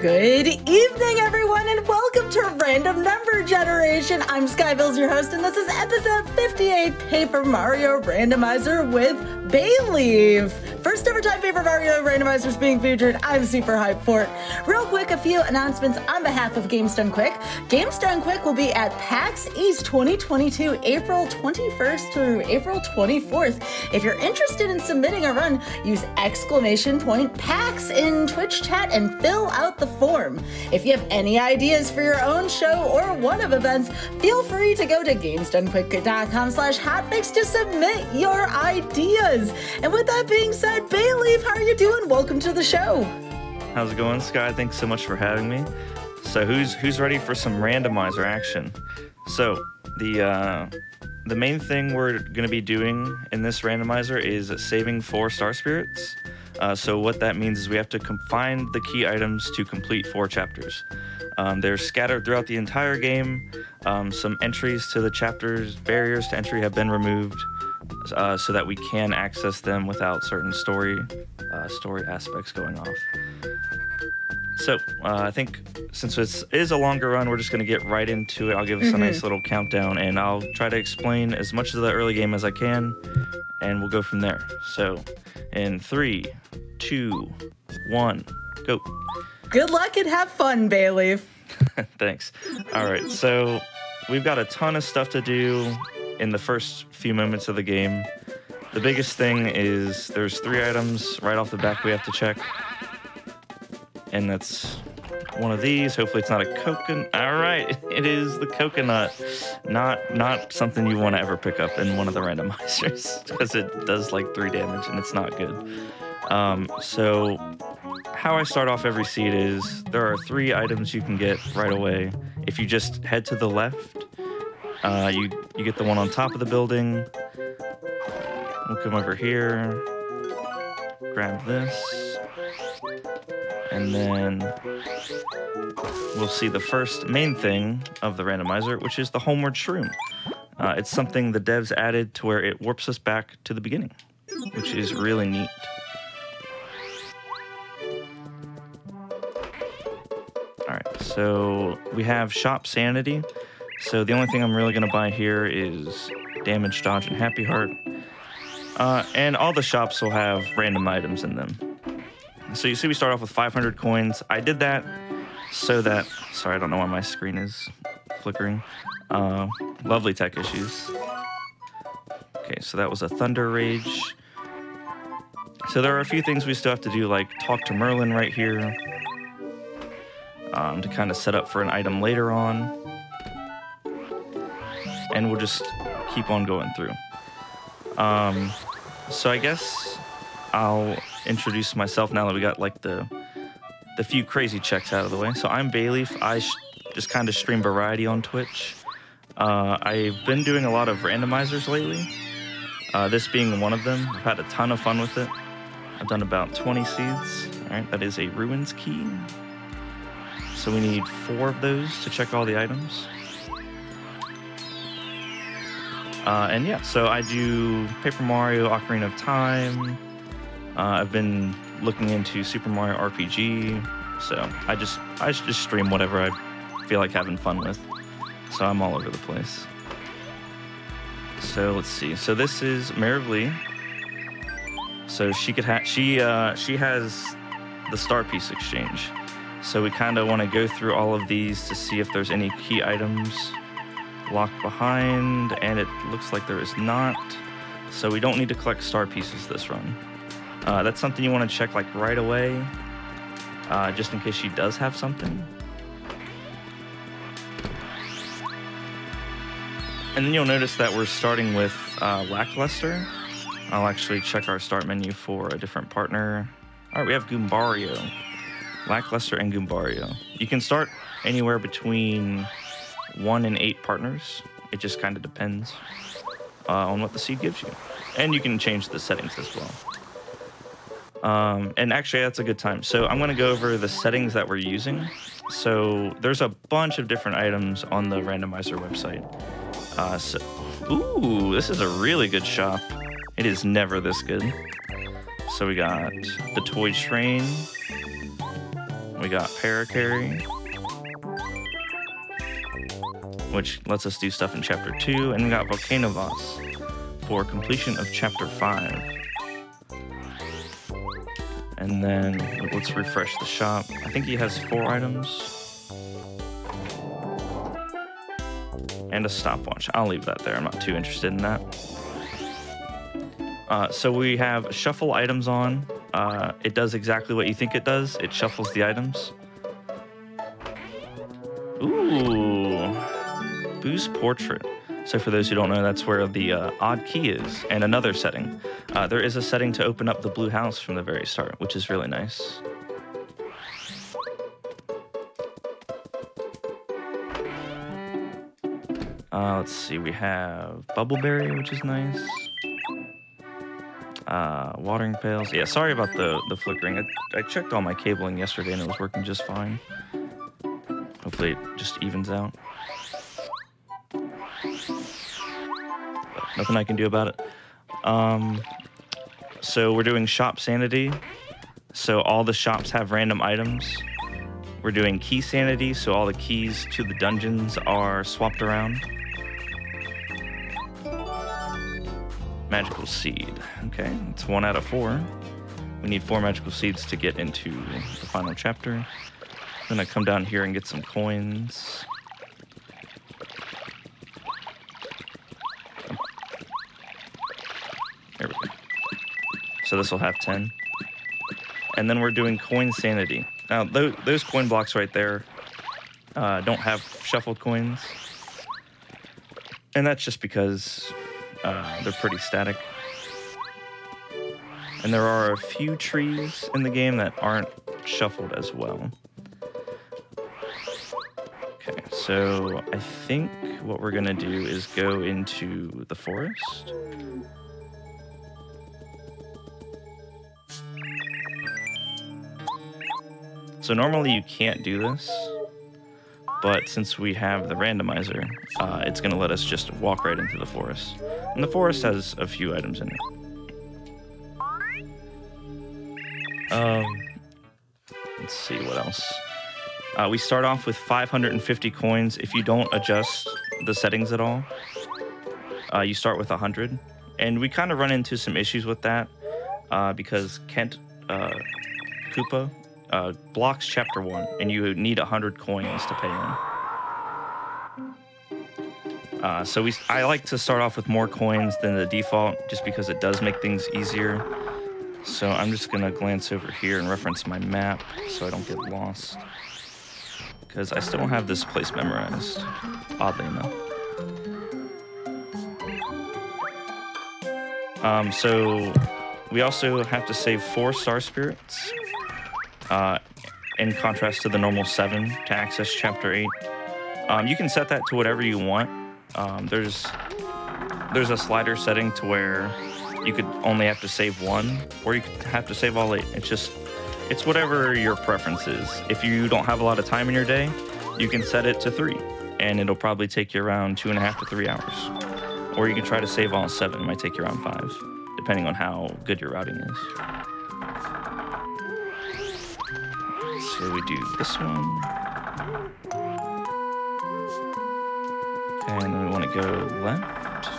Good evening, everyone, and welcome to Random Number Generation. I'm Skybilz, your host, and this is episode 58, Paper Mario Randomizer with Bayleaf. First ever time Paper Mario Randomizer is being featured. I'm super hyped for it. Real quick, a few announcements on behalf of Games Done Quick. Games Done Quick will be at PAX East 2022, April 21st through April 24th. If you're interested in submitting a run, use !PAX in Twitch chat and fill out the form. If you have any ideas for your own show or one-of events, feel free to go to gamesdonequick.com/hotfix to submit your ideas. And with that being said, Bayleaf, how are you doing? Welcome to the show. How's it going, Sky? Thanks so much for having me. So who's ready for some randomizer action? So the main thing we're going to be doing in this randomizer is saving 4 star spirits. So what that means is we have to find the key items to complete 4 chapters. They're scattered throughout the entire game. Some entries to the chapters, barriers to entry have been removed so that we can access them without certain story aspects going off. So I think since it is a longer run, we're just going to get right into it. I'll give us a nice little countdown, and I'll try to explain as much of the early game as I can, and we'll go from there. So in 3, 2, 1, go. Good luck and have fun, Bayleaf. Thanks. All right, so we've got a ton of stuff to do in the first few moments of the game. The biggest thing is there's 3 items right off the back we have to check. And that's one of these. Hopefully it's not a coconut. All right, it is the coconut. Not something you want to ever pick up in one of the randomizers because it does like 3 damage and it's not good. So how I start off every seed is there are 3 items you can get right away. If you just head to the left, you get the one on top of the building. We'll come over here, grab this, and then we'll see the first main thing of the randomizer, which is the homeward shroom. It's something the devs added to where it warps us back to the beginning, which is really neat. Alright, so we have shop sanity. So the only thing I'm really going to buy here is damage, dodge, and happy heart. And all the shops will have random items in them. So you see we start off with 500 coins. I did that so that... Sorry, I don't know why my screen is flickering. Lovely tech issues. Okay, so that was a Thunder Rage. So there are a few things we still have to do, like talk to Merlin right here. To kind of set up for an item later on. And we'll just keep on going through. So I guess I'll introduce myself now that we got like the few crazy checks out of the way. So I'm Bayleaf. I just kind of stream variety on Twitch. I've been doing a lot of randomizers lately. This being one of them. I've had a ton of fun with it. I've done about 20 seeds. All right, that is a Ruins key. So we need 4 of those to check all the items. And yeah, so I do Paper Mario, Ocarina of Time. I've been looking into Super Mario RPG. So I just stream whatever I feel like having fun with. So I'm all over the place. So let's see. So this is Merivlee. So she has the star piece exchange. So we kind of want to go through all of these to see if there's any key items locked behind, and it looks like there is not. So we don't need to collect star pieces this run. That's something you want to check like right away, just in case she does have something. And then you'll notice that we're starting with Lackluster. I'll actually check our start menu for a different partner. All right, we have Goombario. Lackluster and Goombario. You can start anywhere between 1 and 8 partners. It just kind of depends on what the seed gives you. And you can change the settings as well. And actually, that's a good time. So I'm going to go over the settings that we're using. So there's a bunch of different items on the randomizer website. Ooh, this is a really good shop. It is never this good. So we got the toy train. We got Paracarry, which lets us do stuff in Chapter 2, and we got Volcano Boss for completion of Chapter 5. And then let's refresh the shop. I think he has 4 items. And a stopwatch. I'll leave that there. I'm not too interested in that. So we have shuffle items on. It does exactly what you think it does. It shuffles the items. Ooh. Boost Portrait. So for those who don't know, that's where the odd key is. And another setting. There is a setting to open up the blue house from the very start, which is really nice. Let's see, we have Bubbleberry, which is nice. Watering pails. Yeah, sorry about the flickering. I checked all my cabling yesterday and it was working just fine. Hopefully it just evens out. Nothing I can do about it. So we're doing shop sanity. So all the shops have random items. We're doing key sanity, so all the keys to the dungeons are swapped around. Magical seed. Okay, it's 1 out of 4. We need 4 magical seeds to get into the final chapter. I'm gonna come down here and get some coins. There we go. So this will have 10. And then we're doing coin sanity. Now, those coin blocks right there don't have shuffled coins. And that's just because they're pretty static. And there are a few trees in the game that aren't shuffled as well. Okay, so I think what we're gonna do is go into the forest. So normally you can't do this, but since we have the randomizer, it's gonna let us just walk right into the forest. And the forest has a few items in it. Let's see what else. We start off with 550 coins. If you don't adjust the settings at all, you start with 100. And we kind of run into some issues with that because Kent Koopa blocks Chapter 1, and you need 100 coins to pay in. So I like to start off with more coins than the default, just because it does make things easier. So I'm just gonna glance over here and reference my map so I don't get lost, because I still don't have this place memorized, oddly enough. So we also have to save 4 star spirits, in contrast to the normal 7 to access Chapter 8. You can set that to whatever you want. There's a slider setting to where you could only have to save 1, or you could have to save all 8. It's whatever your preference is. If you don't have a lot of time in your day, you can set it to 3, and it'll probably take you around 2.5 to 3 hours. Or you can try to save all 7. It might take you around 5, depending on how good your routing is. So we do this one. Okay, and then we want to go left.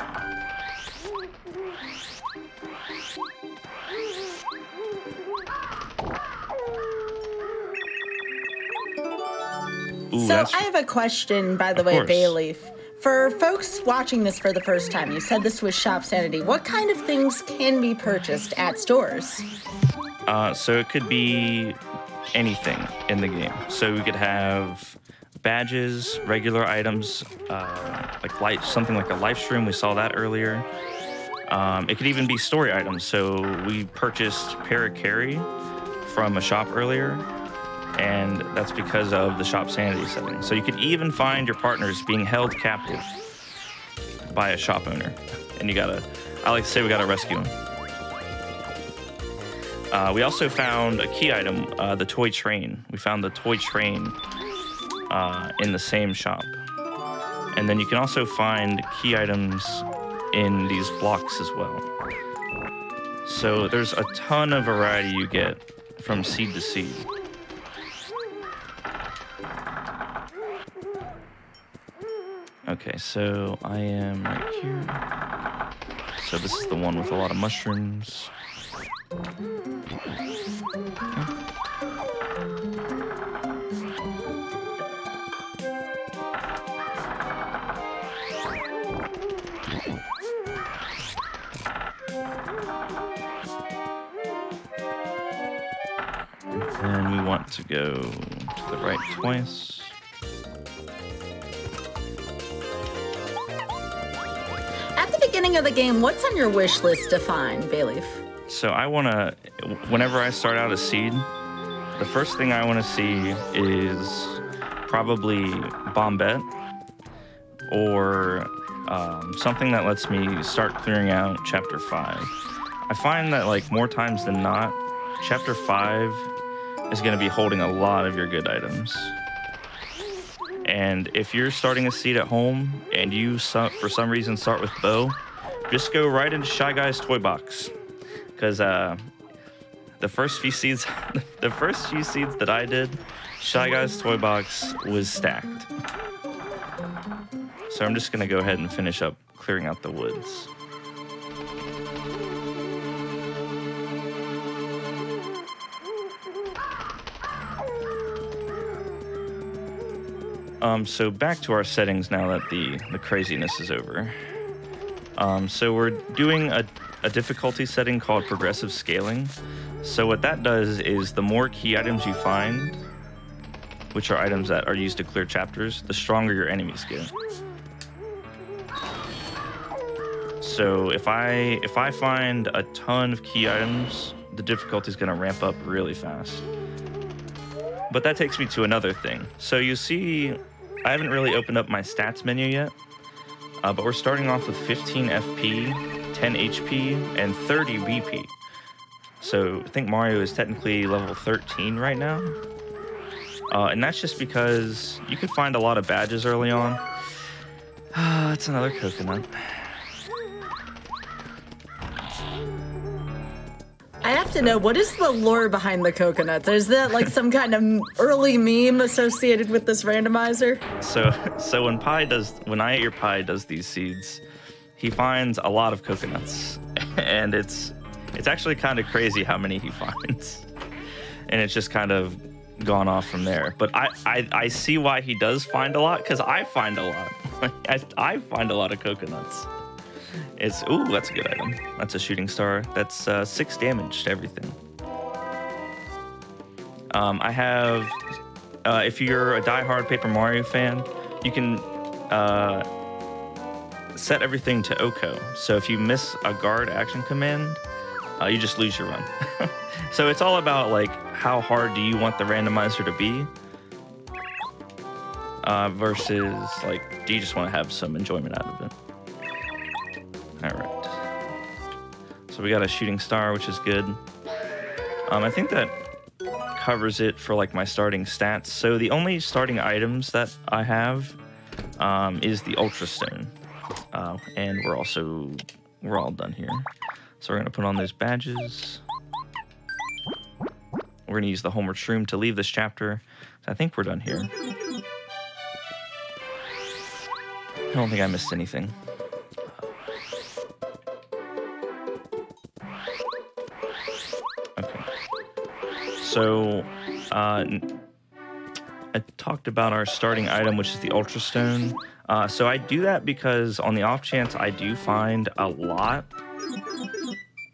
Ooh, so I have a question, by the way, Bayleaf. For folks watching this for the first time, you said this was shop sanity. What kind of things can be purchased at stores? So it could be anything in the game. So we could have badges, regular items, like something like a live stream. We saw that earlier. It could even be story items. So we purchased Paracarry from a shop earlier, and that's because of the shop sanity setting. So you could even find your partners being held captive by a shop owner, and I like to say we gotta rescue them. We also found a key item, the toy train. We found the toy train in the same shop. And then you can also find key items in these blocks as well. So there's a ton of variety you get from seed to seed. Okay, so I am right here. So this is the one with a lot of mushrooms. And we want to go to the right twice. At the beginning of the game, what's on your wish list to find, Bayleaf? So I want to, whenever I start out a seed, the first thing I want to see is probably Bombette or something that lets me start clearing out Chapter 5. I find that like more times than not, Chapter 5 is going to be holding a lot of your good items. And if you're starting a seed at home and you for some reason start with Bow, just go right into Shy Guy's toy box. Because the first few seeds that I did, Shy Guy's toy box was stacked. So I'm just gonna go ahead and finish up clearing out the woods. So back to our settings now that the craziness is over. So we're doing a difficulty setting called progressive scaling. So what that does is the more key items you find, which are items that are used to clear chapters, the stronger your enemies get. So if I find a ton of key items, the difficulty is going to ramp up really fast. But that takes me to another thing. So you see, I haven't really opened up my stats menu yet, but we're starting off with 15 FP, 10 HP, and 30 BP. So I think Mario is technically level 13 right now. And that's just because you can find a lot of badges early on. That's another coconut. I have to know, what is the lore behind the coconuts? Is that like some kind of early meme associated with this randomizer? So when I Ate Your Pie does these seeds, he finds a lot of coconuts, and it's actually kind of crazy how many he finds, and it's just kind of gone off from there. But I see why he does find a lot, because I find a lot. I find a lot of coconuts. Ooh, that's a good item. That's a shooting star. That's 6 damage to everything. I have, if you're a diehard Paper Mario fan, you can set everything to Oko. So if you miss a guard action command, you just lose your run. So it's all about like how hard do you want the randomizer to be, versus like do you just want to have some enjoyment out of it. All right. So we got a shooting star, which is good. I think that covers it for like my starting stats. So the only starting items that I have is the Ultra Stone. And we're all done here. So we're gonna put on those badges. We're gonna use the Homeward Shroom to leave this chapter. I think we're done here. I don't think I missed anything. Okay. So, I talked about our starting item, which is the Ultra Stone. So I do that because on the off chance I do find a lot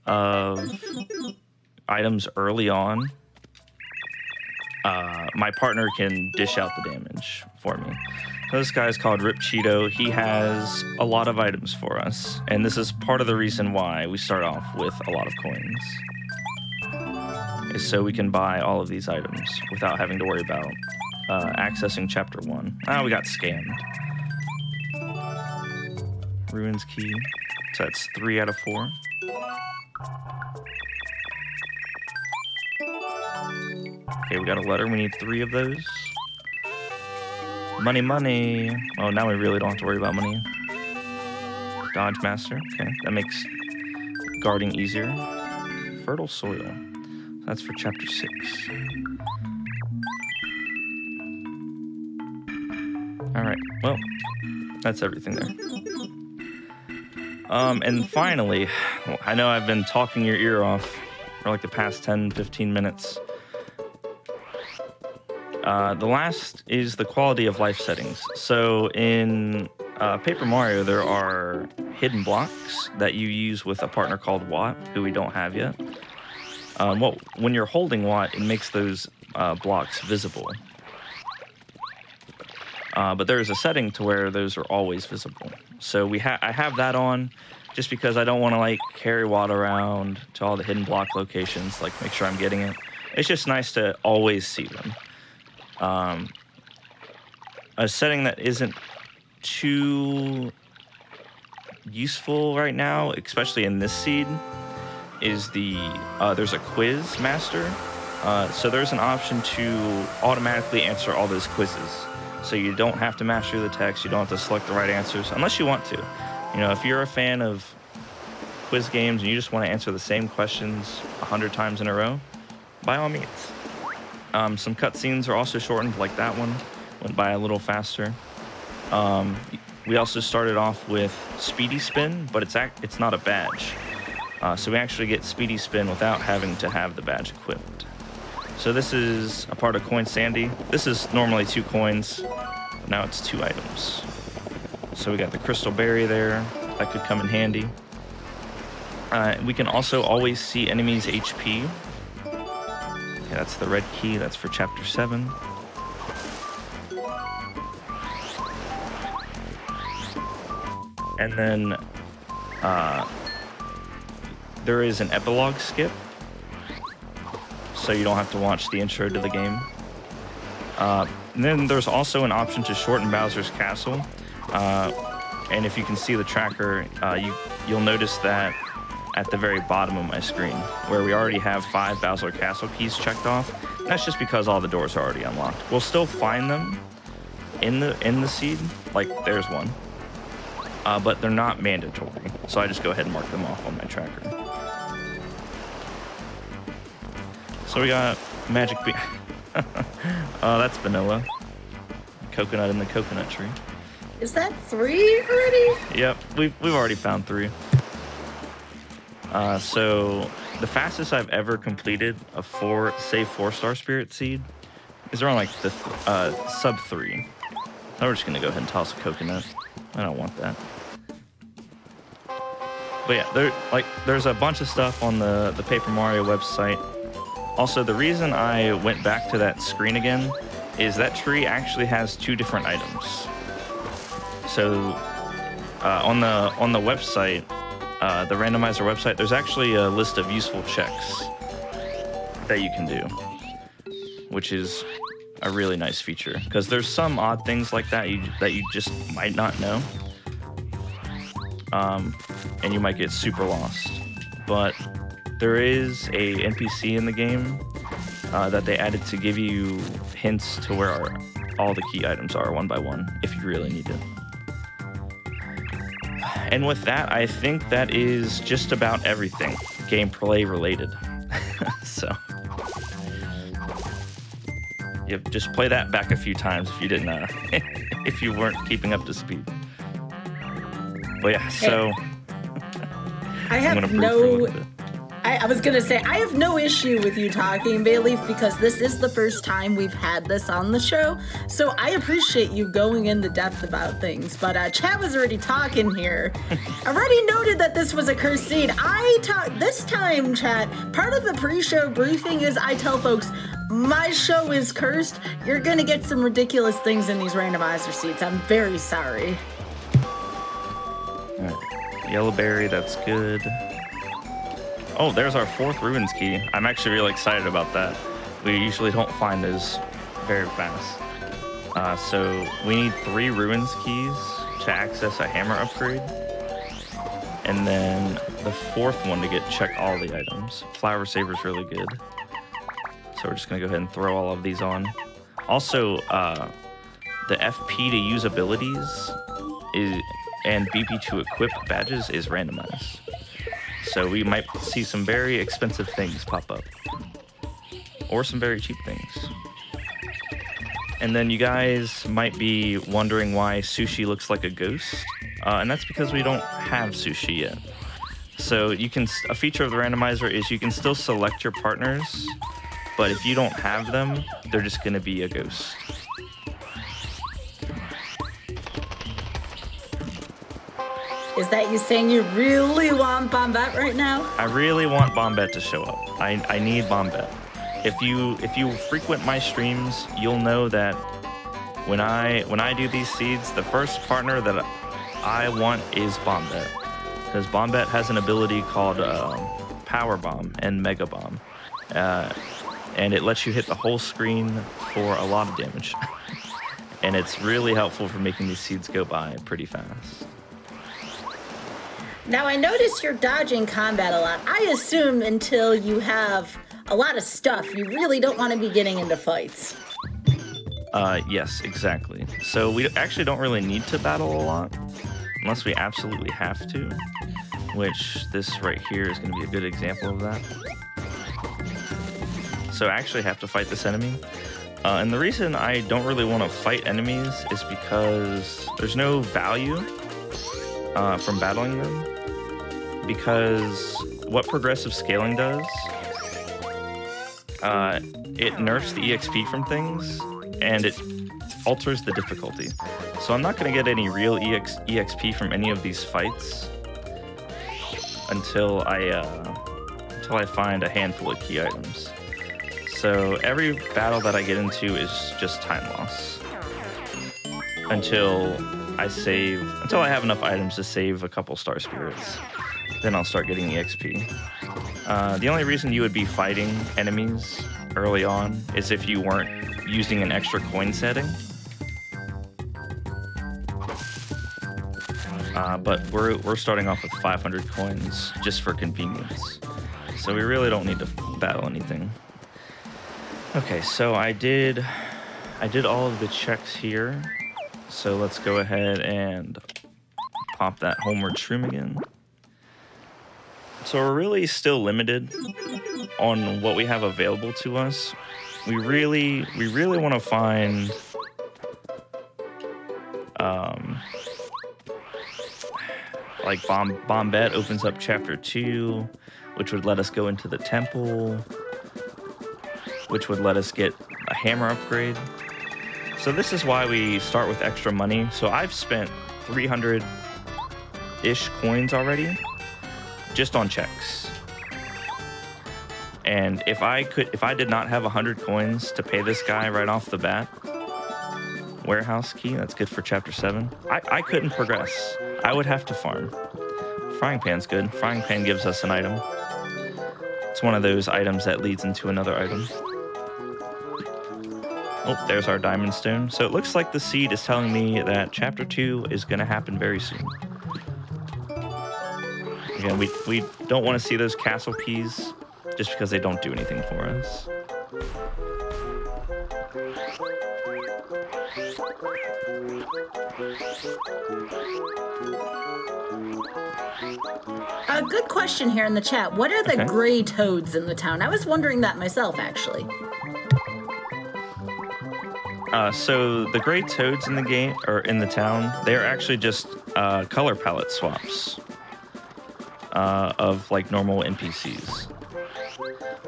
of items early on, my partner can dish out the damage for me. So this guy is called Rip Cheeto. He has a lot of items for us, and this is part of the reason why we start off with a lot of coins, is so we can buy all of these items without having to worry about accessing Chapter 1. We got scammed. Ruins Key. So that's 3 out of 4. Okay, we got a letter. We need 3 of those. Money, money. Oh, now we really don't have to worry about money. Dodge Master. Okay, that makes guarding easier. Fertile Soil. That's for Chapter 6. All right, well, That's everything there. And finally, I know I've been talking your ear off for like the past 10-15 minutes. The last is the quality of life settings. So in Paper Mario, there are hidden blocks that you use with a partner called Watt, who we don't have yet. Well, when you're holding Watt, it makes those blocks visible. But there is a setting to where those are always visible. So I have that on just because I don't want to like carry Watt around to all the hidden block locations, like make sure I'm getting it. It's just nice to always see them. A setting that isn't too useful right now, especially in this seed, is there's a quiz master. So there's an option to automatically answer all those quizzes. So you don't have to master the text, you don't have to select the right answers, unless you want to. You know, if you're a fan of quiz games and you just want to answer the same questions 100 times in a row, by all means. Some cutscenes are also shortened, like that one went by a little faster. We also started off with Speedy Spin, but it's not a badge. So we actually get Speedy Spin without having to have the badge equipped. So this is a part of Coin Sandy. This is normally 2 coins, but now it's 2 items. So we got the Crystal Berry there, that could come in handy. We can also always see enemies' HP. Okay, that's the red key, that's for Chapter 7. And then there is an epilogue skip, so you don't have to watch the intro to the game. And then there's also an option to shorten Bowser's Castle. And if you can see the tracker, you'll notice that at the very bottom of my screen, where we already have 5 Bowser Castle keys checked off. That's just because all the doors are already unlocked. We'll still find them in the seed, like there's one. But they're not mandatory, so I just go ahead and mark them off on my tracker. So we got Magic Bean. That's vanilla. Coconut in the coconut tree. Is that 3 already? Yep, we've already found 3. So the fastest I've ever completed a 4-star spirit seed is around like the sub 3. So we're just gonna go ahead and toss a coconut. I don't want that. But yeah, there's a bunch of stuff on the Paper Mario website. Also, the reason I went back to that screen again is that tree actually has 2 different items. So on the website, the Randomizer website, there's actually a list of useful checks that you can do, which is a really nice feature, because there's some odd things like that you just might not know, and you might get super lost. But there is a NPC in the game that they added to give you hints to where all the key items are one by one, if you really need it. And with that, I think that is just about everything gameplay related. So you just play that back a few times if you didn't, if you weren't keeping up to speed. But yeah, so I was gonna say, I have no issue with you talking, Bayleaf, because this is the first time we've had this on the show. So I appreciate you going into depth about things. But Chad was already talking here. Already noted that this was a cursed seed. This time, Chad, part of the pre-show briefing is I tell folks, my show is cursed. You're gonna get some ridiculous things in these randomizer seeds. I'm very sorry. All right. Yellow berry, that's good. Oh, there's our 4th ruins key. I'm actually really excited about that. We usually don't find those very fast. So we need 3 ruins keys to access a hammer upgrade. And then the 4th one to get check all the items. Flower Saver's really good. So we're just gonna go ahead and throw all of these on. Also, the FP to use abilities and BP to equip badges is randomized. So we might see some very expensive things pop up, or some very cheap things. And then you guys might be wondering why Sushi looks like a ghost. And that's because we don't have Sushi yet. So a feature of the randomizer is you can still select your partners, but if you don't have them, they're just going to be a ghost. Is that you saying you really want Bombette right now? I really want Bombette to show up. I need Bombette. If you frequent my streams, you'll know that when I do these seeds, the first partner that I want is Bombette, because Bombette has an ability called Power Bomb and Mega Bomb, and it lets you hit the whole screen for a lot of damage, and it's really helpful for making these seeds go by pretty fast. Now, I notice you're dodging combat a lot. I assume until you have a lot of stuff, you really don't want to be getting into fights. Yes, exactly. So we actually don't really need to battle a lot, unless we absolutely have to, which this right here is going to be a good example of that. So I actually have to fight this enemy. And the reason I don't really want to fight enemies is because there's no value from battling them. Because what progressive scaling does, it nerfs the EXP from things, and it alters the difficulty. So I'm not going to get any real EXP from any of these fights until I find a handful of key items. So every battle that I get into is just time loss until I have enough items to save a couple star spirits. Then I'll start getting EXP. The only reason you would be fighting enemies early on is if you weren't using an extra coin setting. But we're starting off with 500 coins just for convenience. So we really don't need to battle anything. Okay, so I did all of the checks here. So let's go ahead and pop that homeward shroom again. So we're really still limited on what we have available to us. We really want to find like Bombette opens up chapter 2, which would let us go into the temple, which would let us get a hammer upgrade. So this is why we start with extra money. So I've spent 300-ish coins already just on checks. And if I did not have 100 coins to pay this guy right off the bat, warehouse key, that's good for chapter 7, I couldn't progress. I would have to farm. Frying pan's good. Frying pan gives us an item. It's one of those items that leads into another item. Oh, there's our diamond stone. So it looks like the seed is telling me that chapter 2 is going to happen very soon. Again, we don't want to see those castle keys just because they don't do anything for us. A good question here in the chat. What are the gray toads in the town? I was wondering that myself, actually. So the gray toads in the game, or in the town, they're actually just color palette swaps of like normal NPCs.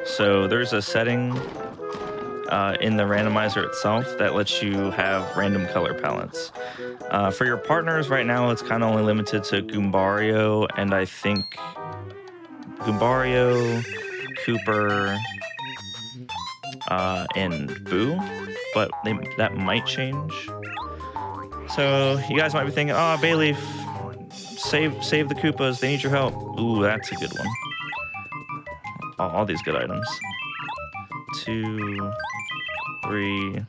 So there's a setting in the randomizer itself that lets you have random color palettes. For your partners right now, it's kind of only limited to Goombario, and I think Goombario, Cooper, and Boo, but that might change. So you guys might be thinking, oh, Bayleaf, save the Koopas, they need your help. Ooh, that's a good one. All these good items. 2, 3,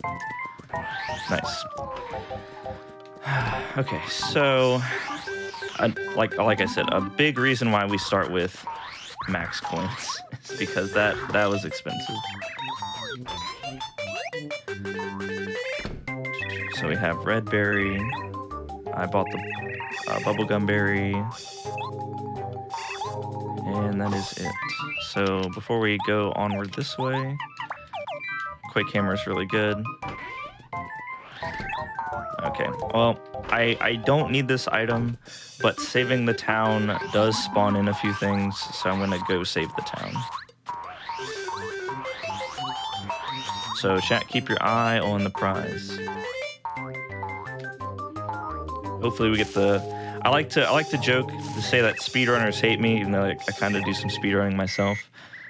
nice. Okay, so like I said, a big reason why we start with max coins is because that was expensive. So we have red berry. I bought the bubblegum berry, and that is it. So before we go onward this way, quick hammer is really good. Okay, well, I don't need this item, but saving the town does spawn in a few things, so I'm gonna go save the town. So chat, keep your eye on the prize. Hopefully we get the... I like to joke to say that speedrunners hate me, even though I kind of do some speedrunning myself,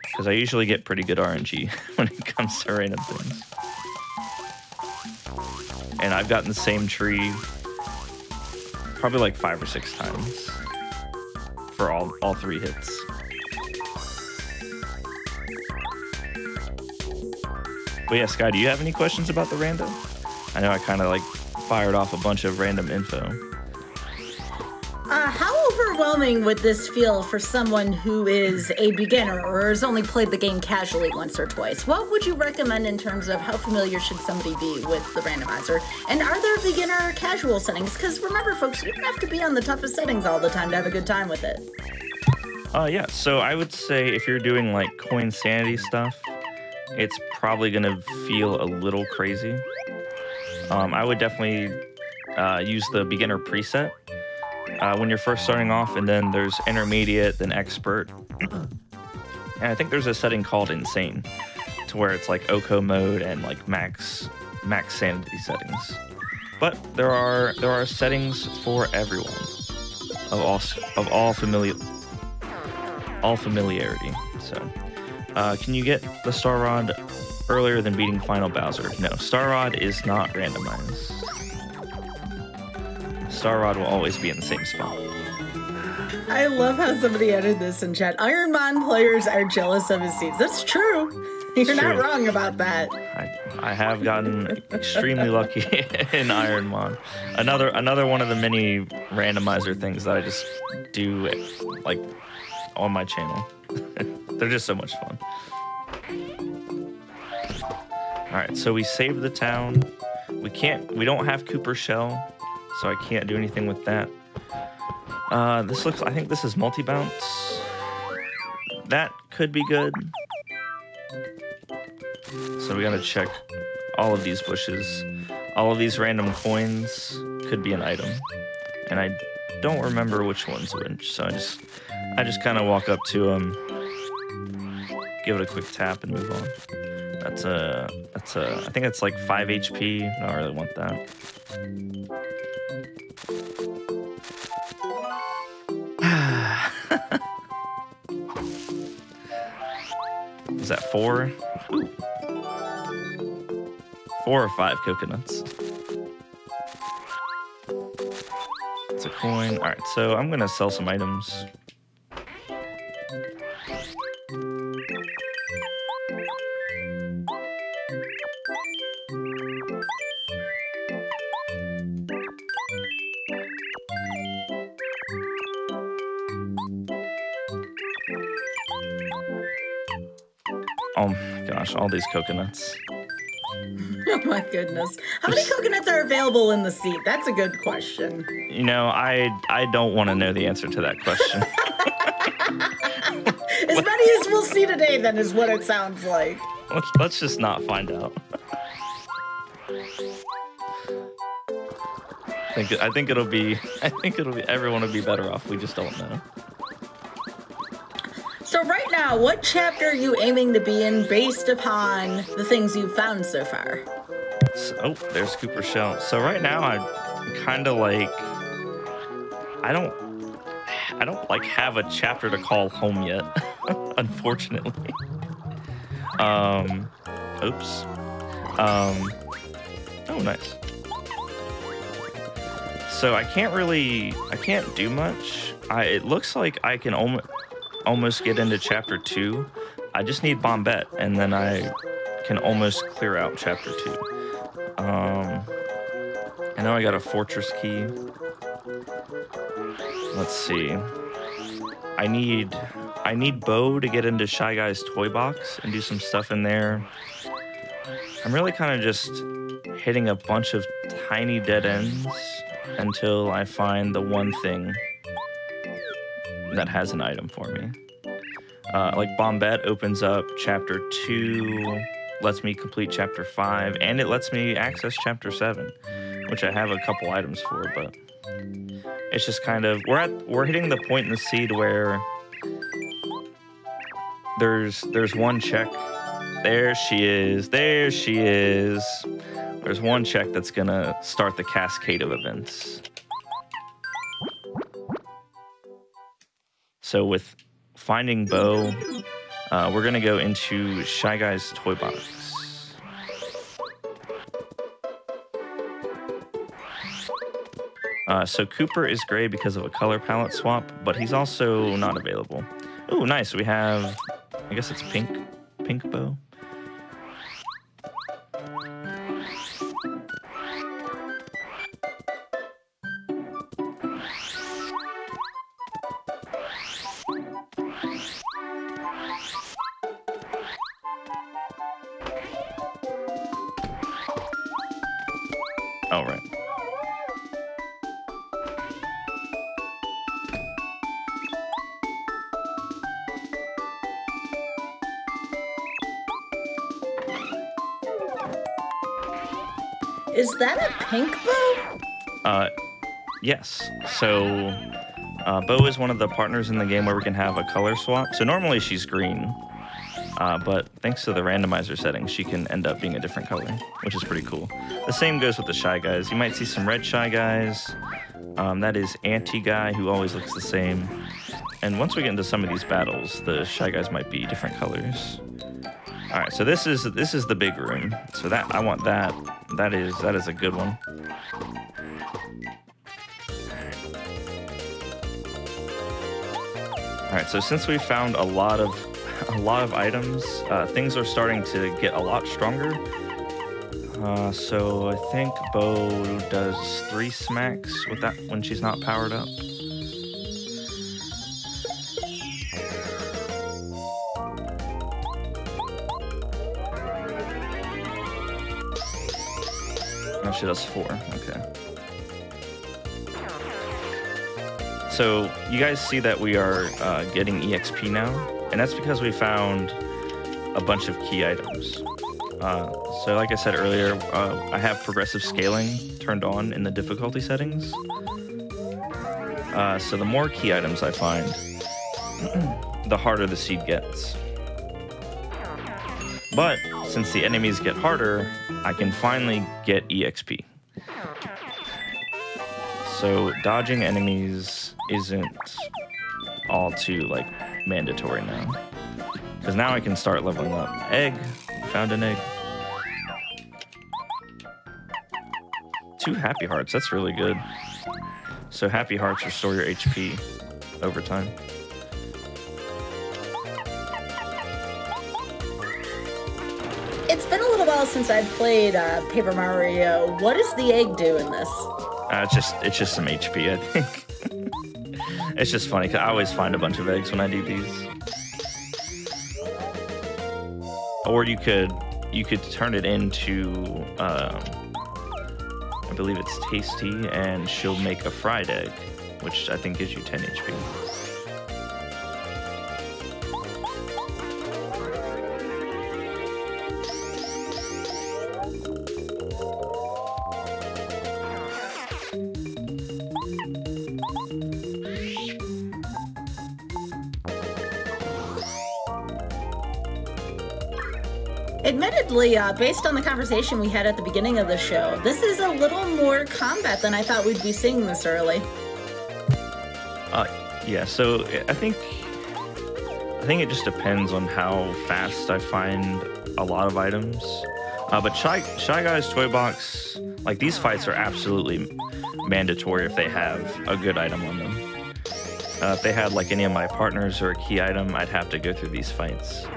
because I usually get pretty good RNG when it comes to random things. And I've gotten the same tree probably like 5 or 6 times for all 3 hits. But yeah, Sky, do you have any questions about the random? I know I kind of like fired off a bunch of random info. How overwhelming would this feel for someone who is a beginner or has only played the game casually once or twice? What would you recommend in terms of how familiar should somebody be with the randomizer? And are there beginner or casual settings? Because remember, folks, you don't have to be on the toughest settings all the time to have a good time with it. Yeah, so I would say if you're doing like coin sanity stuff, it's probably going to feel a little crazy. I would definitely use the beginner preset when you're first starting off, and then there's intermediate, then expert. And I think there's a setting called insane, to where it's like OCO mode and like max sanity settings. But there are settings for everyone of all familiarity. So can you get the Star Rod earlier than beating Final Bowser? No, Star Rod is not randomized. Star Rod will always be in the same spot. I love how somebody added this in chat. Ironmon players are jealous of his seeds. That's true. You're not wrong about that. I have gotten extremely lucky in Ironmon. Another one of the many randomizer things that I just do like on my channel. They're just so much fun. All right, so we saved the town. We don't have Cooper Shell, so I can't do anything with that. I think this is multi-bounce. That could be good. So we gotta check all of these bushes. All of these random coins could be an item. And I don't remember which one's which, so I just kind of walk up to them, give it a quick tap, and move on. I think it's like 5 HP. I don't really want that. Is that 4? Ooh. 4 or 5 coconuts. It's a coin. All right, so I'm gonna sell some items. Oh my gosh, all these coconuts. Oh my goodness. How many coconuts are available in the seat? That's a good question. You know, I don't want to know the answer to that question. As many as we'll see today, then, is what it sounds like. Let's just not find out. I think it'll be everyone will be better off. We just don't know. So right now, what chapter are you aiming to be in based upon the things you've found so far? Oh, there's Cooper Shell. So right now, I'm kind of like, I don't like have a chapter to call home yet, unfortunately. Oops. Oh, nice. So I can't do much. It looks like I can almost get into chapter 2. I just need Bombette, and then I can almost clear out chapter 2. I know I got a fortress key. Let's see. I need Bo to get into Shy Guy's toy box and do some stuff in there. I'm really kind of just hitting a bunch of tiny dead ends until I find the one thing that has an item for me. Like Bombette opens up chapter 2 lets me complete chapter 5, and it lets me access chapter 7, which I have a couple items for, but it's just kind of, we're hitting the point in the seed where there's one check. There she is. There she is. There's one check that's gonna start the cascade of events. So with finding Bo, we're gonna go into Shy Guy's toy box. So Cooper is gray because of a color palette swap, but he's also not available. Oh, nice. We have, I guess it's pink Bo. All right. Is that a pink Bo? Yes. So, Bo is one of the partners in the game where we can have a color swap. So normally she's green, but thanks to the randomizer settings, she can end up being a different color, which is pretty cool. The same goes with the Shy Guys. You might see some red Shy Guys. That is Anti-Guy, who always looks the same. And once we get into some of these battles, the Shy Guys might be different colors. All right, so this is the big room. So that I want that. That is a good one. All right, so since we found a lot of items, things are starting to get a lot stronger. So I think Bo does 3 smacks with that when she's not powered up. No, she does 4. Okay. So you guys see that we are getting EXP now, and that's because we found a bunch of key items. So like I said earlier, I have progressive scaling turned on in the difficulty settings. So the more key items I find, the harder the seed gets. But since the enemies get harder, I can finally get EXP. So dodging enemies isn't all too like mandatory now, because now I can start leveling up. Egg, found an egg. 2 happy hearts, that's really good. So happy hearts restore your HP over time. It's been a little while since I've played Paper Mario. What does the egg do in this? It's just some HP, I think. It's just funny, because I always find a bunch of eggs when I do these. Or you could turn it into, I believe it's Tasty, and she'll make a fried egg, which I think gives you 10 HP. Admittedly, based on the conversation we had at the beginning of the show, this is a little more combat than I thought we'd be seeing this early. Yeah, so I think it just depends on how fast I find a lot of items. But Shy Guy's Toy Box, like, these fights are absolutely mandatory if they have a good item on them. If they had like any of my partners or a key item, I'd have to go through these fights.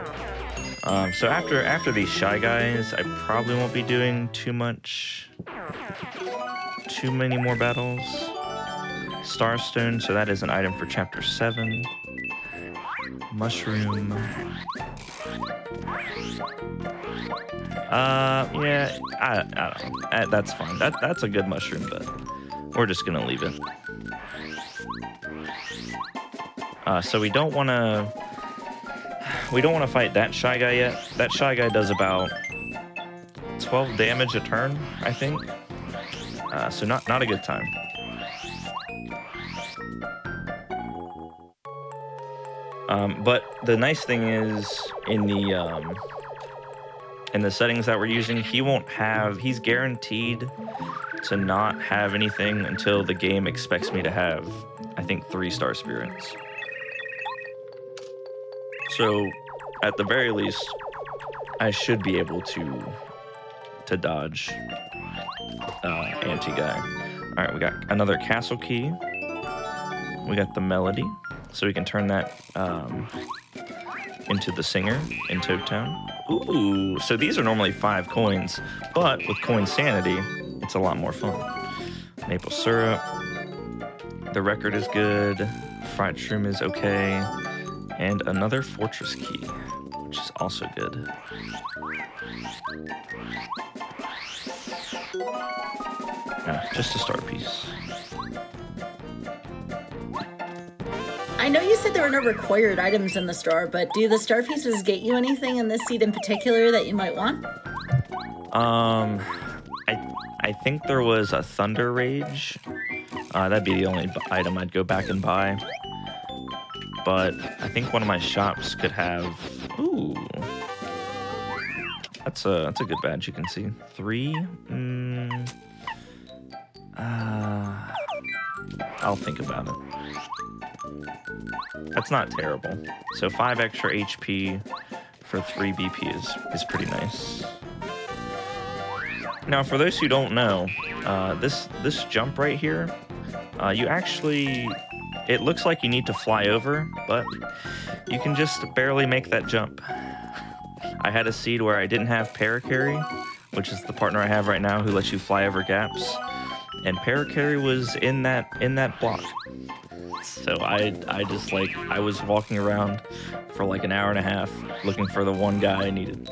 So after these Shy Guys, I probably won't be doing too many more battles. Starstone, so that is an item for chapter 7. Mushroom. Yeah, I don't know. That's fine. That's a good mushroom, but we're just gonna leave it. So we don't want to fight that Shy Guy yet. That Shy Guy does about 12 damage a turn, I think. So not a good time. But the nice thing is in the settings that we're using, he's guaranteed to not have anything until the game expects me to have, I think, 3 star spirits. So at the very least, I should be able to dodge anti-guy. All right, we got another castle key. We got the melody, so we can turn that into the singer in Toad Town. Ooh, so these are normally 5 coins, but with coin sanity, it's a lot more fun. Maple syrup. The record is good. Fried shroom is okay. And another fortress key, which is also good. Just a star piece. I know you said there were no required items in the store, but do the star pieces get you anything in this seed in particular that you might want? I think there was a Thunder Rage. That'd be the only item I'd go back and buy. But I think one of my shops could have. Ooh, that's a good badge. You can see 3. I'll think about it. That's not terrible. So 5 extra HP for 3 BP is pretty nice. Now, for those who don't know, this jump right here, it looks like you need to fly over, but you can just barely make that jump. I had a seed where I didn't have Paracarry, which is the partner I have right now who lets you fly over gaps, and Paracarry was in that block. So I was walking around for like an hour and a half looking for the one guy I needed.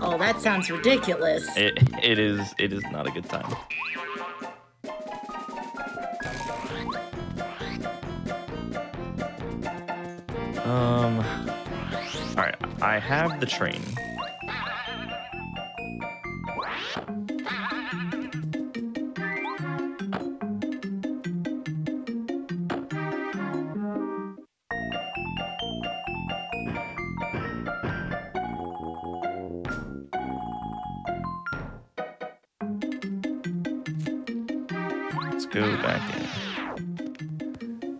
Oh, that sounds ridiculous. It is not a good time. All right, I have the train. Let's go back in.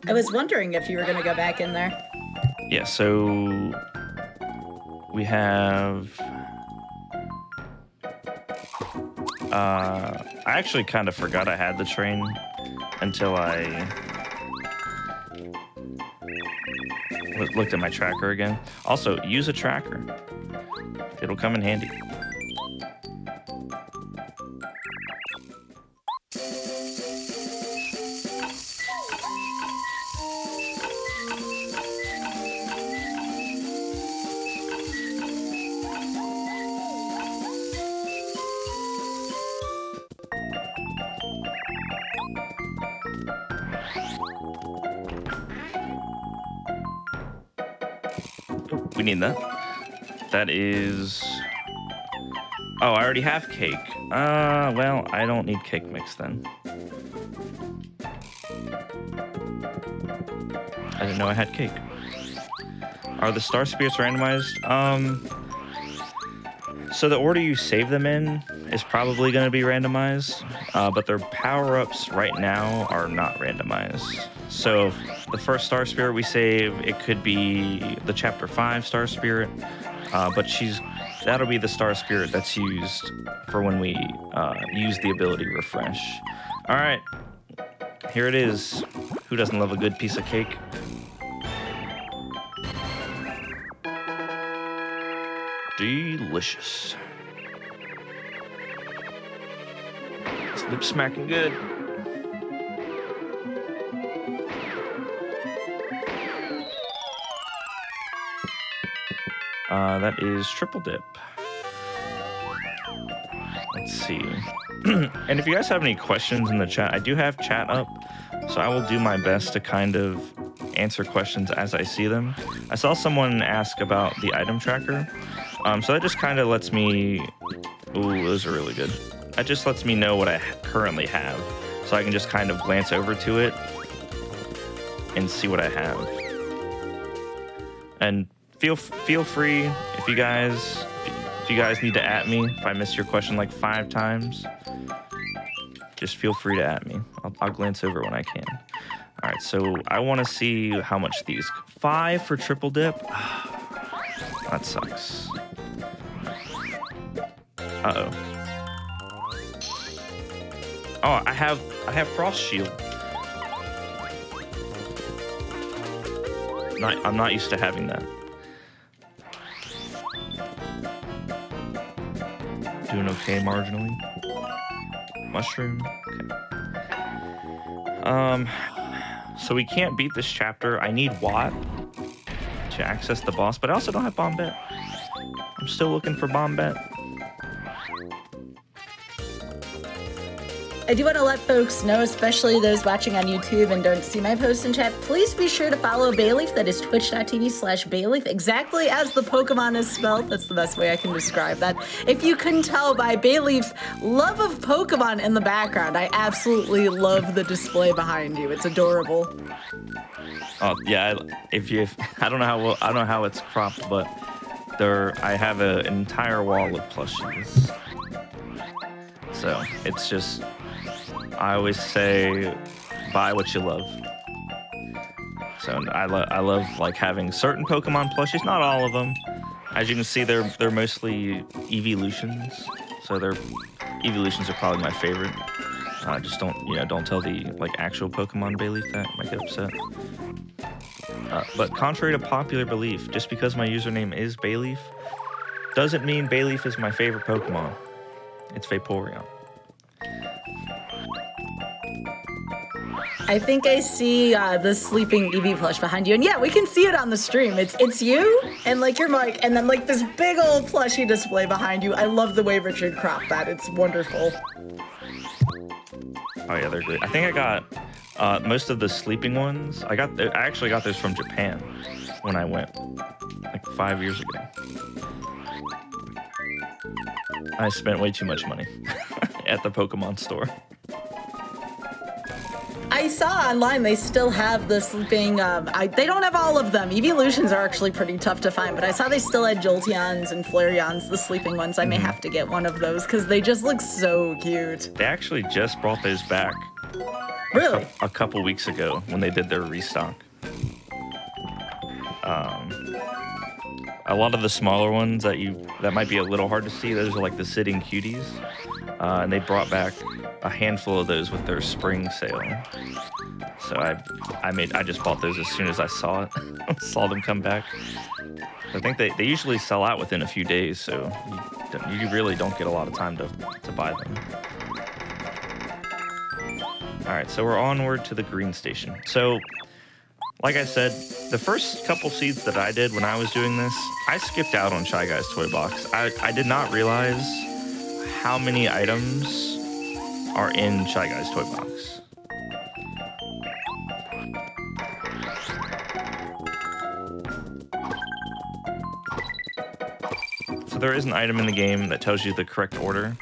I was wondering if you were going to go back in there. Yeah, so we have... I actually kind of forgot I had the train until I looked at my tracker again. Also, use a tracker. It'll come in handy. We need that. That is... Oh, I already have cake. Well, I don't need cake mix then. I didn't know I had cake. Are the star spirits randomized? So the order you save them in is probably going to be randomized, but their power-ups right now are not randomized. So the first star spirit we save, it could be the chapter 5 star spirit, but that'll be the star spirit that's used for when we use the ability refresh. All right, here it is. Who doesn't love a good piece of cake? Delicious. It's lip smacking good. That is triple dip. Let's see. And if you guys have any questions in the chat, I do have chat up, so I will do my best to kind of answer questions as I see them. I saw someone ask about the item tracker. So that just kind of lets me... Ooh, those are really good. That just lets me know what I currently have. So I can just kind of glance over to it and see what I have. And feel free if you guys need to @me, if I miss your question like 5 times, just feel free to @me. I'll glance over when I can. All right, so I want to see how much these 5 for triple dip. That sucks. Uh-oh. Oh, I have frost shield. I'm not used to having that. Doing okay marginally. Mushroom. Okay. So we can't beat this chapter. I need Watt to access the boss, but I also don't have Bombette. I'm still looking for Bombette. I do want to let folks know, especially those watching on YouTube and don't see my post in chat, please be sure to follow Bayleaf. That is twitch.tv/Bayleaf, exactly as the Pokemon is spelled. That's the best way I can describe that. If you couldn't tell by Bayleaf's love of Pokemon in the background, I absolutely love the display behind you. It's adorable. Oh yeah, I don't know how it's cropped, but I have an entire wall of plushies. So it's just, I always say, buy what you love. So I love like having certain Pokemon plushies, not all of them. As you can see, they're mostly evolutions. So their evolutions are probably my favorite. Just don't tell the like actual Pokemon Bayleaf that, might get upset. But contrary to popular belief, just because my username is Bayleaf, doesn't mean Bayleaf is my favorite Pokemon. It's Vaporeon. I think I see the sleeping Eevee plush behind you, and yeah, we can see it on the stream. It's you and like your mic, and then like this big old plushie display behind you. I love the way Richard cropped that. It's wonderful. Oh yeah, they're great. I think I got most of the sleeping ones. I actually got those from Japan when I went like 5 years ago. I spent way too much money at the Pokemon store. I saw online they still have the sleeping, they don't have all of them. Evolutions are actually pretty tough to find, but I saw they still had Jolteons and Flareons, the sleeping ones. I may have to get one of those because they just look so cute. They actually just brought those back. Really? A couple weeks ago when they did their restock. A lot of the smaller ones that might be a little hard to see, those are like the sitting cuties. And they brought back a handful of those with their spring sale. So I just bought those as soon as I saw it. Saw them come back. I think they usually sell out within a few days, so you really don't get a lot of time to buy them. All right, so we're onward to the green station. So, like I said, the first couple seeds that I did when I was doing this, I skipped out on Shy Guy's toy box. I did not realize how many items are in Shy Guy's toy box. So there is an item in the game that tells you the correct order.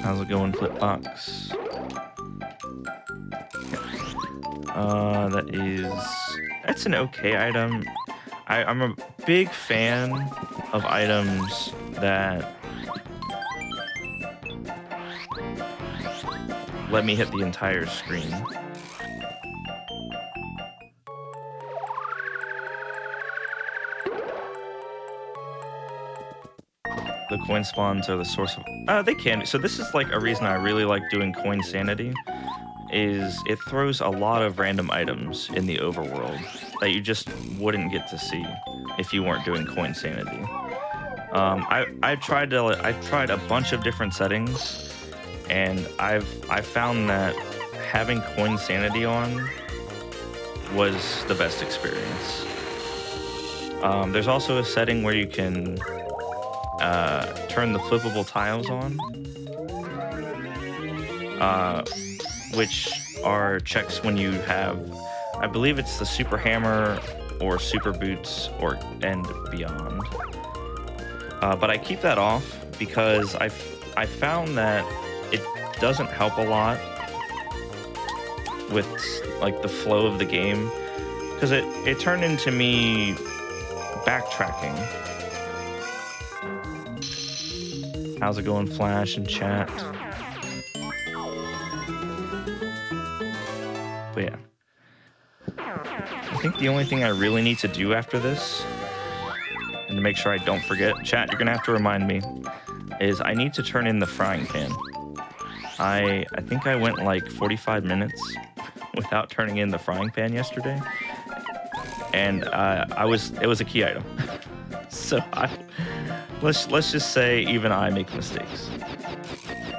How's it going, Flipbox? That's an okay item. I'm a big fan of items that let me hit the entire screen. The coin spawns are the source of... they can be. So this is like a reason I really like doing coin sanity, is it throws a lot of random items in the overworld that you just wouldn't get to see if you weren't doing coin sanity. I tried a bunch of different settings, and I found that having coin sanity on was the best experience. There's also a setting where you can turn the flippable tiles on, which are checks when you have, I believe it's the super hammer or super boots and beyond. But I keep that off because I found that it doesn't help a lot with like the flow of the game, because it turned into me backtracking. How's it going, Flash and chat? But yeah, I think the only thing I really need to do after this, and to make sure I don't forget, chat, you're gonna have to remind me, is I need to turn in the frying pan. I think I went like 45 minutes without turning in the frying pan yesterday, and it was a key item. So let's just say even I make mistakes.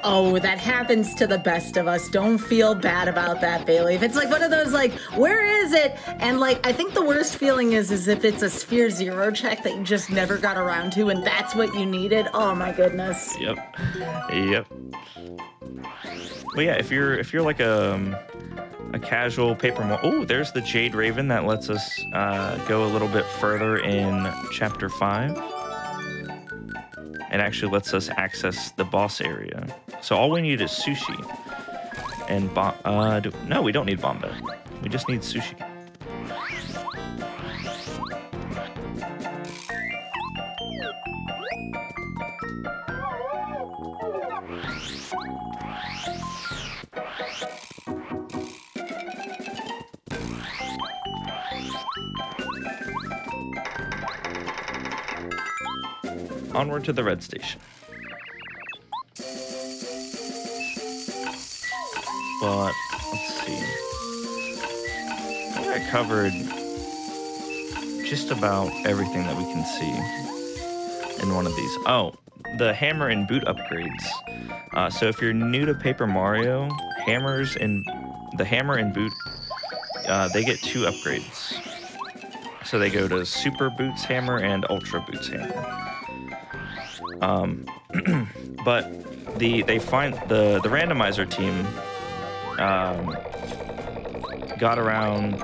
Oh, that happens to the best of us. Don't feel bad about that, Bailey. If it's like one of those, like, where is it? And like, I think the worst feeling is if it's a Sphere Zero check that you just never got around to, and that's what you needed. Oh my goodness. Yep. Well, yeah, if you're like a casual paper oh, there's the Jade Raven that lets us go a little bit further in Chapter 5. And actually lets us access the boss area. So all we need is sushi. And no, we don't need bombet. We just need sushi. Onward to the red station. But let's see. I think I covered just about everything that we can see in one of these. Oh, the hammer and boot upgrades. So if you're new to Paper Mario, the hammer and boot, they get 2 upgrades. So they go to Super Boots Hammer and Ultra Boots Hammer. But the randomizer team got around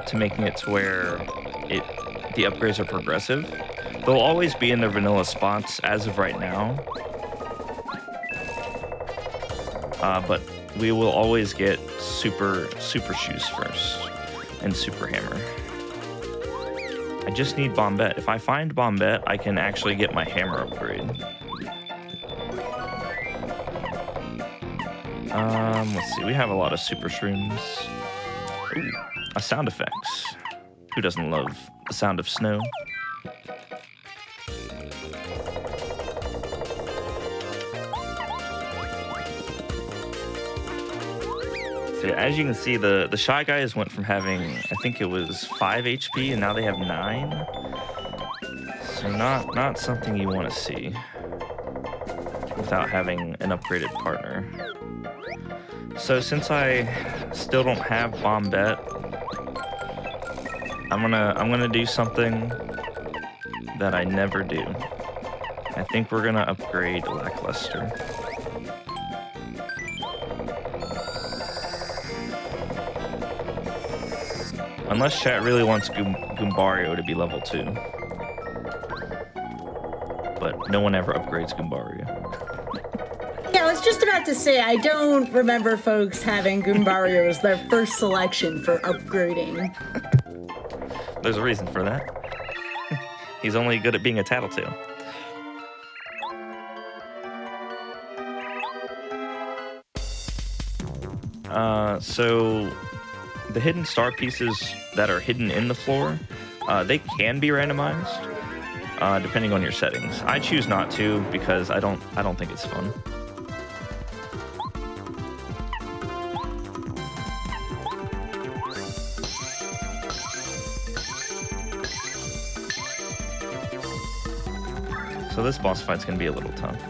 to making it to where the upgrades are progressive. They'll always be in their vanilla spots as of right now, but we will always get super shoes first and super hammer. I just need bombet. If I find bombet, I can actually get my hammer upgrade. Let's see. We have a lot of super shrooms. Ooh, a sound effects. Who doesn't love the sound of snow? So as you can see, the Shy Guys went from having, I think it was 5 HP, and now they have 9. So not something you want to see without having an upgraded partner. So since I still don't have bombet, I'm gonna do something that I never do. I think we're gonna upgrade Lackluster. Unless chat really wants Goombario to be level 2. But no one ever upgrades Goombario. Yeah, I was just about to say, I don't remember folks having Goombario as their first selection for upgrading. There's a reason for that. He's only good at being a tattletale. So the hidden star pieces that are hidden in the floor, they can be randomized, depending on your settings. I choose not to because I don't think it's fun. So this boss fight's gonna be a little tough.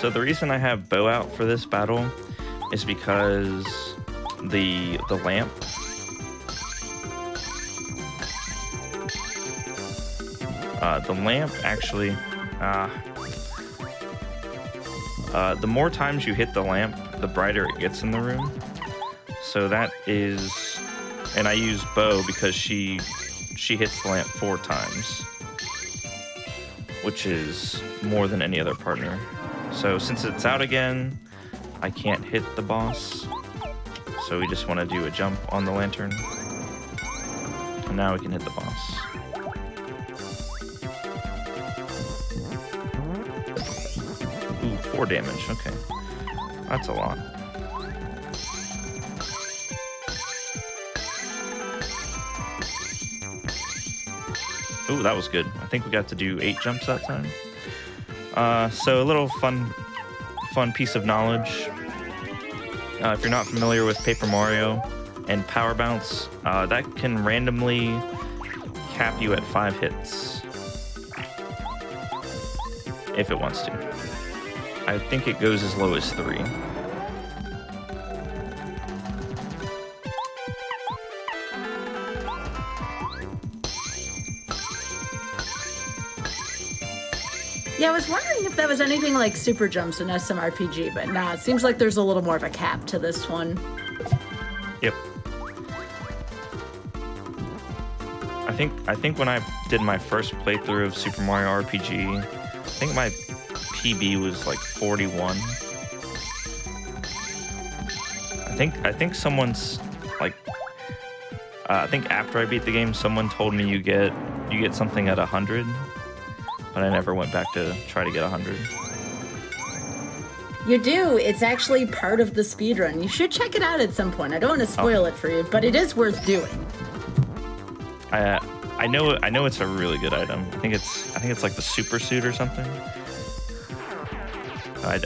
So the reason I have bow out for this battle is because the lamp. The lamp actually, the more times you hit the lamp, the brighter it gets in the room. So that is, and I use bow because she hits the lamp 4 times, which is more than any other partner. So since it's out again, I can't hit the boss. So we just want to do a jump on the lantern. And now we can hit the boss. Ooh, 4 damage, okay. That's a lot. Ooh, that was good. I think we got to do 8 jumps that time. So a little fun piece of knowledge. If you're not familiar with Paper Mario and Power Bounce, that can randomly cap you at 5 hits. If it wants to. I think it goes as low as 3. Yeah, I was wondering if that was anything like super jumps in SMRPG, but nah, it seems like there's a little more of a cap to this one. Yep. I think when I did my first playthrough of Super Mario RPG, I think my PB was like 41. I think someone's like, I think after I beat the game, someone told me you get something at 100. But I never went back to try to get 100. You do. It's actually part of the speedrun. You should check it out at some point. I don't want to spoil it for you, but it is worth doing. I know it's a really good item. I think it's like the super suit or something. I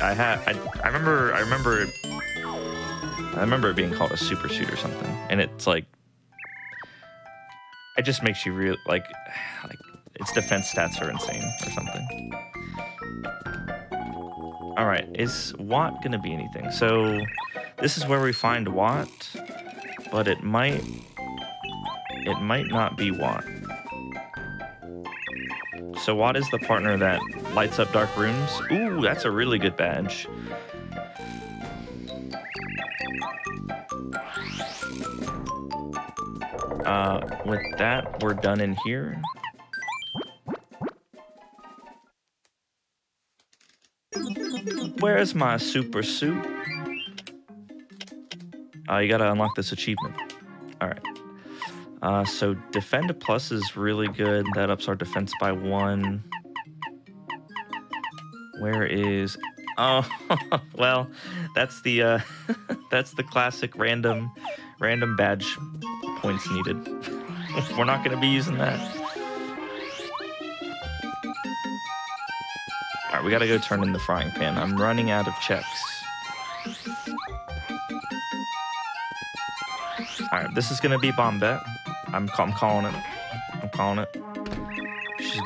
remember it being called a super suit or something, and it's like it just makes you real like its defense stats are insane or something. All right, is Watt gonna be anything? So this is where we find Watt, but it might not be Watt. So Watt is the partner that lights up dark rooms. Ooh, that's a really good badge. With that, we're done in here. Where's my super suit? You gotta unlock this achievement. All right. So defend a plus is really good. That ups our defense by 1. Where is? Oh, well, that's the that's the classic random badge points needed. We're not gonna be using that. All right, we gotta go turn in the frying pan. I'm running out of checks. All right, this is gonna be Bombette. I'm calling it. I'm calling it.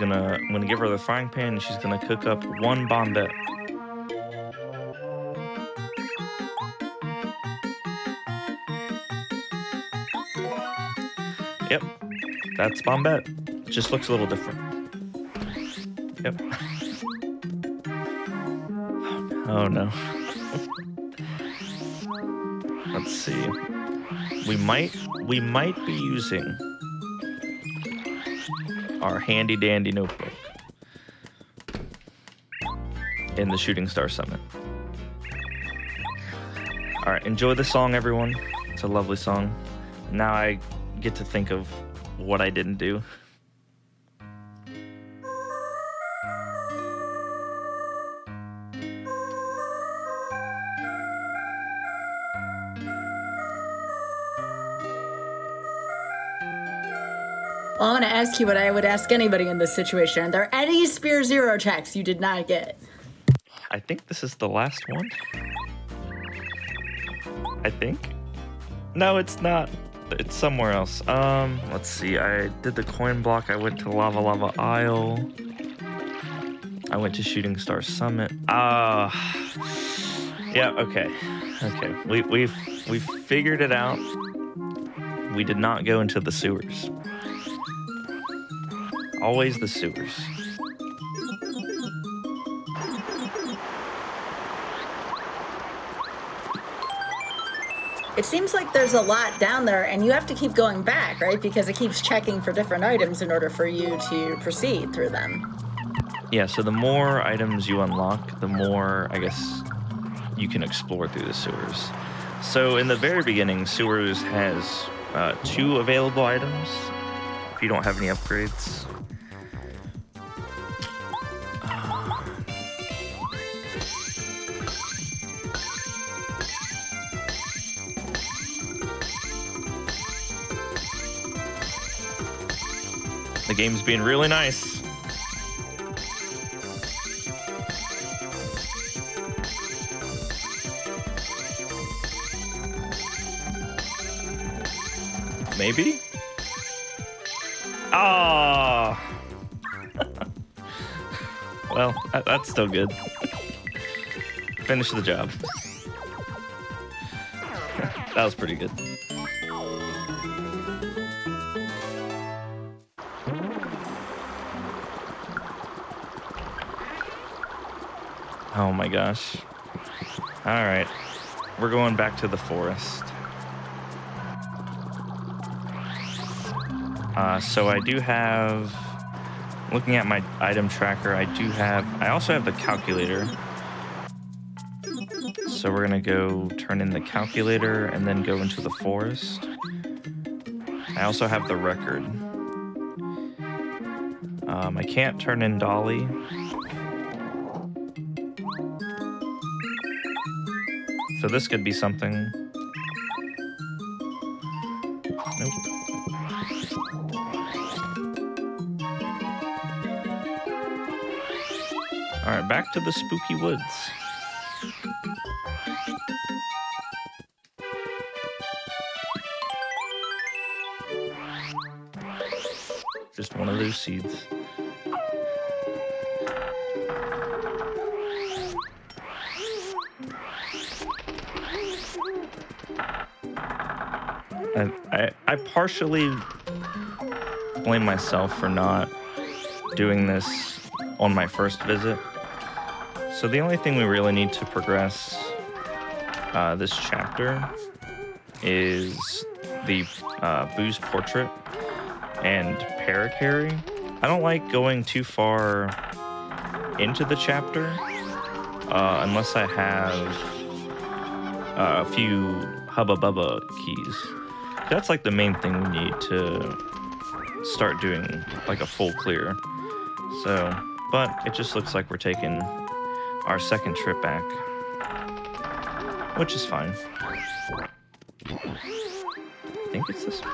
I'm gonna give her the frying pan, and she's gonna cook up 1 Bombette. Yep, that's Bombette. Just looks a little different. Yep. Oh no. Let's see. We might be using our handy dandy notebook in the Shooting Star Summit. All right, enjoy the song, everyone. It's a lovely song. Now I get to think of what I didn't do. Well, I want to ask you what I would ask anybody in this situation. Are there any Spear Zero checks you did not get? I think this is the last one. I think. No, it's not. It's somewhere else. Let's see. I did the coin block. I went to Lava Lava Isle. I went to Shooting Star Summit. Yeah, okay. We've figured it out. We did not go into the sewers. Always the sewers. It seems like there's a lot down there, and you have to keep going back, right? Because it keeps checking for different items in order for you to proceed through them. Yeah, so the more items you unlock, the more, I guess, you can explore through the sewers. So in the very beginning, sewers has 2 available items if you don't have any upgrades. The game's being really nice. Maybe? Ah! Well, that's still good. Finish the job. That was pretty good. Oh my gosh. Alright. We're going back to the forest. So I do have, looking at my item tracker, I also have the calculator. So we're gonna go turn in the calculator and then go into the forest. I also have the record. I can't turn in Dolly. So this could be something. Nope. Alright, back to the spooky woods. Just one of those seeds. I partially blame myself for not doing this on my first visit. So the only thing we really need to progress this chapter is the Boo's portrait and Paracarry. I don't like going too far into the chapter unless I have a few Hubba Bubba keys. That's like the main thing we need to start doing like a full clear. So, but it just looks like we're taking our second trip back, which is fine. I think it's this one.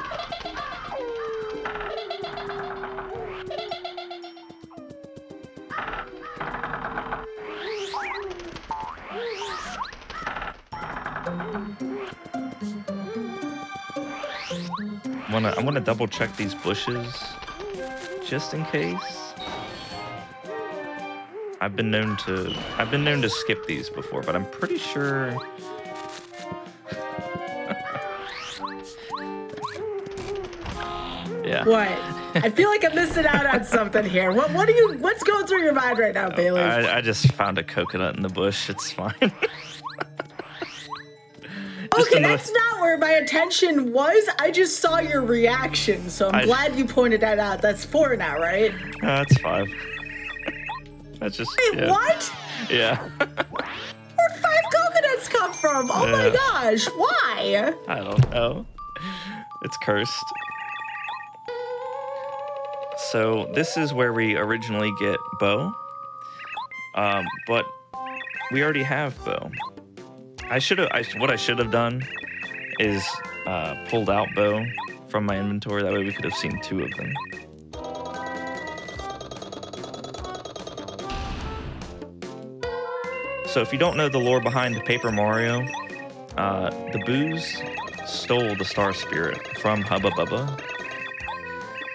I'm gonna double check these bushes just in case. I've been known to skip these before, but I'm pretty sure. Yeah. What? I feel like I'm missing out on something here. What's going through your mind right now, Bailey? I just found a coconut in the bush. It's fine. Okay, that's not where my attention was. I just saw your reaction, so I'm glad you pointed that out. That's 4 now, right? That's 5. That's just. Wait, yeah. what? Yeah. Where'd 5 coconuts come from? Oh my gosh, why? I don't know. It's cursed. So this is where we originally get Bo, but we already have Bo. What I should have done is pulled out Bo from my inventory. That way we could have seen 2 of them. So if you don't know the lore behind the Paper Mario, the Boos stole the Star Spirit from Hubba Bubba,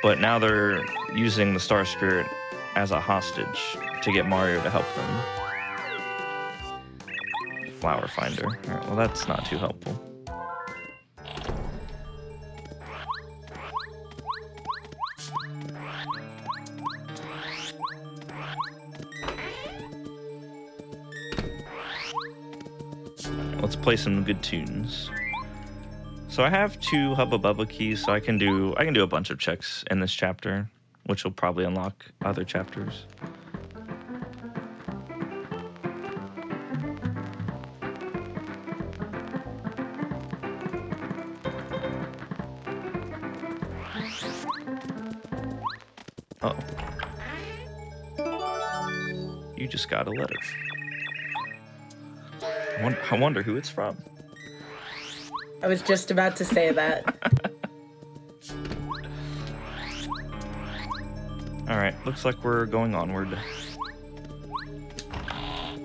but now they're using the Star Spirit as a hostage to get Mario to help them. Flower finder. All right, well, that's not too helpful. Let's play some good tunes. So I have 2 Hubba Bubba keys, so I can do a bunch of checks in this chapter, which will probably unlock other chapters. Uh-oh. You just got a letter. I wonder who it's from. I was just about to say that. Alright, looks like we're going onward.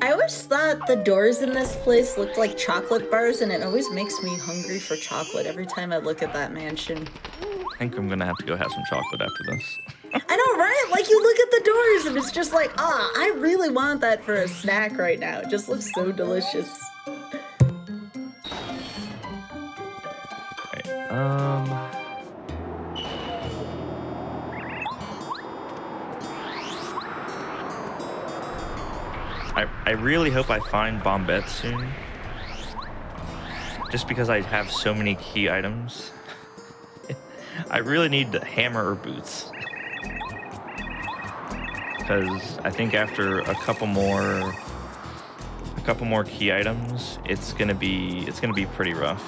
I always thought the doors in this place looked like chocolate bars, and it always makes me hungry for chocolate every time I look at that mansion. I think I'm gonna have to go have some chocolate after this. I know, right? Like, you look at the doors and it's just like, I really want that for a snack right now. It just looks so delicious. I really hope I find Bombette soon. Just because I have so many key items. I really need the hammer or boots. Because I think after a couple more key items, it's gonna be pretty rough.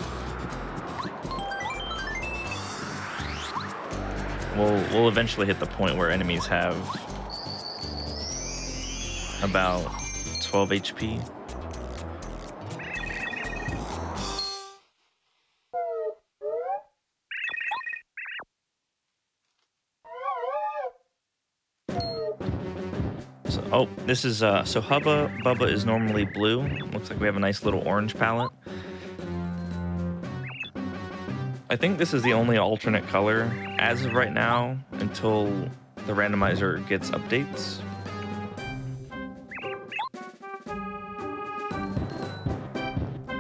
We'll eventually hit the point where enemies have about 12 HP. So, oh, this is so Hubba Bubba is normally blue. Looks like we have a nice little orange palette. I think this is the only alternate color as of right now until the randomizer gets updates.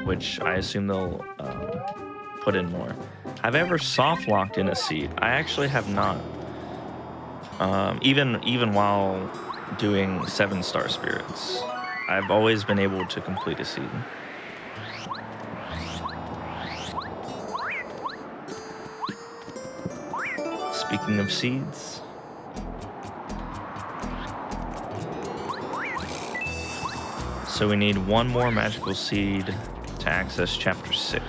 Which I assume they'll put in more. Have I ever soft locked in a seed? I actually have not. Even while doing 7-star spirits, I've always been able to complete a seed. Speaking of seeds, so we need one more magical seed to access chapter 6.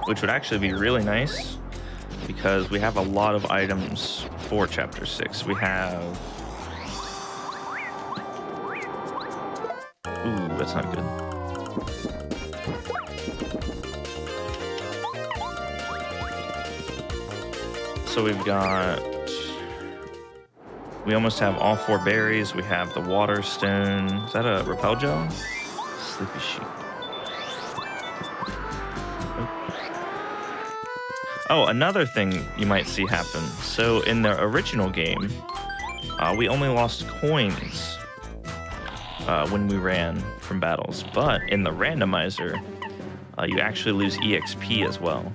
Which would actually be really nice because we have a lot of items for chapter 6. We have... Ooh, that's not good. So we've got... We almost have all 4 berries. We have the water stone. Is that a repel gel? Sleepy sheep. Oh, another thing you might see happen. So in the original game, we only lost coins when we ran from battles. But in the randomizer, you actually lose EXP as well.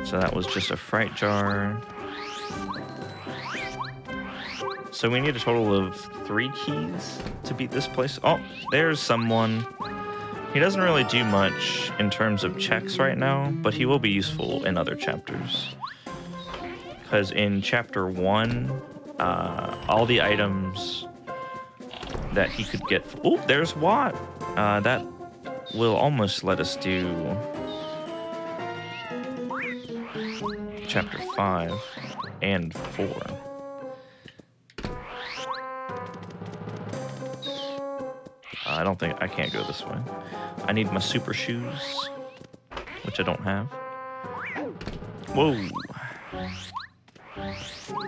So that was just a fright jar. So we need a total of 3 keys to beat this place. Oh, there's someone. He doesn't really do much in terms of checks right now, but he will be useful in other chapters. Because in chapter 1, all the items that he could get... Oh, there's Watt! That will almost let us do... chapter 5 and 4. I don't think I can't go this way. I need my super shoes, which I don't have. Whoa.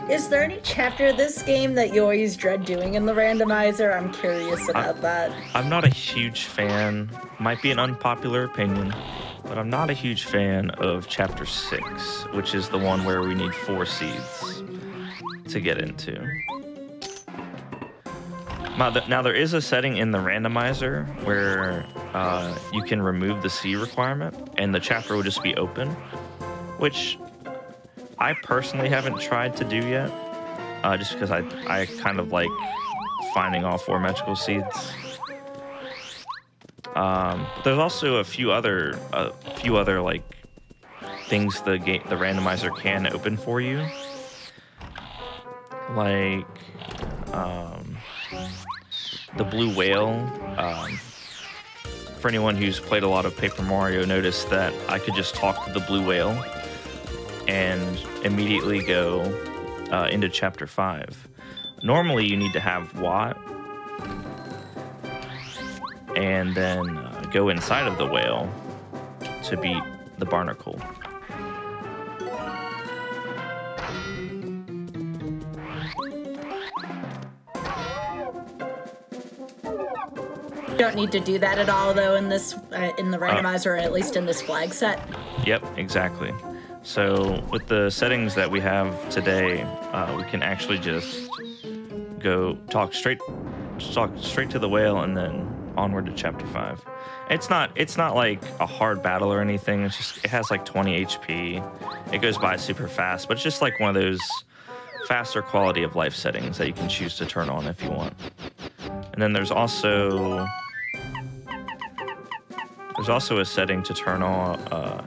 Is there any chapter of this game that you always dread doing in the randomizer? I'm curious about that. I'm not a huge fan. Might be an unpopular opinion, but I'm not a huge fan of Chapter 6, which is the one where we need 4 seeds to get into. Now, there is a setting in the randomizer where you can remove the C requirement, and the chapter will just be open, which I personally haven't tried to do yet, just because I kind of like finding all 4 magical seeds. There's also a few other like things the randomizer can open for you, like the blue whale. For anyone who's played a lot of Paper Mario, noticed that I could just talk to the blue whale and immediately go into Chapter 5. Normally, you need to have Watt and then go inside of the whale to beat the barnacle. Don't need to do that at all, though, in this in the randomizer, or at least in this flag set. Yep, exactly. So with the settings that we have today, we can actually just go talk straight to the whale and then onward to Chapter 5. It's not like a hard battle or anything. It's just, it has like 20 HP. It goes by super fast, but it's just like one of those faster quality of life settings that you can choose to turn on if you want. And then there's also a setting to turn on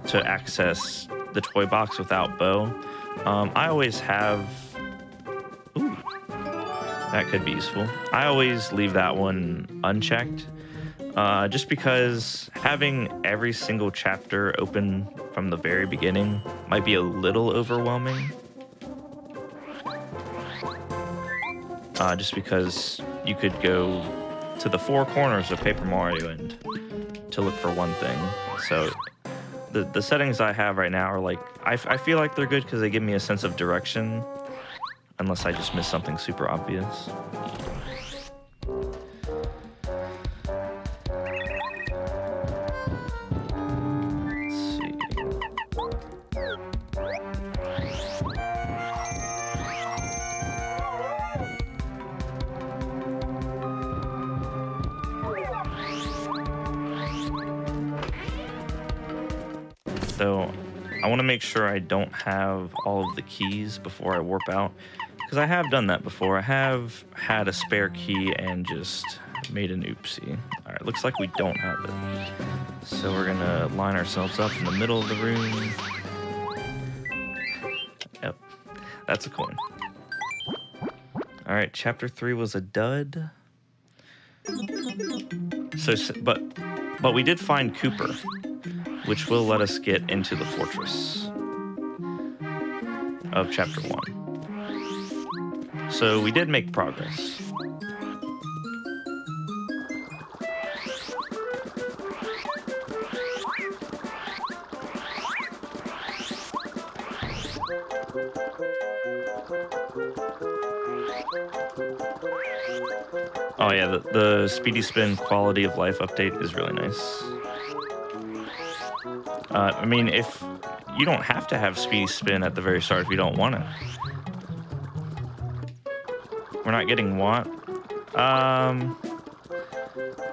to access the toy box without bow. I always have. Ooh, that could be useful. I always leave that one unchecked, just because having every single chapter open from the very beginning might be a little overwhelming. Just because you could go to the 4 corners of Paper Mario and to look for one thing. So the settings I have right now are like, I feel like they're good because they give me a sense of direction, unless I just miss something super obvious. So I want to make sure I don't have all of the keys before I warp out, because I have done that before. I have had a spare key and just made an oopsie. All right, looks like we don't have it. So we're gonna line ourselves up in the middle of the room. Yep, that's a coin. All right, Chapter 3 was a dud. But we did find Cooper, which will let us get into the fortress of Chapter 1. So we did make progress. Oh yeah, the Speedy Spin quality of life update is really nice. I mean, if you don't have to have Speedy Spin at the very start if you don't want it. We're not getting what?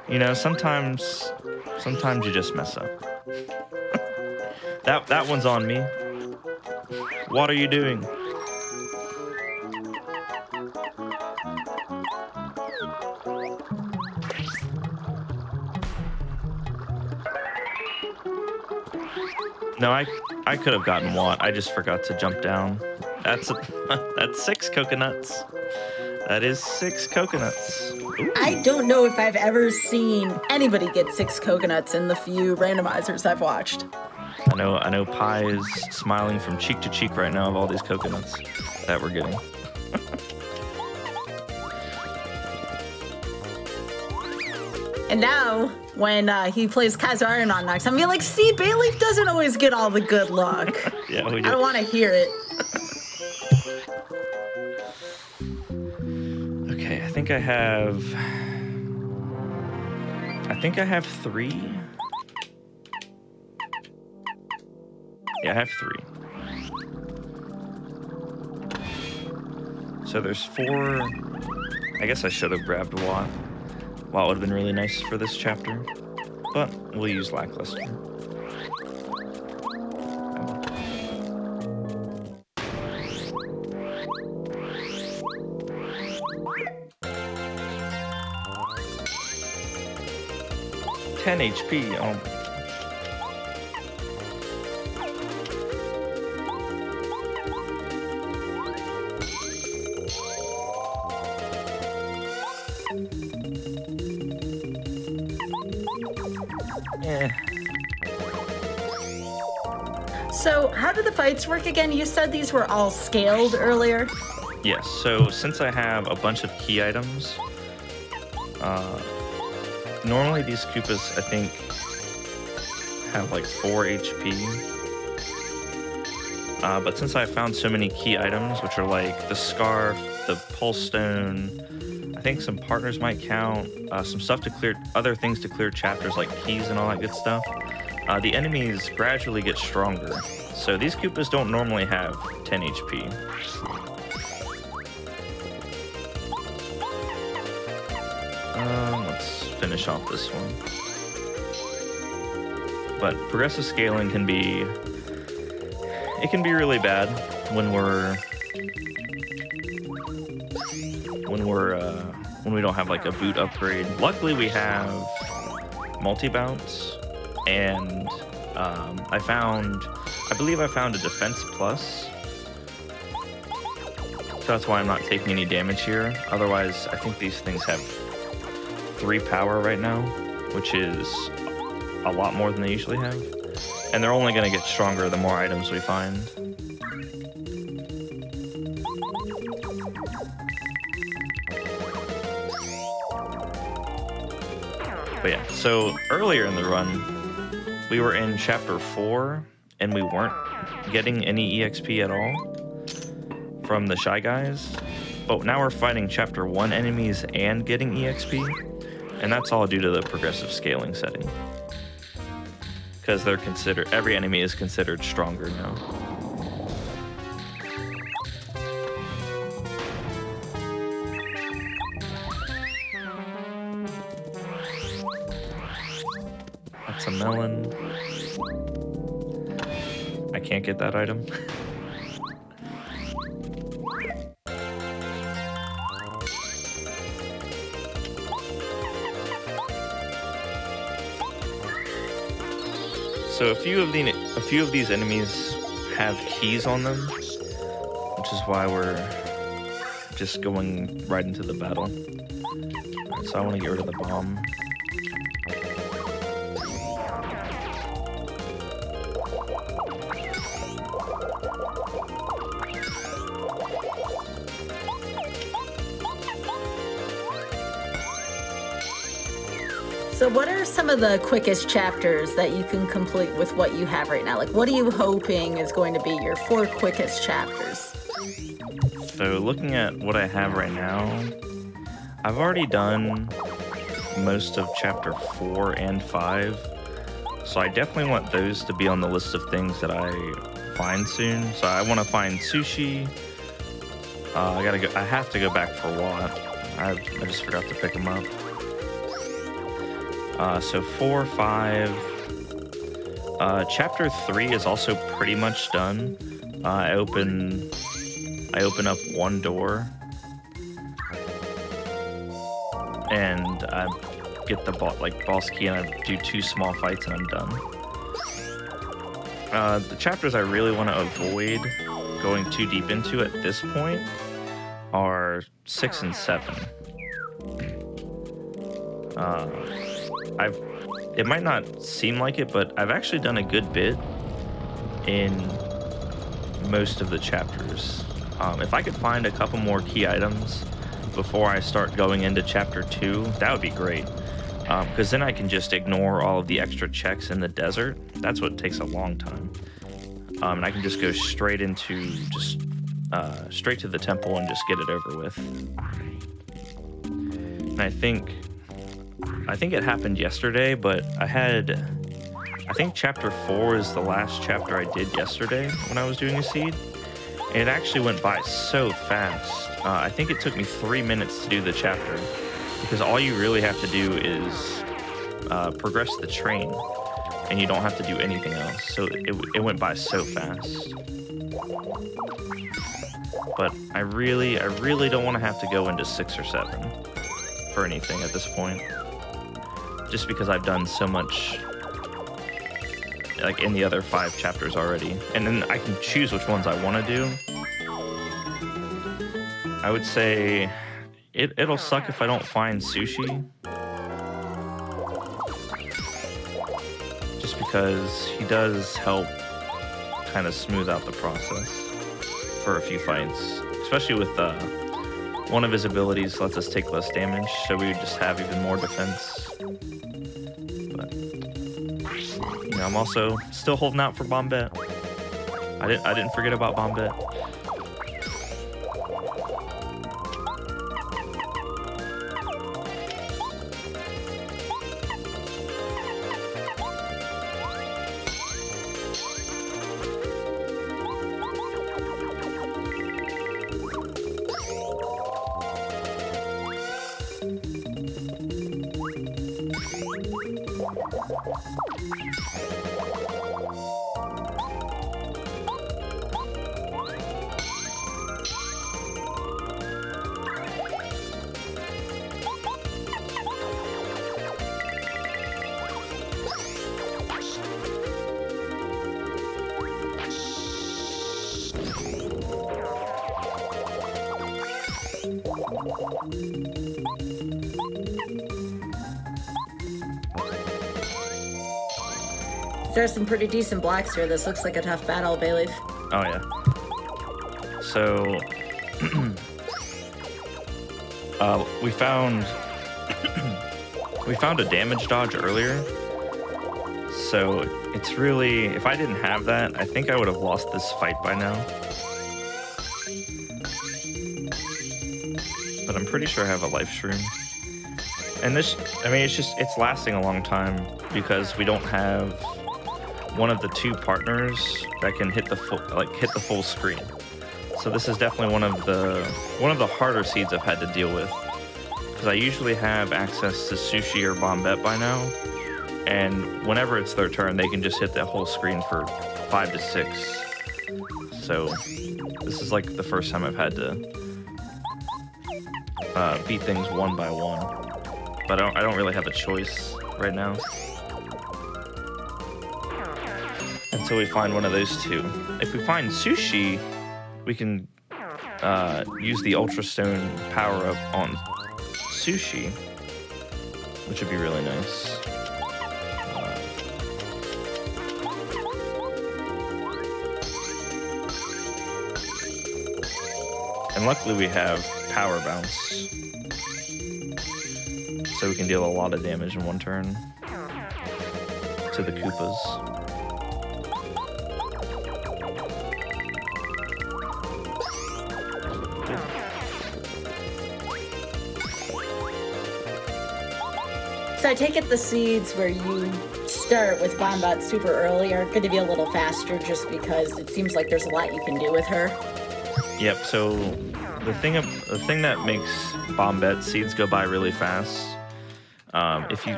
You know, sometimes you just mess up. That one's on me. What are you doing? No, I could have gotten Watt. I just forgot to jump down. That's 6 coconuts. That is 6 coconuts. Ooh. I don't know if I've ever seen anybody get 6 coconuts in the few randomizers I've watched. I know Pi is smiling from cheek to cheek right now of all these coconuts that we're getting. And now, when he plays Kaiser Iron on next, I'm gonna be like, see, Bayleaf doesn't always get all the good luck. Yeah, we do. I don't want to hear it. think I have 3. Yeah, I have 3. So there's 4. I guess I should have grabbed Watt. Watt would have been really nice for this chapter, but we'll use Lackluster. HP. Oh. So how do the fights work again? You said these were all scaled earlier. Yes, so since I have a bunch of key items, normally these Koopas, I think, have like 4 HP. But since I found so many key items, which are like the Scarf, the Pulse Stone, I think some partners might count, some stuff to clear, other things to clear chapters like keys and all that good stuff, the enemies gradually get stronger. So these Koopas don't normally have 10 HP. Let's finish off this one. But progressive scaling can be really bad when we don't have like a boot upgrade. Luckily we have multi-bounce, and I believe I found a defense plus. So that's why I'm not taking any damage here. Otherwise, I think these things have 3 power right now, which is a lot more than they usually have. And they're only going to get stronger the more items we find. But yeah, so earlier in the run, we were in Chapter 4, and we weren't getting any EXP at all from the Shy Guys. But now we're fighting Chapter 1 enemies and getting EXP, and that's all due to the progressive scaling setting. Because they're considered, every enemy is considered stronger now. That's a melon. I can't get that item. So a few of these enemies have keys on them, which is why we're just going right into the battle. Right, so I want to get rid of the bomb. So what are some of the quickest chapters that you can complete with what you have right now? Like, what are you hoping is going to be your 4 quickest chapters? So looking at what I have right now, I've already done most of Chapter 4 and 5. So I definitely want those to be on the list of things that I find soon. So I want to find Sushi. I have to go back for Watt. I just forgot to pick him up. So 4, 5. Chapter 3 is also pretty much done. I open up 1 door, and I get the boss key, and I do 2 small fights, and I'm done. The chapters I really want to avoid going too deep into at this point are 6 and 7. It might not seem like it, but I've actually done a good bit in most of the chapters. If I could find a couple more key items before I start going into Chapter 2, that would be great. Because then I can just ignore all of the extra checks in the desert. That's what takes a long time. And I can just go straight into straight to the temple and just get it over with. And I think it happened yesterday, but I think chapter 4 is the last chapter I did yesterday when I was doing a seed. And it actually went by so fast. I think it took me 3 minutes to do the chapter, because all you really have to do is progress the train, and you don't have to do anything else. So it went by so fast. But I really don't want to have to go into 6 or 7 for anything at this point, just because I've done so much like in the other 5 chapters already, and then I can choose which ones I want to do. I would say it'll suck if I don't find sushi, just because he does help kind of smooth out the process for a few fights, especially with one of his abilities lets us take less damage, so we would just have even more defense. But you know, I'm also still holding out for Bombette. I didn't forget about Bombette. There are some pretty decent blacks here. This looks like a tough battle, Bayleaf. Oh yeah. So we found a damage dodge earlier. So it's really, if I didn't have that, I think I would have lost this fight by now. But I'm pretty sure I have a life shroom. And this, I mean, it's lasting a long time because we don't have one of the 2 partners that can hit the full screen. So this is definitely one of the harder seeds I've had to deal with, because I usually have access to Sushi or Bombette by now, and whenever it's their turn, they can just hit the whole screen for 5 to 6. So this is like the first time I've had to beat things one by one, but I don't really have a choice right now. Until we find one of those 2. If we find Sushi, we can use the Ultra Stone power-up on Sushi, which would be really nice. And luckily we have Power Bounce, so we can deal a lot of damage in one turn to the Koopas. So I take it the seeds where you start with Bombette super early are going to be a little faster, just because it seems like there's a lot you can do with her. Yep. So the thing that makes Bombette seeds go by really fast, if you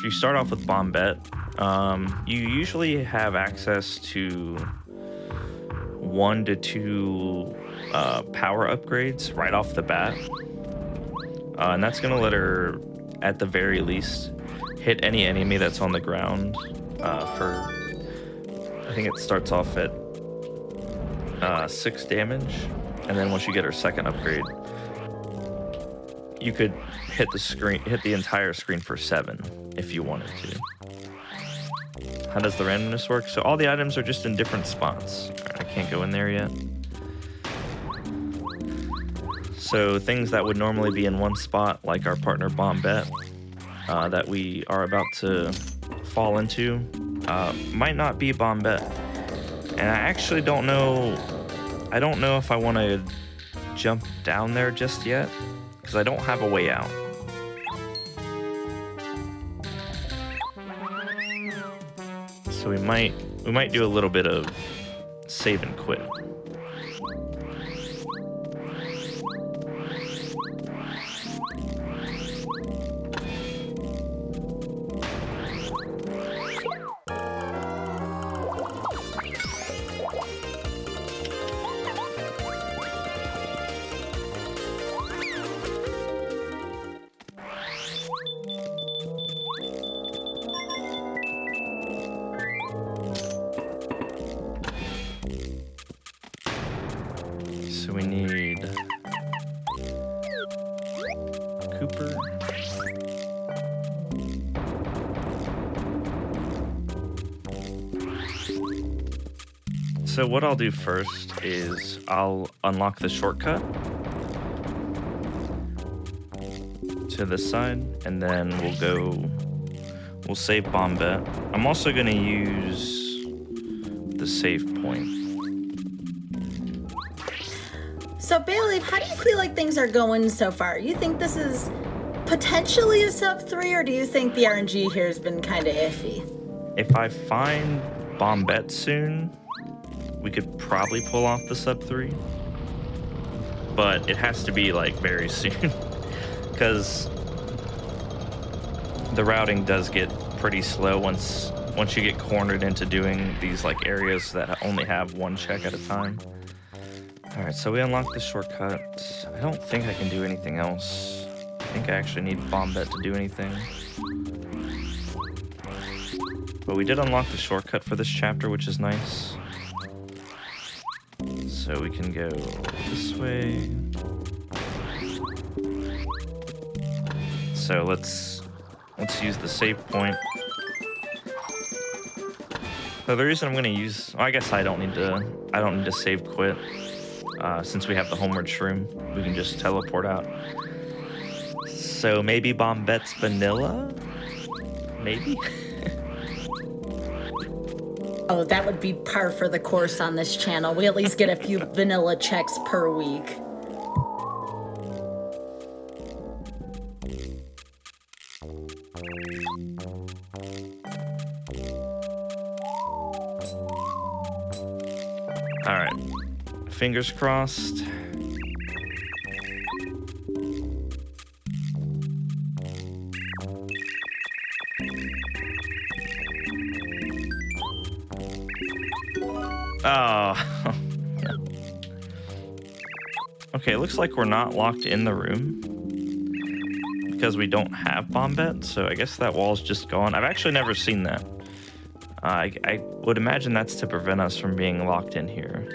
start off with Bombette, you usually have access to 1 to 2 power upgrades right off the bat, and that's gonna let her, at the very least, hit any enemy that's on the ground for, I think it starts off at 6 damage, and then once you get her second upgrade, you could hit the entire screen for 7 if you wanted to. How does the randomness work? So all the items are just in different spots. I can't go in there yet. So things that would normally be in one spot, like our partner Bombette, that we are about to fall into, might not be Bombette. And I actually don't know. I don't know if I want to jump down there just yet, because I don't have a way out. So we might do a little bit of save and quit. So we need Cooper. So what I'll do first is I'll unlock the shortcut to this side, and then we'll save Bombette. I'm also gonna use the save point. So Bayleaf, how do you feel like things are going so far? You think this is potentially a sub 3, or do you think the RNG here has been kind of iffy? If I find Bombette soon, we could probably pull off the sub 3. But it has to be like very soon, because the routing does get pretty slow once you get cornered into doing these like areas that only have one check at a time. All right, so we unlocked the shortcut. I don't think I can do anything else. I think I actually need Bombette to do anything. But we did unlock the shortcut for this chapter, which is nice. So we can go this way. So let's use the save point. So the reason I'm going to use, well, I guess I don't need to save quit. Since we have the homeward shroom, we can just teleport out. So maybe Bombette's vanilla? Maybe? Oh, that would be par for the course on this channel. We at least get a few vanilla checks per week. All right. Fingers crossed. Oh. Okay, it looks like we're not locked in the room because we don't have Bombette, so I guess that wall's just gone. I've actually never seen that. I would imagine that's to prevent us from being locked in here.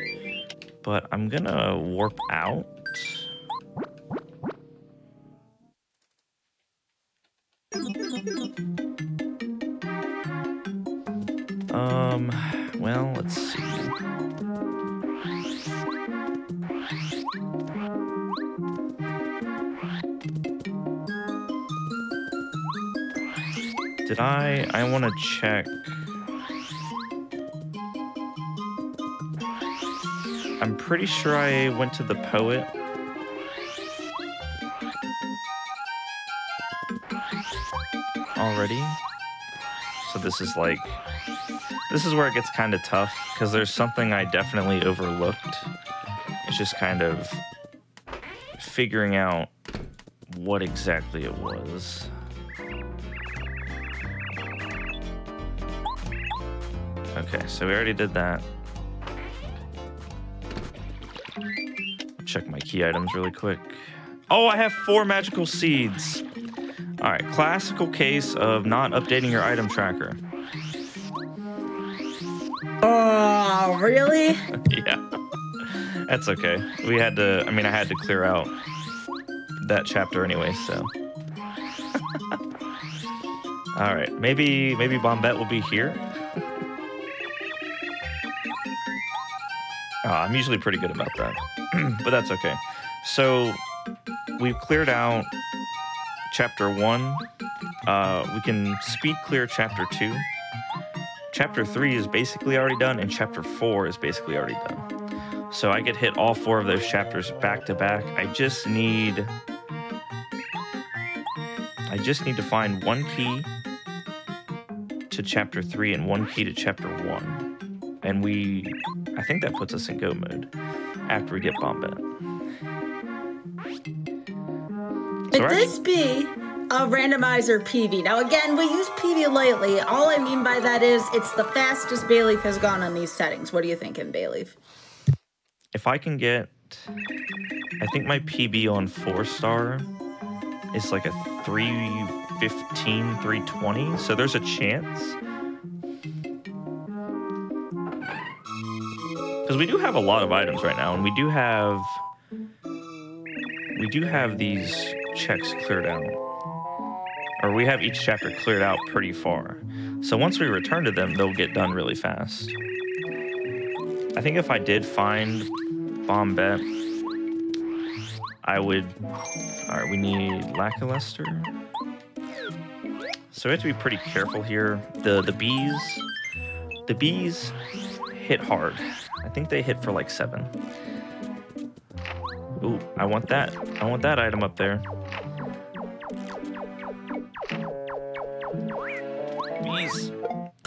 But I'm gonna warp out. Well, let's see. Did I want to check. I'm pretty sure I went to the poet. Already. So this is where it gets kind of tough, because there's something I definitely overlooked. It's just kind of figuring out what exactly it was. Okay, so we already did that. Check my key items really quick. Oh, I have 4 magical seeds. All right, classical case of not updating your item tracker. Oh, really? Yeah, that's okay. I had to clear out that chapter anyway, so. All right, maybe Bombette will be here. I'm usually pretty good about that, but that's okay. So we've cleared out chapter 1. We can speed clear chapter 2. Chapter 3 is basically already done, and chapter 4 is basically already done. So I could hit all 4 of those chapters back to back. I just need to find one key to chapter 3 and 1 key to chapter 1. And I think that puts us in go mode after we get Bombette. Would this be a randomizer PV? Now, again, we use PV lately. All I mean by that is it's the fastest Bayleaf has gone on these settings. What are you thinking, Bayleaf? If I can get, I think my PB on 4-star is like a 315, 320. So there's a chance. Because we do have a lot of items right now, and we do have these checks cleared out. Or we have each chapter cleared out pretty far. So once we return to them, they'll get done really fast. I think if I did find Bombette, I would... Alright, we need Lackluster. So we have to be pretty careful here. The bees hit hard. I think they hit for like 7. Ooh, I want that. I want that item up there. Bees.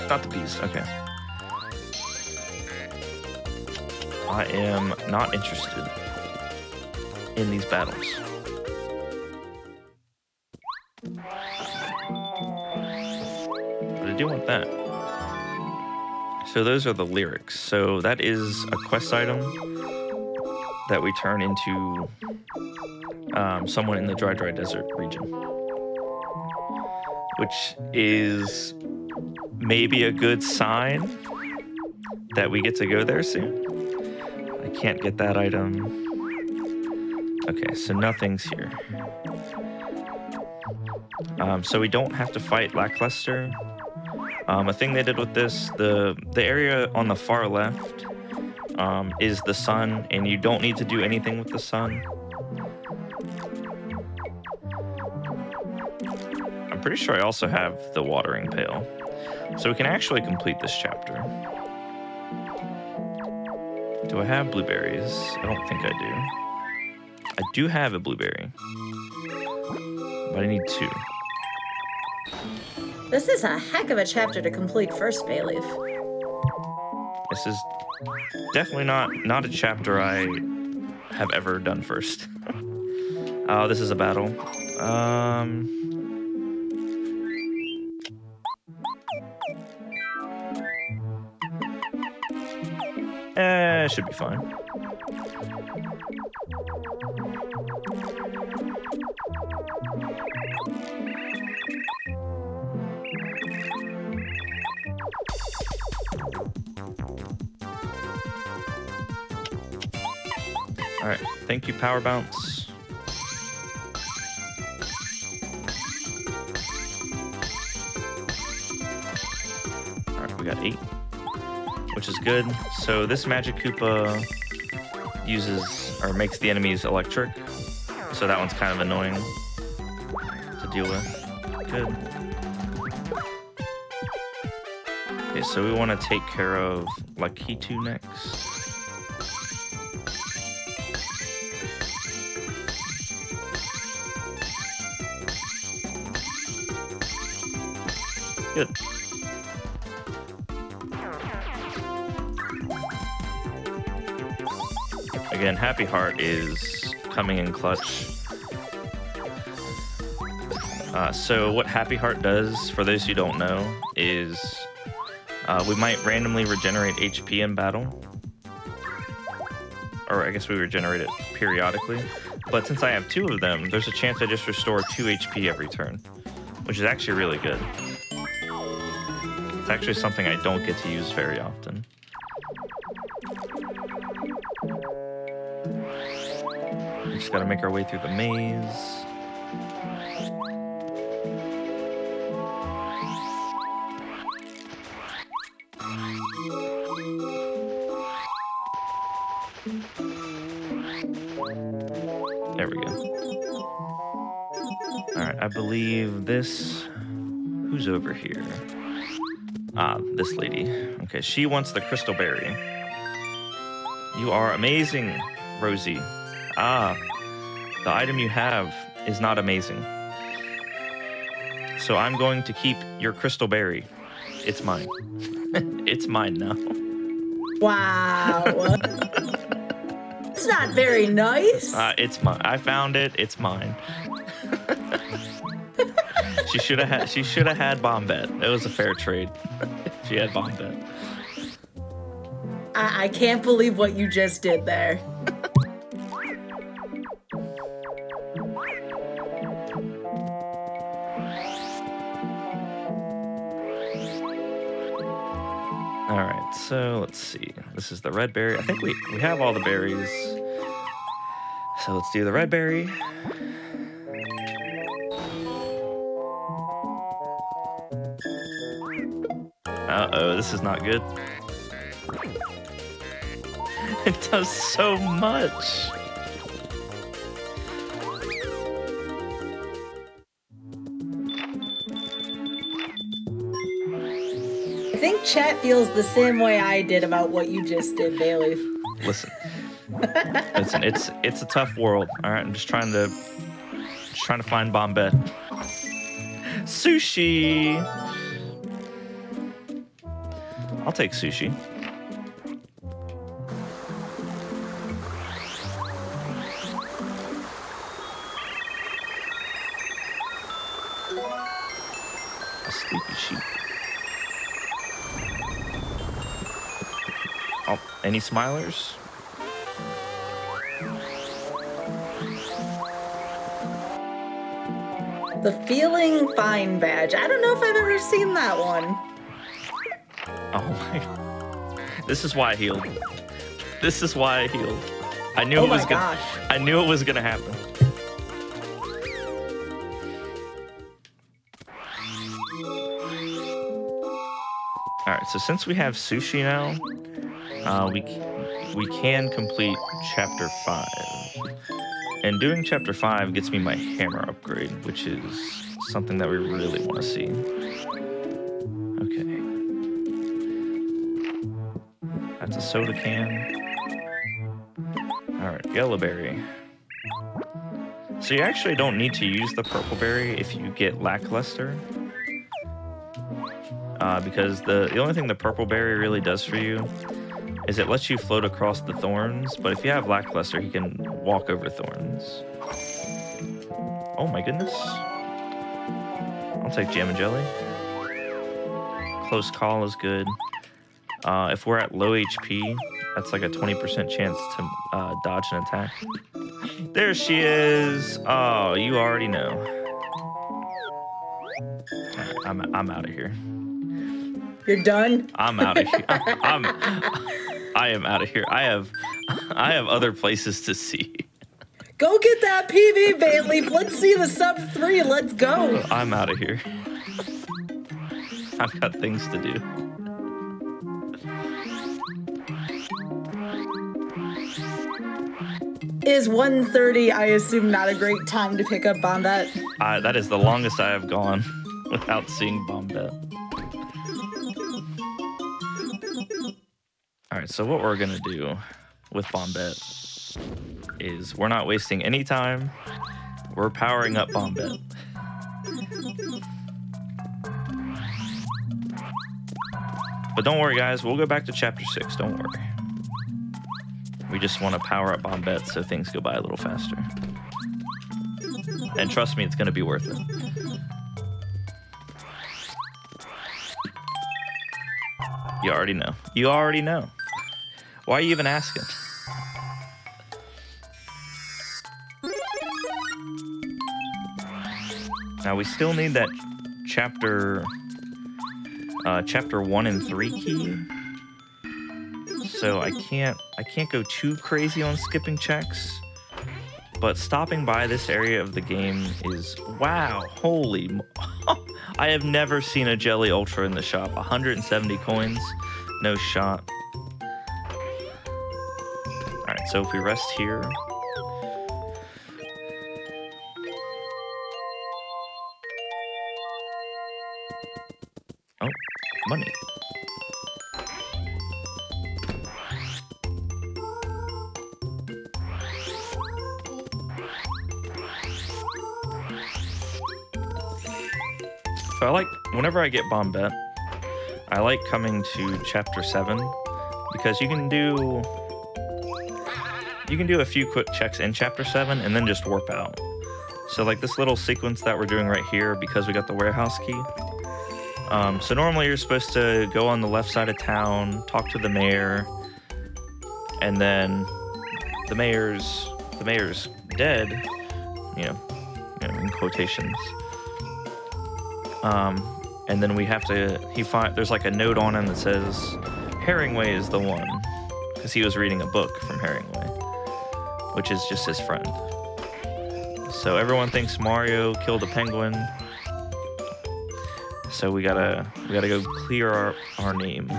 Not the bees. Okay. I am not interested in these battles. But I do want that. So those are the lyrics. So that is a quest item that we turn into someone in the dry desert region, which is maybe a good sign that we get to go there soon. I can't get that item. Okay, so nothing's here. So we don't have to fight Lackluster. A thing they did with this, the area on the far left is the sun, and you don't need to do anything with the sun. I'm pretty sure I also have the watering pail. So we can actually complete this chapter. Do I have blueberries? I don't think I do. I do have a blueberry, but I need 2. This is a heck of a chapter to complete first, Bayleaf. This is definitely not a chapter I have ever done first. Oh, this is a battle. Should be fine. All right, thank you, Power Bounce. All right, we got 8, which is good. So this Magic Koopa uses or makes the enemies electric. So that one's kind of annoying to deal with. Good. Okay, so we want to take care of Lakitu next. Good. Again, Happy Heart is coming in clutch. So what Happy Heart does, for those who don't know, is we might randomly regenerate HP in battle. Or I guess we regenerate it periodically. But since I have 2 of them, there's a chance I just restore 2 HP every turn, which is actually really good. It's actually something I don't get to use very often. We just gotta make our way through the maze. There we go. Alright, I believe this... Who's over here? Ah, this lady. Okay, she wants the crystal berry. You are amazing, Rosie. Ah, the item you have is not amazing. So I'm going to keep your crystal berry. It's mine. It's mine now. Wow. It's not very nice. It's mine. I found it. It's mine. She should have had Bombette. It was a fair trade. She had Bombette. I can't believe what you just did there. All right, so let's see. This is the red berry. I think we have all the berries. So let's do the red berry. Uh-oh, this is not good. It does so much. I think chat feels the same way I did about what you just did, Bailey. Listen, it's a tough world. All right, I'm just trying to find Bombette. Sushi. I'll take sushi. A sleepy sheep. Oh, any smilers? The Feeling Fine badge. I don't know if I've ever seen that one. Oh my god. This is why I healed. This is why I healed. I knew I knew it was gonna happen. Alright, so since we have sushi now, we can complete chapter 5. And doing chapter 5 gets me my hammer upgrade, which is something that we really want to see. Okay. That's a soda can. Alright, yellow berry. So you actually don't need to use the purple berry if you get lackluster. Because the only thing the purple berry really does for you is it lets you float across the thorns, but if you have lackluster, you can walk over thorns. Oh my goodness. I'll take jam and jelly. Close call is good. If we're at low HP, that's like a 20% chance to dodge an attack. There she is. Oh, you already know. Right, I'm out of here. You're done? I'm out of here. I am out of here. I have other places to see. Go get that PV, Bailey. Let's see the sub 3. Let's go. I'm out of here. I've got things to do. Is 1:30, I assume, not a great time to pick up Bombette? That is the longest I have gone without seeing Bombette. Alright, so what we're gonna do with Bombette is we're not wasting any time. We're powering up Bombette. But don't worry, guys. We'll go back to chapter 6. Don't worry. We just want to power up Bombette so things go by a little faster. And trust me, it's going to be worth it. You already know. You already know. Why are you even asking? Now we still need that chapter 1 and 3 key. So I can't go too crazy on skipping checks. But stopping by this area of the game is, wow, holy, I have never seen a Jelly Ultra in the shop. 170 coins, no shot. All right, so if we rest here. Oh, money. So I like, whenever I get Bombette, I like coming to chapter 7 because you can do a few quick checks in chapter 7 and then just warp out. So like this little sequence that we're doing right here, because we got the warehouse key. So normally you're supposed to go on the left side of town, talk to the mayor, and then the mayor's dead, you know, in quotations. And then we have to, there's like a note on him that says, Herringway is the one, because he was reading a book from Herringway, which is just his friend. So everyone thinks Mario killed a penguin. So we gotta go clear our name.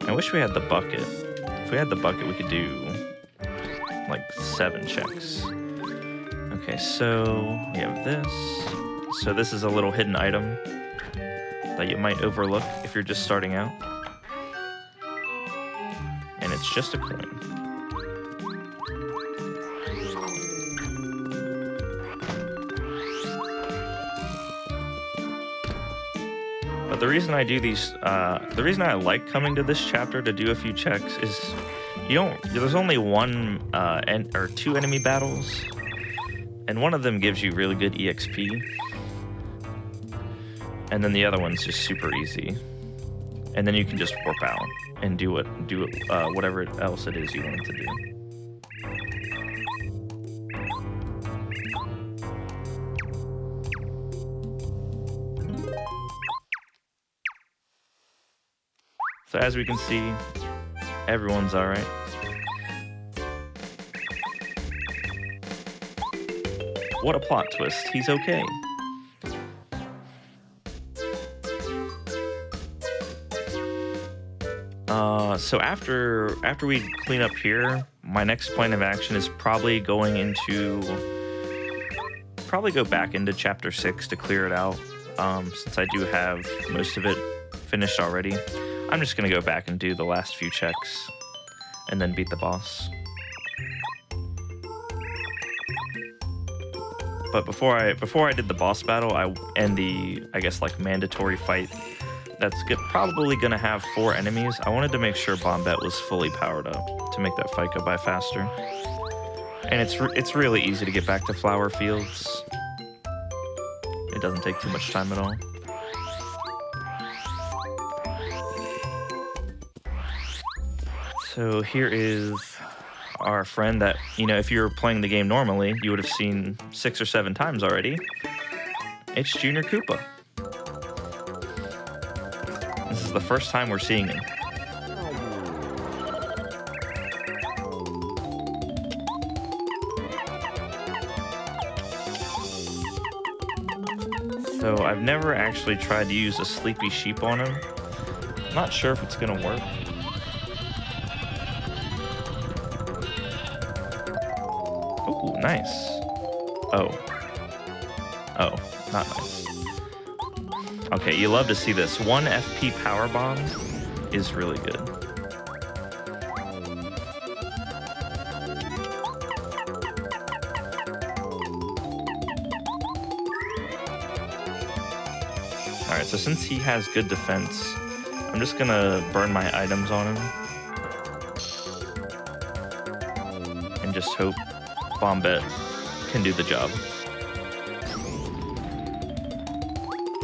I wish we had the bucket. If we had the bucket, we could do like 7 checks. Okay, so we have this. So this is a little hidden item that you might overlook if you're just starting out. And it's just a coin. But the reason I do these, the reason I like coming to this chapter to do a few checks is there's only 1 or 2 enemy battles, and one of them gives you really good EXP, and then the other one's just super easy, and then you can just warp out and do whatever else it is you want it to do. So as we can see, everyone's all right. What a plot twist. He's okay. So after we clean up here, my next plan of action is probably go back into chapter 6 to clear it out. Since I do have most of it finished already, I'm just gonna go back and do the last few checks and then beat the boss. But before I did the boss battle, and the, I guess, like mandatory fight that's probably gonna have 4 enemies, I wanted to make sure Bombette was fully powered up to make that fight go by faster. And it's really easy to get back to Flower Fields. It doesn't take too much time at all. So here is our friend that, if you were playing the game normally, you would have seen 6 or 7 times already. It's Junior Koopa. This is the first time we're seeing him. So I've never actually tried to use a sleepy sheep on him. I'm not sure if it's gonna work. Oh, nice. Oh, not nice. Okay, you love to see this. 1 FP power bomb is really good. Alright, so since he has good defense, I'm just gonna burn my items on him. And just hope Bombette can do the job.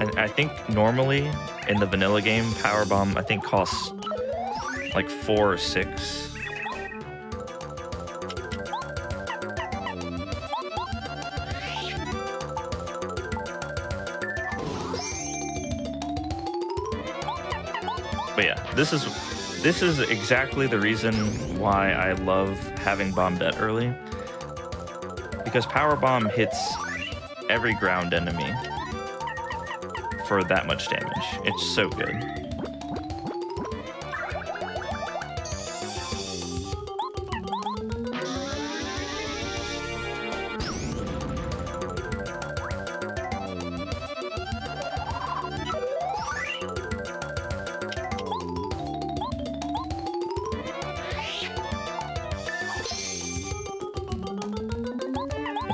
And I think normally in the vanilla game, Power Bomb I think costs like 4 or 6. But yeah, this is exactly the reason why I love having Bombette early. Because Power Bomb hits every ground enemy for that much damage. It's so good.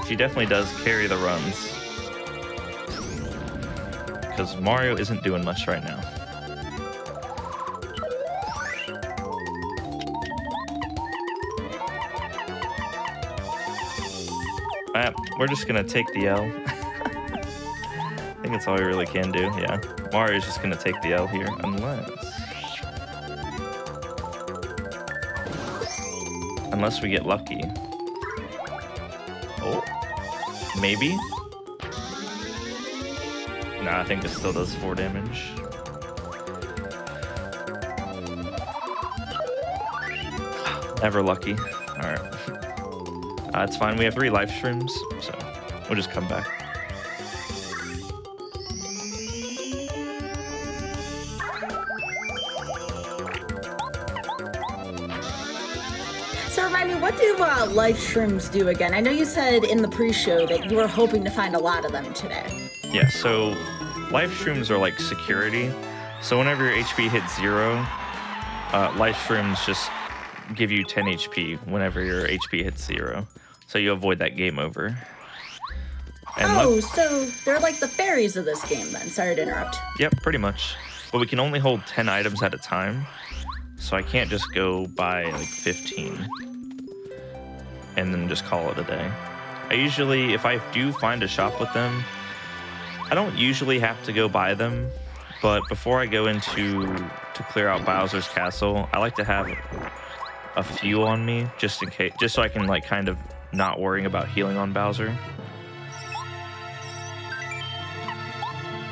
She definitely does carry the runs. because Mario isn't doing much right now. We're just gonna take the L. I think that's all we really can do, yeah. Mario's just gonna take the L here, unless we get lucky. Oh, maybe? Nah, I think this still does 4 damage. Never lucky. Alright. It's fine. We have 3 life streams, so we'll just come back. So remind me, what do live streams do again? I know you said in the pre-show that you were hoping to find a lot of them today. Yeah, so live streams are like security. So whenever your HP hits 0, live streams just give you 10 HP whenever your HP hits 0. So you avoid that game over. And so they're like the fairies of this game then. Sorry to interrupt. Yep, pretty much. But we can only hold 10 items at a time. So I can't just go buy like 15 and then just call it a day. I usually, if I do find a shop with them, I don't usually have to go buy them. But before I go to clear out Bowser's castle, I like to have a few on me just in case, just so I can like kind of not worrying about healing on Bowser.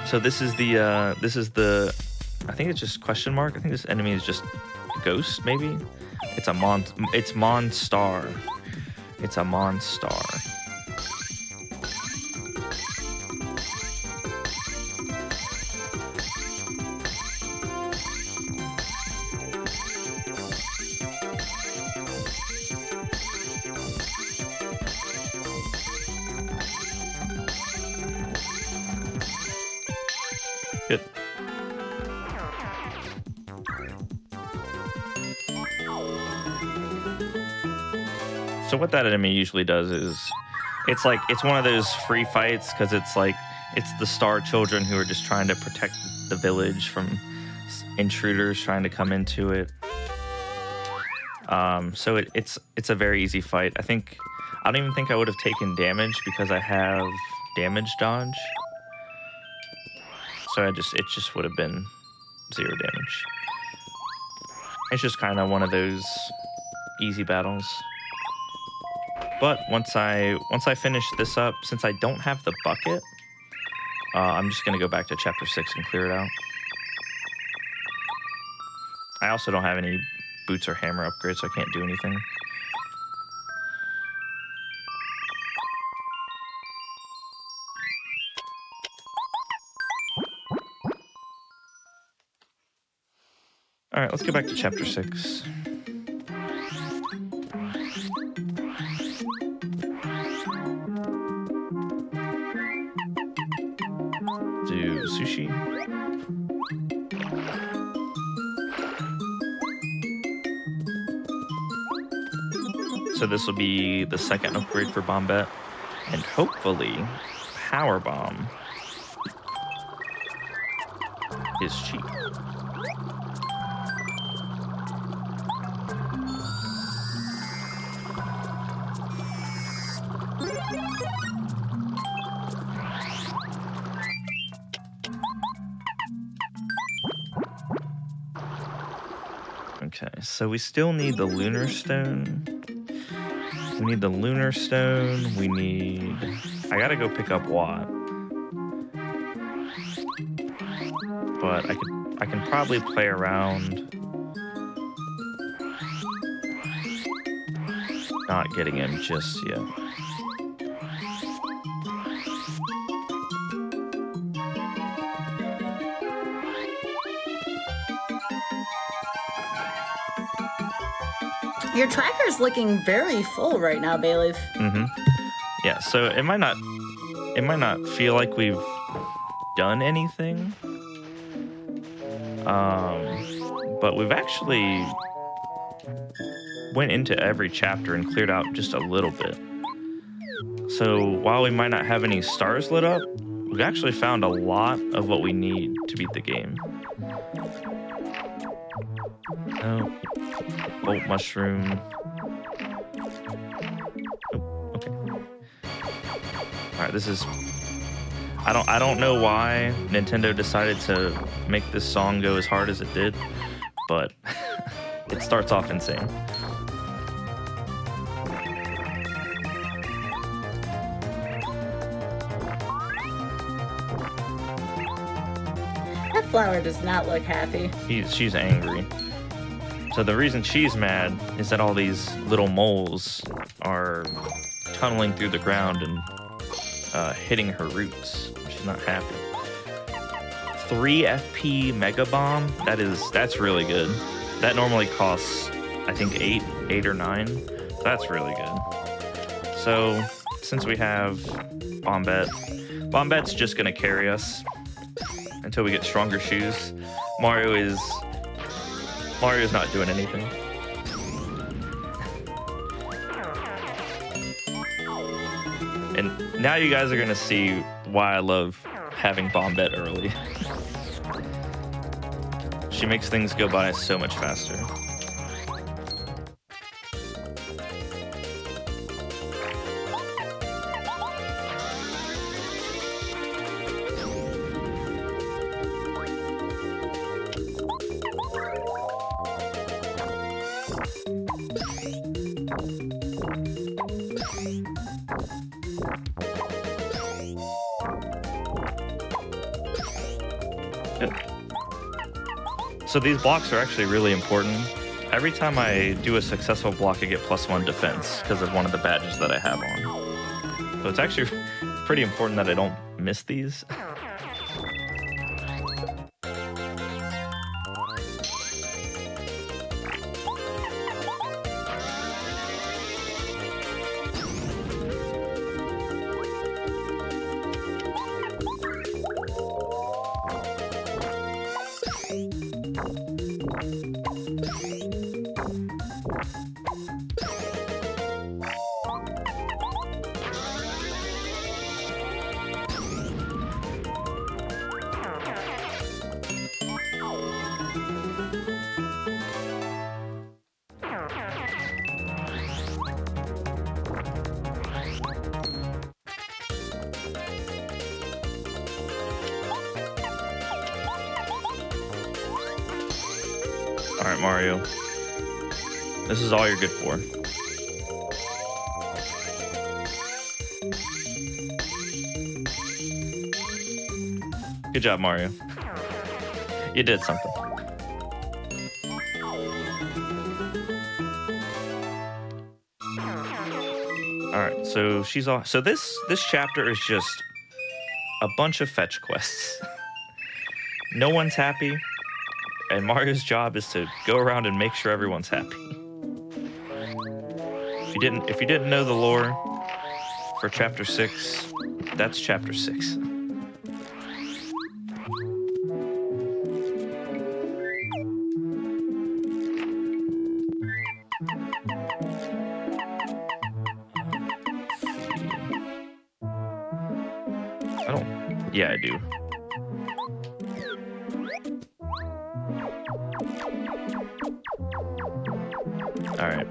So this is the I think it's just question mark. I think this enemy is just Ghost, maybe. It's Monstar. It's a Monstar. Good. So what that enemy usually does is, it's one of those free fights because it's the Star Children who are just trying to protect the village from intruders trying to come into it. So it's a very easy fight. I don't even think I would have taken damage because I have damage dodge. So it just would have been 0 damage. It's just kind of one of those easy battles. But once I finish this up, since I don't have the bucket, I'm just gonna go back to chapter 6 and clear it out. I also don't have any boots or hammer upgrades, so I can't do anything. All right, let's go back to chapter 6. Do sushi. So this will be the second upgrade for Bombette, and hopefully Power Bomb is cheap. Okay, so we still need the Lunar Stone. We need the Lunar Stone. I gotta go pick up Watt. But I can probably play around not getting him just yet. Your tracker's looking very full right now, Bayleaf. Mm-hmm. Yeah, so it might not feel like we've done anything. But we've actually went into every chapter and cleared out just a little bit. So while we might not have any stars lit up, We've actually found a lot of what we need to beat the game. Oh, bolt mushroom. Oh, okay. All right, this is. I don't know why Nintendo decided to make this song go as hard as it did, but it starts off insane. That flower does not look happy. She's angry. So the reason she's mad is that all these little moles are tunneling through the ground and hitting her roots. She's not happy. 3 FP Mega Bomb. That's really good. That normally costs, I think, 8 or 9. So that's really good. So since we have Bombette's just gonna carry us until we get stronger shoes. Mario's not doing anything. And now you guys are gonna see why I love having Bombette early. She makes things go by so much faster. So these blocks are actually really important. Every time I do a successful block, I get +1 defense because of one of the badges that I have on. So it's actually pretty important that I don't miss these. All right, Mario. This is all you're good for. Good job, Mario. You did something. All right, so she's all. So this chapter is just a bunch of fetch quests. No one's happy. And Mario's job is to go around and make sure everyone's happy. If you didn't know the lore for chapter 6, that's chapter 6. Yeah, I do. All right.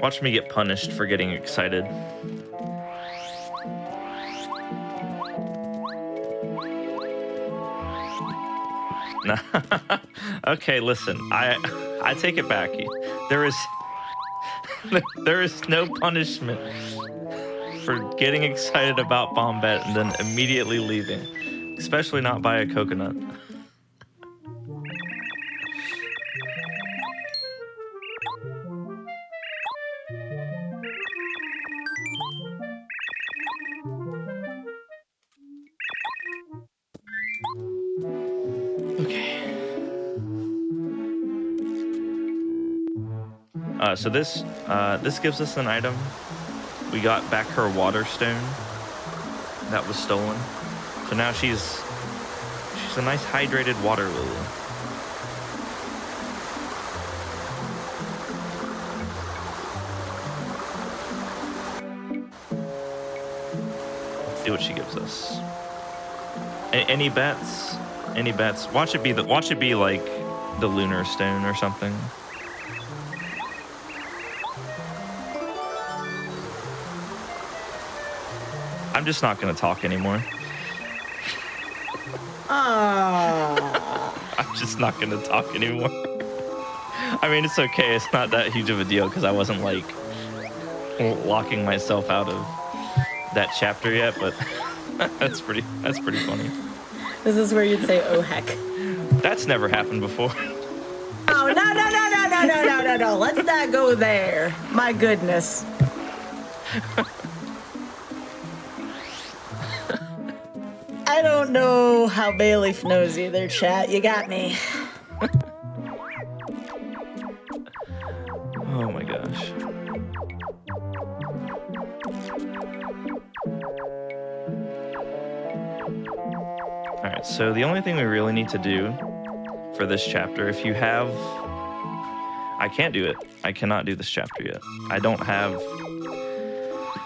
Watch me get punished for getting excited. Okay, listen. I take it back. There is no punishment for getting excited about Bombette and then immediately leaving, especially not by a coconut. So this gives us an item. We got back her water stone that was stolen. So now she's a nice hydrated water lily. see what she gives us. Any bets? Any bets? Watch it be like the lunar stone or something. I'm just not gonna talk anymore. I'm just not gonna talk anymore. I mean, it's okay. It's not that huge of a deal because I wasn't like locking myself out of that chapter yet, but that's pretty funny. This is where you'd say, "Oh heck." That's never happened before. Oh no! Let's not go there. My goodness. I don't know how Bayleaf knows either, chat. You got me. Oh my gosh. Alright, so the only thing we really need to do for this chapter, if you have... I can't do it. I cannot do this chapter yet. I don't have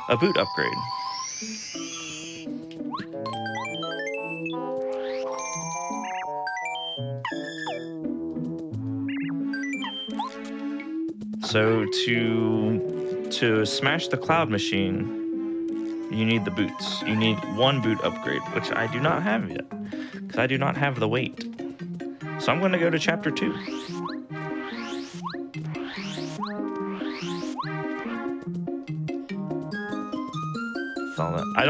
a boot upgrade. So to smash the cloud machine, you need the boots. You need one boot upgrade, which I do not have yet, because I do not have the weight. So I'm going to go to chapter 2. Saw that. I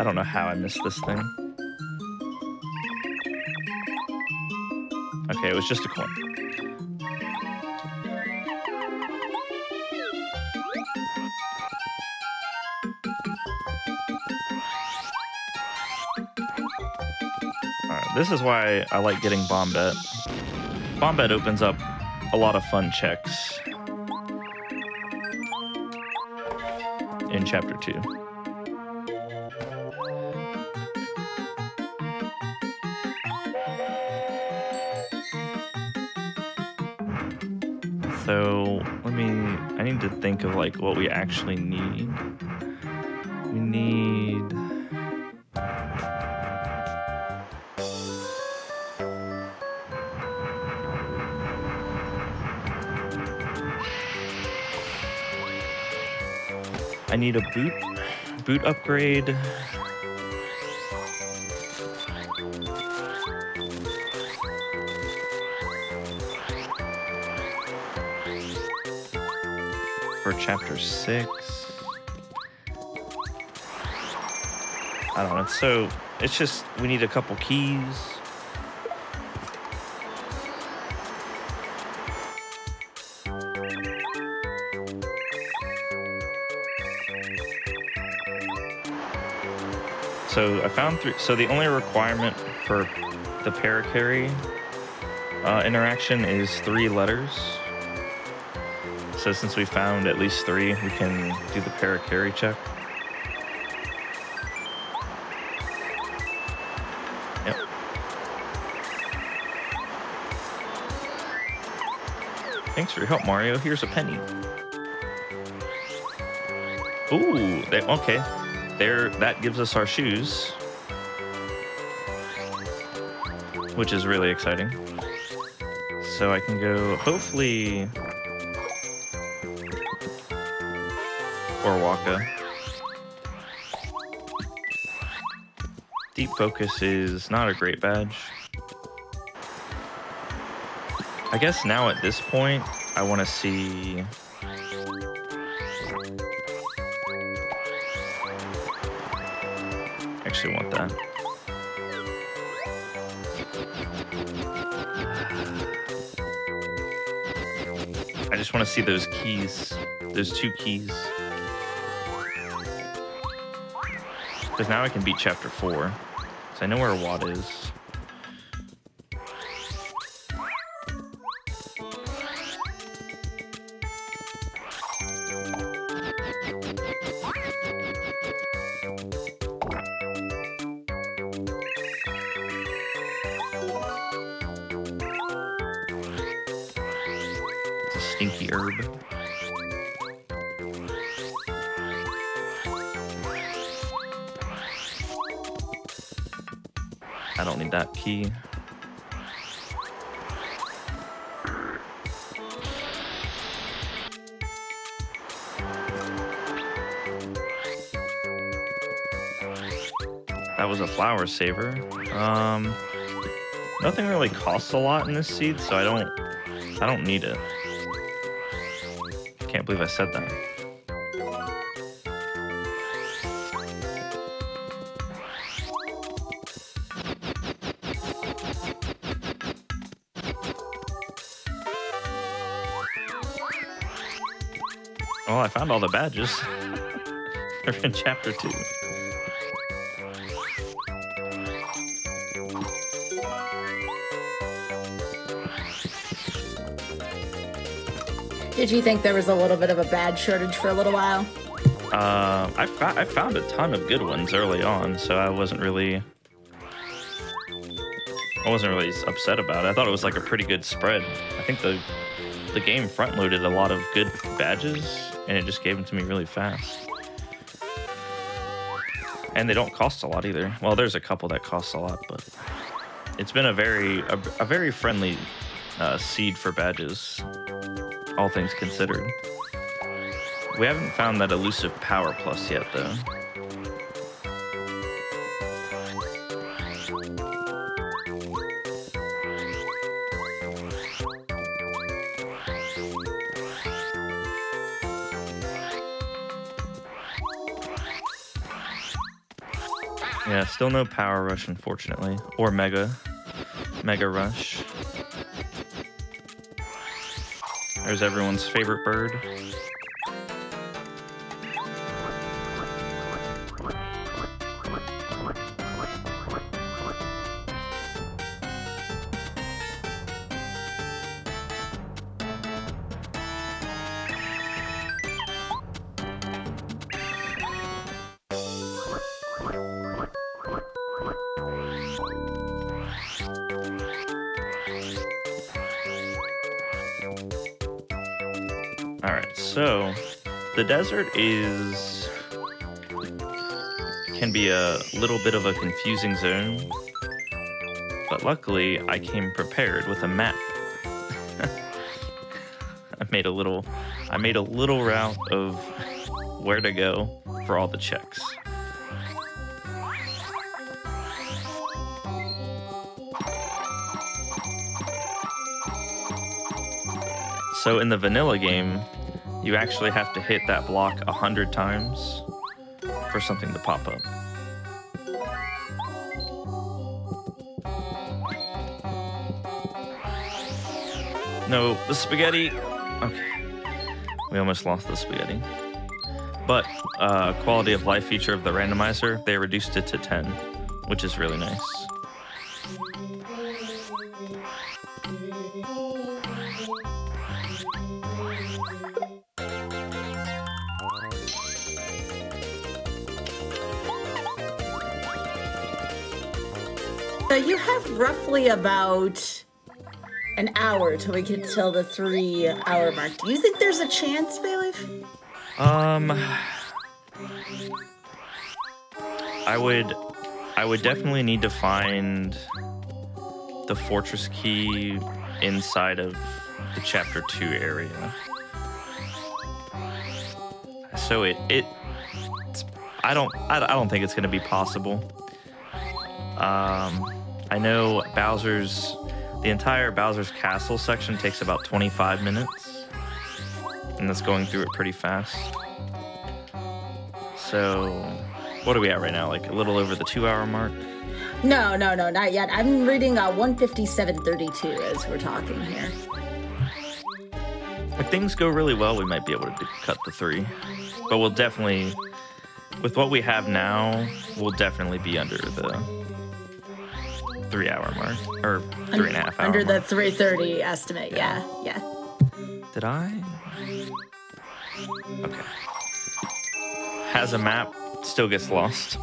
don't know how I missed this thing. Okay, it was just a coin. This is why I like getting Bombette. Bombette opens up a lot of fun checks in chapter 2. So I need to think of like what we actually need. We need... I need a boot upgrade. For chapter 6. I don't know, it's just, we need a couple keys. So I found so the only requirement for the paracarry interaction is 3 letters. So since we found at least 3, we can do the paracarry check. Yep. Thanks for your help, Mario. Here's a penny. Ooh, okay. There, that gives us our shoes, which is really exciting. So I can go, hopefully, Orwaka. Deep Focus is not a great badge. I guess now at this point, I want to see... Actually want that. I just want to see those keys, those 2 keys. Because now I can beat chapter 4. So I know where Watt is. Stinky herb. I don't need that key. That was a flower saver. Nothing really costs a lot in this seed, so I don't need it. Can't believe I said that. Well, I found all the badges. They're in chapter 2. Did you think there was a little bit of a badge shortage for a little while? I found a ton of good ones early on, so I wasn't really upset about it. I thought it was like a pretty good spread. I think the game front-loaded a lot of good badges, and it just gave them to me really fast. And they don't cost a lot either. Well, there's a couple that cost a lot, but it's been a very friendly seed for badges, all things considered. We haven't found that elusive power plus yet, though. Yeah, still no power rush, unfortunately, or mega rush. There's everyone's favorite bird. Alright, so the desert can be a little bit of a confusing zone, but luckily I came prepared with a map. I made a little route of where to go for all the checks. So in the vanilla game, you actually have to hit that block 100 times for something to pop up. No, the spaghetti. Okay, we almost lost the spaghetti. But quality of life feature of the randomizer, they reduced it to 10, which is really nice. So you have roughly about an hour till we get till the 3-hour mark. Do you think there's a chance, Bayleaf? I would definitely need to find the fortress key inside of the chapter 2 area. So I don't think it's gonna be possible. I know the entire Bowser's Castle section takes about 25 minutes, and that's going through it pretty fast. So, what are we at right now? Like a little over the 2-hour mark? No, not yet. I'm reading 157.32 as we're talking here. If things go really well, we might be able to cut the 3. But we'll definitely, with what we have now, we'll definitely be under the 3-hour mark, or 3.5 hour under the mark. 3:30 estimate. Yeah. Did I? Okay. Has a map, still gets lost.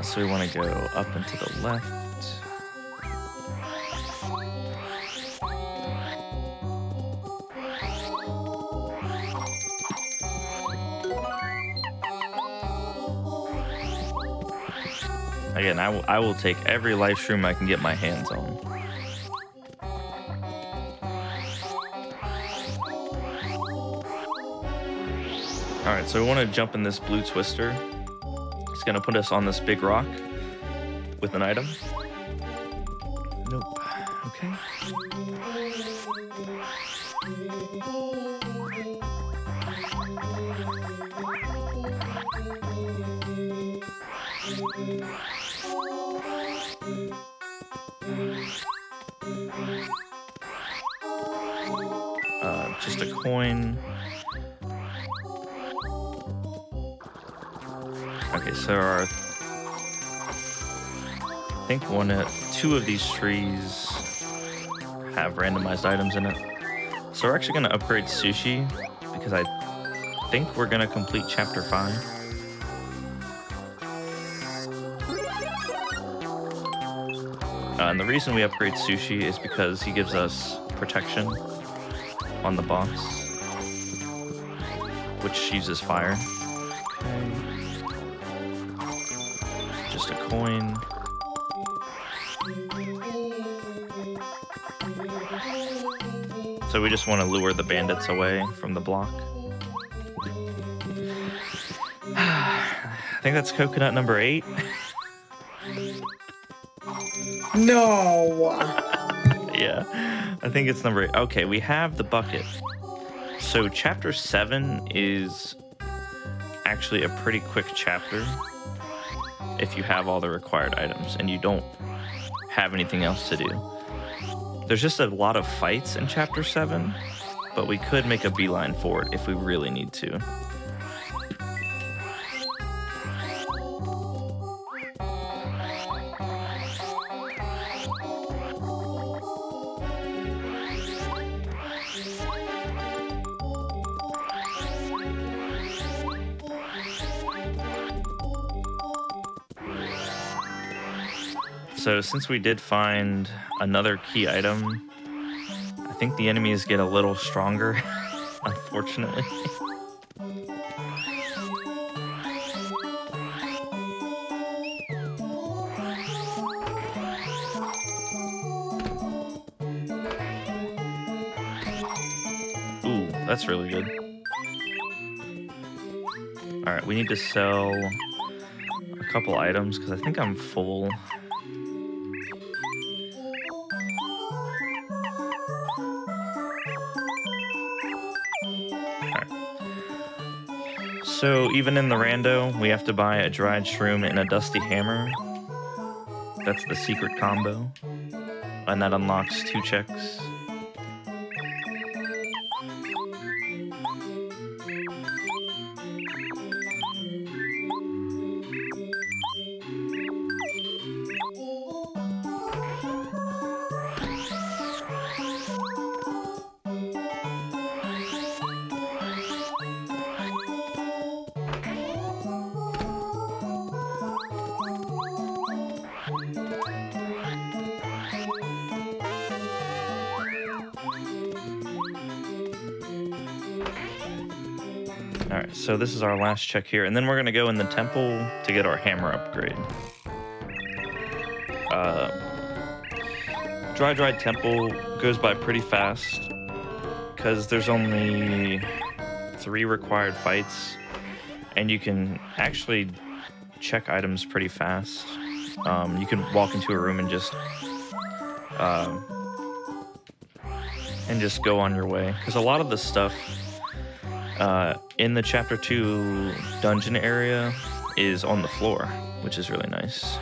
So we want to go up and to the left. Again, I will take every life shroom I can get my hands on. Alright, so we want to jump in this blue twister. It's going to put us on this big rock with an item. Nope. Okay. Just a coin. Okay, so I think two of these trees have randomized items in it. So we're actually going to upgrade Sushi because I think we're going to complete Chapter 5. And the reason we upgrade Sushi is because he gives us protection on the boss, which uses fire. Okay. Just a coin. So we just want to lure the bandits away from the block. I think that's coconut number 8. No. Yeah, I think it's number 8. Okay, we have the bucket. So chapter 7 is actually a pretty quick chapter if you have all the required items and you don't have anything else to do. There's just a lot of fights in chapter 7, but we could make a beeline for it if we really need to. So since we did find another key item, I think the enemies get a little stronger, unfortunately. Ooh, that's really good. Alright, we need to sell a couple items because I think I'm full. So even in the rando, we have to buy a dried shroom and a dusty hammer. That's the secret combo. And that unlocks 2 checks. Alright, so this is our last check here, and then we're going to go in the temple to get our hammer upgrade. Dry temple goes by pretty fast, because there's only 3 required fights, and you can actually check items pretty fast. You can walk into a room and just go on your way, because a lot of the stuff in the Chapter 2 dungeon area is on the floor, which is really nice.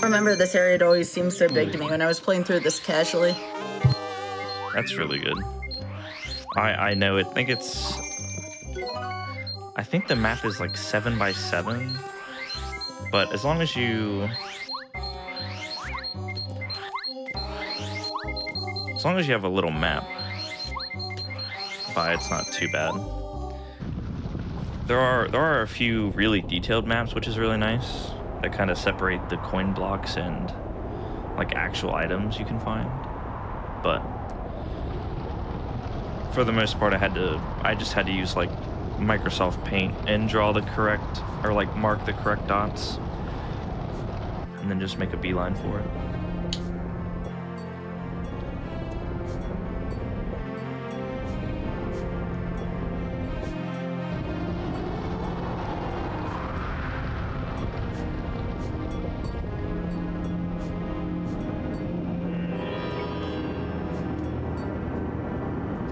Remember, this area always seems so big to me when I was playing through this casually. That's really good. I know it. I think the map is like 7 by 7, but as long as you have a little map, it's not too bad. There are a few really detailed maps, which is really nice, that kind of separate the coin blocks and like actual items you can find. But for the most part, I just had to use like Microsoft Paint and draw the correct, or like mark the correct dots, and then just make a beeline for it.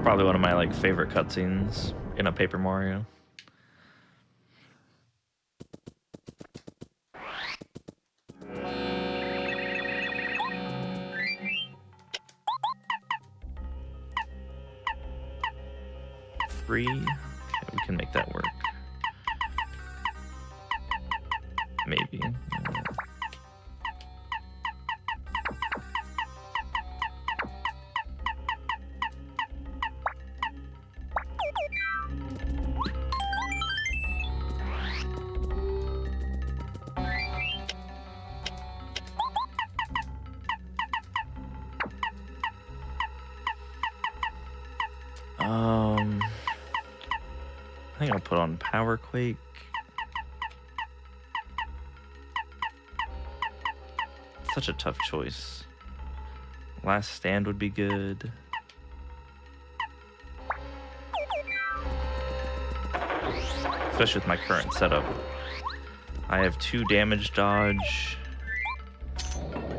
Probably one of my like favorite cutscenes in a Paper Mario. Three. Okay, we can make that work. Maybe. I think I'll put on Power Quake. Such a tough choice. Last Stand would be good. Especially with my current setup. I have 2 damage dodge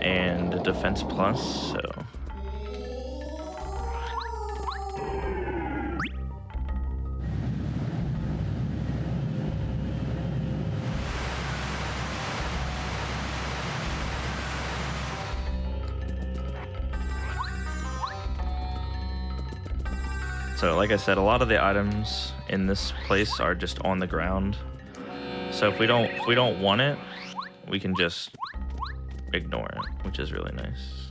and a defense plus, so. So like I said, a lot of the items in this place are just on the ground. So if we don't want it, we can just ignore it, which is really nice.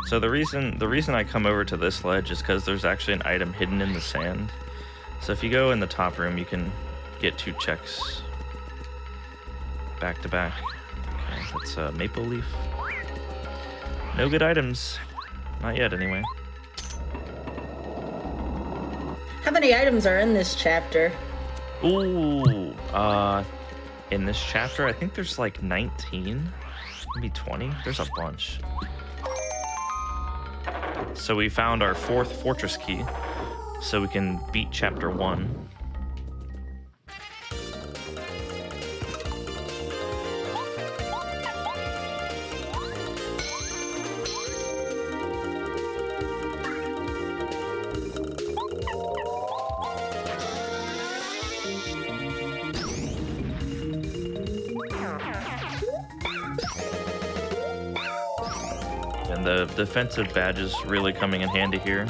So the reason I come over to this ledge is because there's actually an item hidden in the sand. So if you go in the top room, you can get 2 checks back to back. Okay, that's a maple leaf. No good items. Not yet, anyway. How many items are in this chapter? Ooh, in this chapter, I think there's like 19, maybe 20. There's a bunch. So we found our 4th fortress key, so we can beat chapter 1. And the defensive badge is really coming in handy here.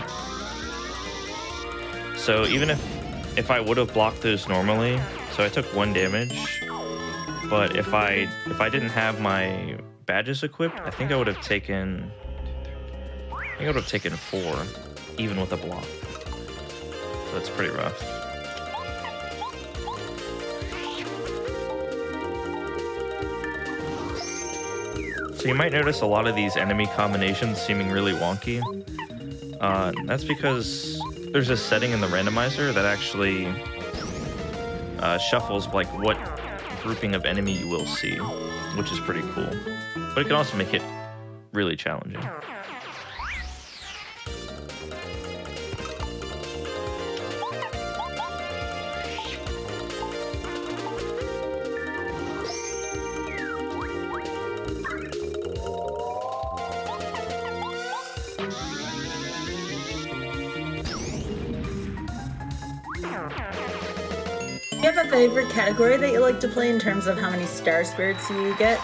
So even if I would have blocked those normally, so I took 1 damage, but if I didn't have my badges equipped, I think I would have taken 4, even with a block. So that's pretty rough. So you might notice a lot of these enemy combinations seeming really wonky. That's because there's a setting in the randomizer that actually shuffles like what grouping of enemy you will see, which is pretty cool. But it can also make it really challenging. Do you have a favorite category that you like to play in terms of how many star spirits you get?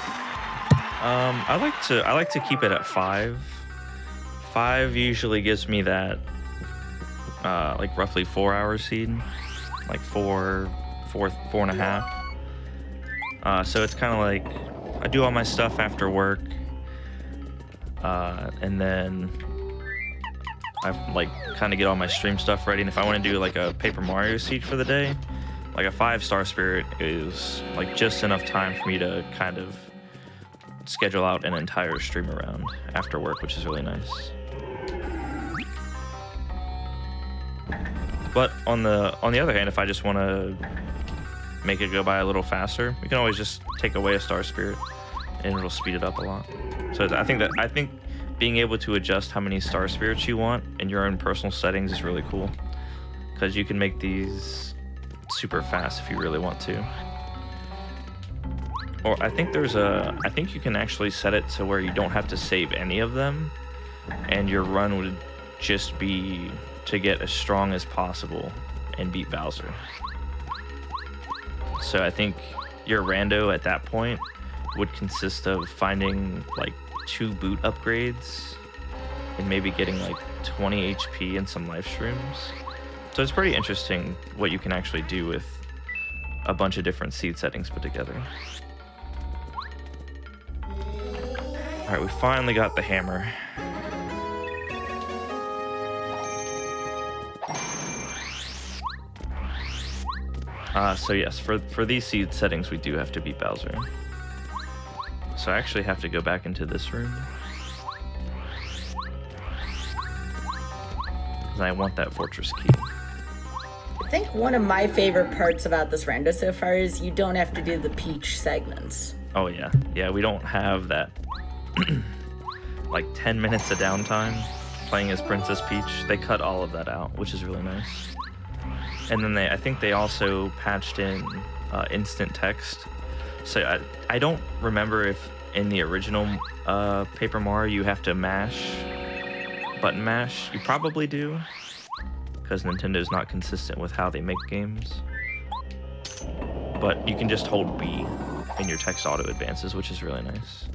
I like to keep it at 5. 5 usually gives me that like roughly 4 hour seed, like 4.5. So it's kind of like I do all my stuff after work, and then I like kind of get all my stream stuff ready. And if I want to do like a Paper Mario seed for the day, like a 5-star spirit is like just enough time for me to kind of schedule out an entire stream around after work, which is really nice. But on the other hand, if I just want to make it go by a little faster, we can always just take away a star spirit and it'll speed it up a lot. So I think being able to adjust how many star spirits you want in your own personal settings is really cool, because you can make these super fast if you really want to. Or I think you can actually set it to where you don't have to save any of them, and your run would just be to get as strong as possible and beat Bowser. So I think your rando at that point would consist of finding like 2 boot upgrades and maybe getting like 20 HP and some life streams. So it's pretty interesting what you can actually do with a bunch of different seed settings put together. All right, we finally got the hammer. So yes, for these seed settings, we do have to beat Bowser. So I actually have to go back into this room, because I want that fortress key. I think one of my favorite parts about this rando so far is you don't have to do the Peach segments. Oh yeah, yeah, we don't have that like 10 minutes of downtime playing as Princess Peach. They cut all of that out, which is really nice. And then I think they also patched in instant text. So I don't remember if in the original Paper Mario you have to button mash. You probably do, because Nintendo's not consistent with how they make games. But you can just hold B and your text auto advances, which is really nice.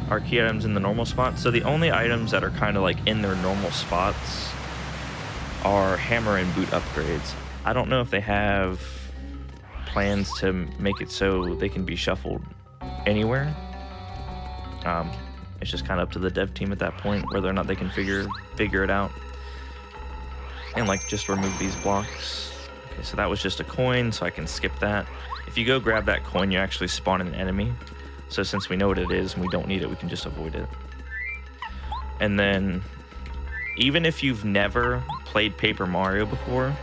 Are key items in the normal spot? So the only items that are kind of like in their normal spots are hammer and boot upgrades. I don't know if they have plans to make it so they can be shuffled anywhere. It's just kind of up to the dev team at that point whether or not they can figure it out. And like just remove these blocks. Okay, so that was just a coin, so I can skip that. If you go grab that coin, you actually spawn an enemy. So since we know what it is and we don't need it, we can just avoid it. And then, even if you've never played Paper Mario before,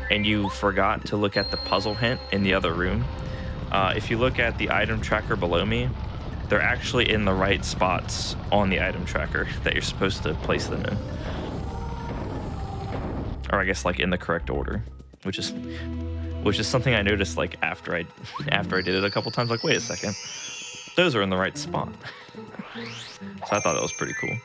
and you forgot to look at the puzzle hint in the other room, if you look at the item tracker below me, they're actually in the right spots on the item tracker that you're supposed to place them in. Or I guess like in the correct order, which is something I noticed like after I did it a couple times. Like, wait a second, those are in the right spot. So I thought that was pretty cool.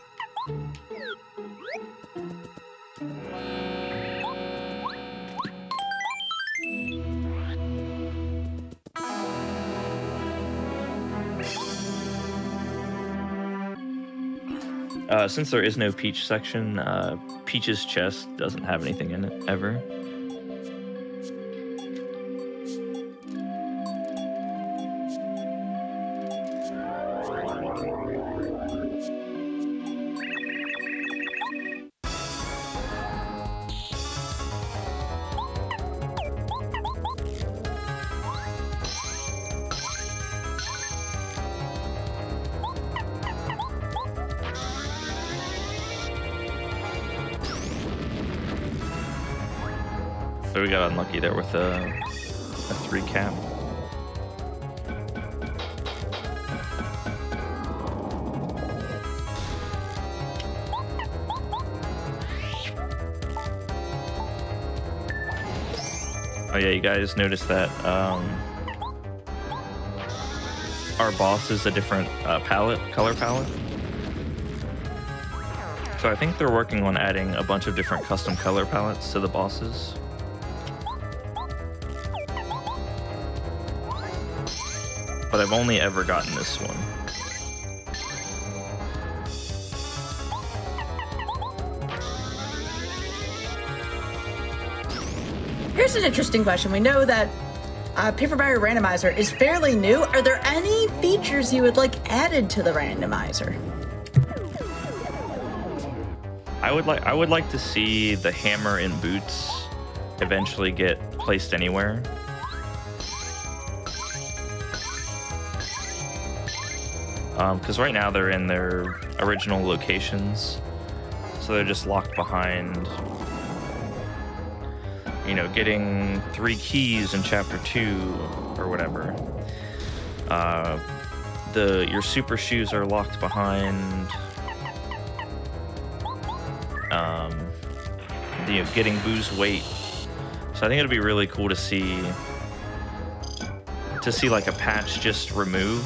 Since there is no Peach section, Peach's chest doesn't have anything in it ever. So we got unlucky there with a 3 cap. Oh yeah, you guys noticed that our boss is a different color palette. So I think they're working on adding a bunch of different custom color palettes to the bosses. But I've only ever gotten this one. Here's an interesting question. We know that Paper Mario Randomizer is fairly new. Are there any features you would like added to the randomizer? I would like to see the hammer and boots eventually get placed anywhere. Because right now they're in their original locations, so they're just locked behind, you know, getting 3 keys in chapter 2 or whatever. Your super shoes are locked behind, getting Boo's weight. So I think it'd be really cool to see like a patch just remove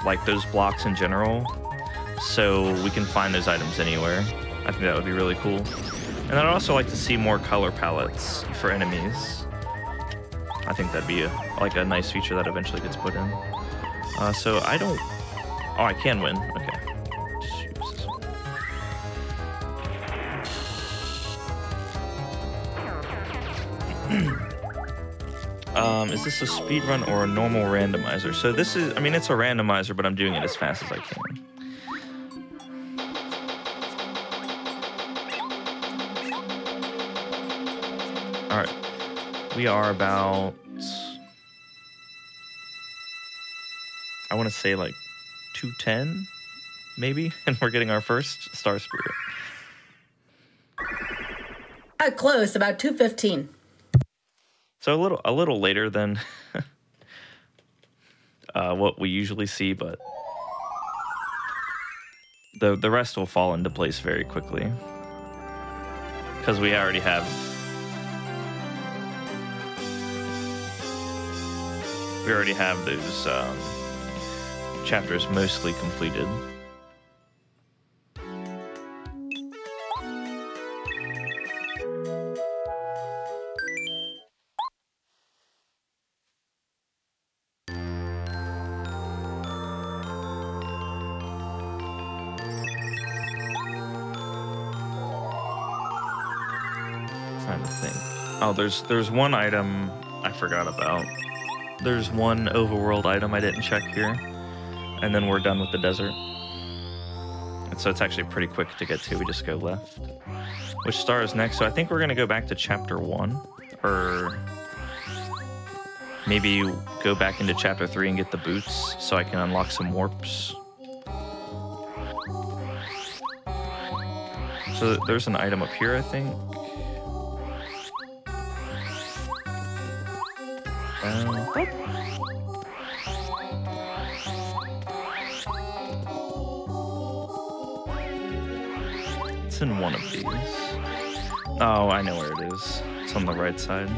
like those blocks in general, so we can find those items anywhere. I think that would be really cool. And I'd also like to see more color palettes for enemies. I think that'd be a nice feature that eventually gets put in. So I don't... Oh, I can win. Okay. Is this a speed run or a normal randomizer? So this is, I mean, it's a randomizer, but I'm doing it as fast as I can. All right, we are about, I want to say like 210, maybe, and we're getting our first Star Spirit. Close, about 215. So a little later than what we usually see, but the rest will fall into place very quickly because we already have those chapters mostly completed. Trying to think. Oh, there's one item I forgot about. There's one overworld item I didn't check here, and then we're done with the desert. And so it's actually pretty quick to get to. We just go left. Which star is next? So I think we're gonna go back to chapter 1, or maybe go back into chapter 3 and get the boots so I can unlock some warps. So there's an item up here, I think. It's in one of these. Oh, I know where it is. It's on the right side.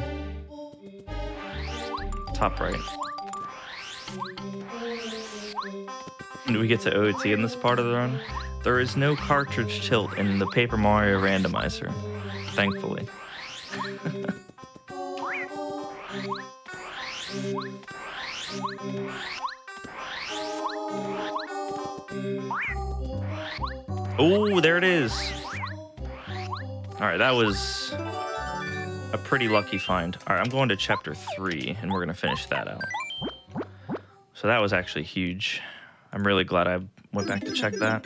Top right. Do we get to OOT in this part of the run? There is no cartridge tilt in the Paper Mario Randomizer, thankfully. Oh, there it is. All right, that was a pretty lucky find. All right, I'm going to chapter 3, and we're going to finish that out. So that was actually huge. I'm really glad I went back to check that.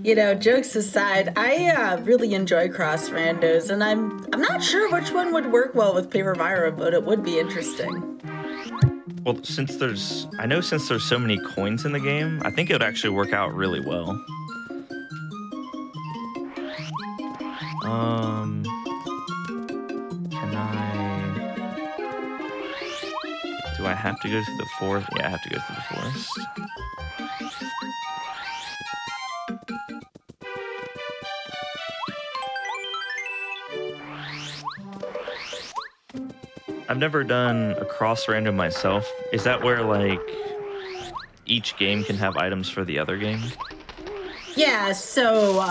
You know, jokes aside, I really enjoy cross randos, and I'm not sure which one would work well with Paper Mario, but it would be interesting. Well, since there's so many coins in the game, I think it would actually work out really well. Do I have to go to the forest? Yeah, I have to go to the forest. I've never done a cross random myself. Is that where, like, each game can have items for the other game? Yeah, so,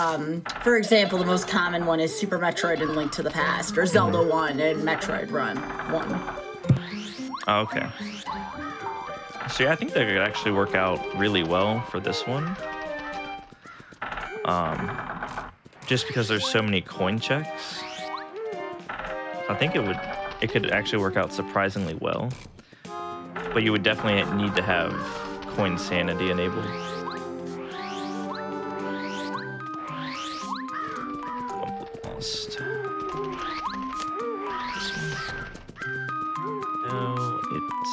for example, the most common one is Super Metroid and Link to the Past, or Zelda 1 and Metroid Run 1. Oh, okay. So yeah, I think that could actually work out really well for this one. Just because there's so many coin checks. I think it could actually work out surprisingly well. But you would definitely need to have coin sanity enabled. Lost. This one. No, it's...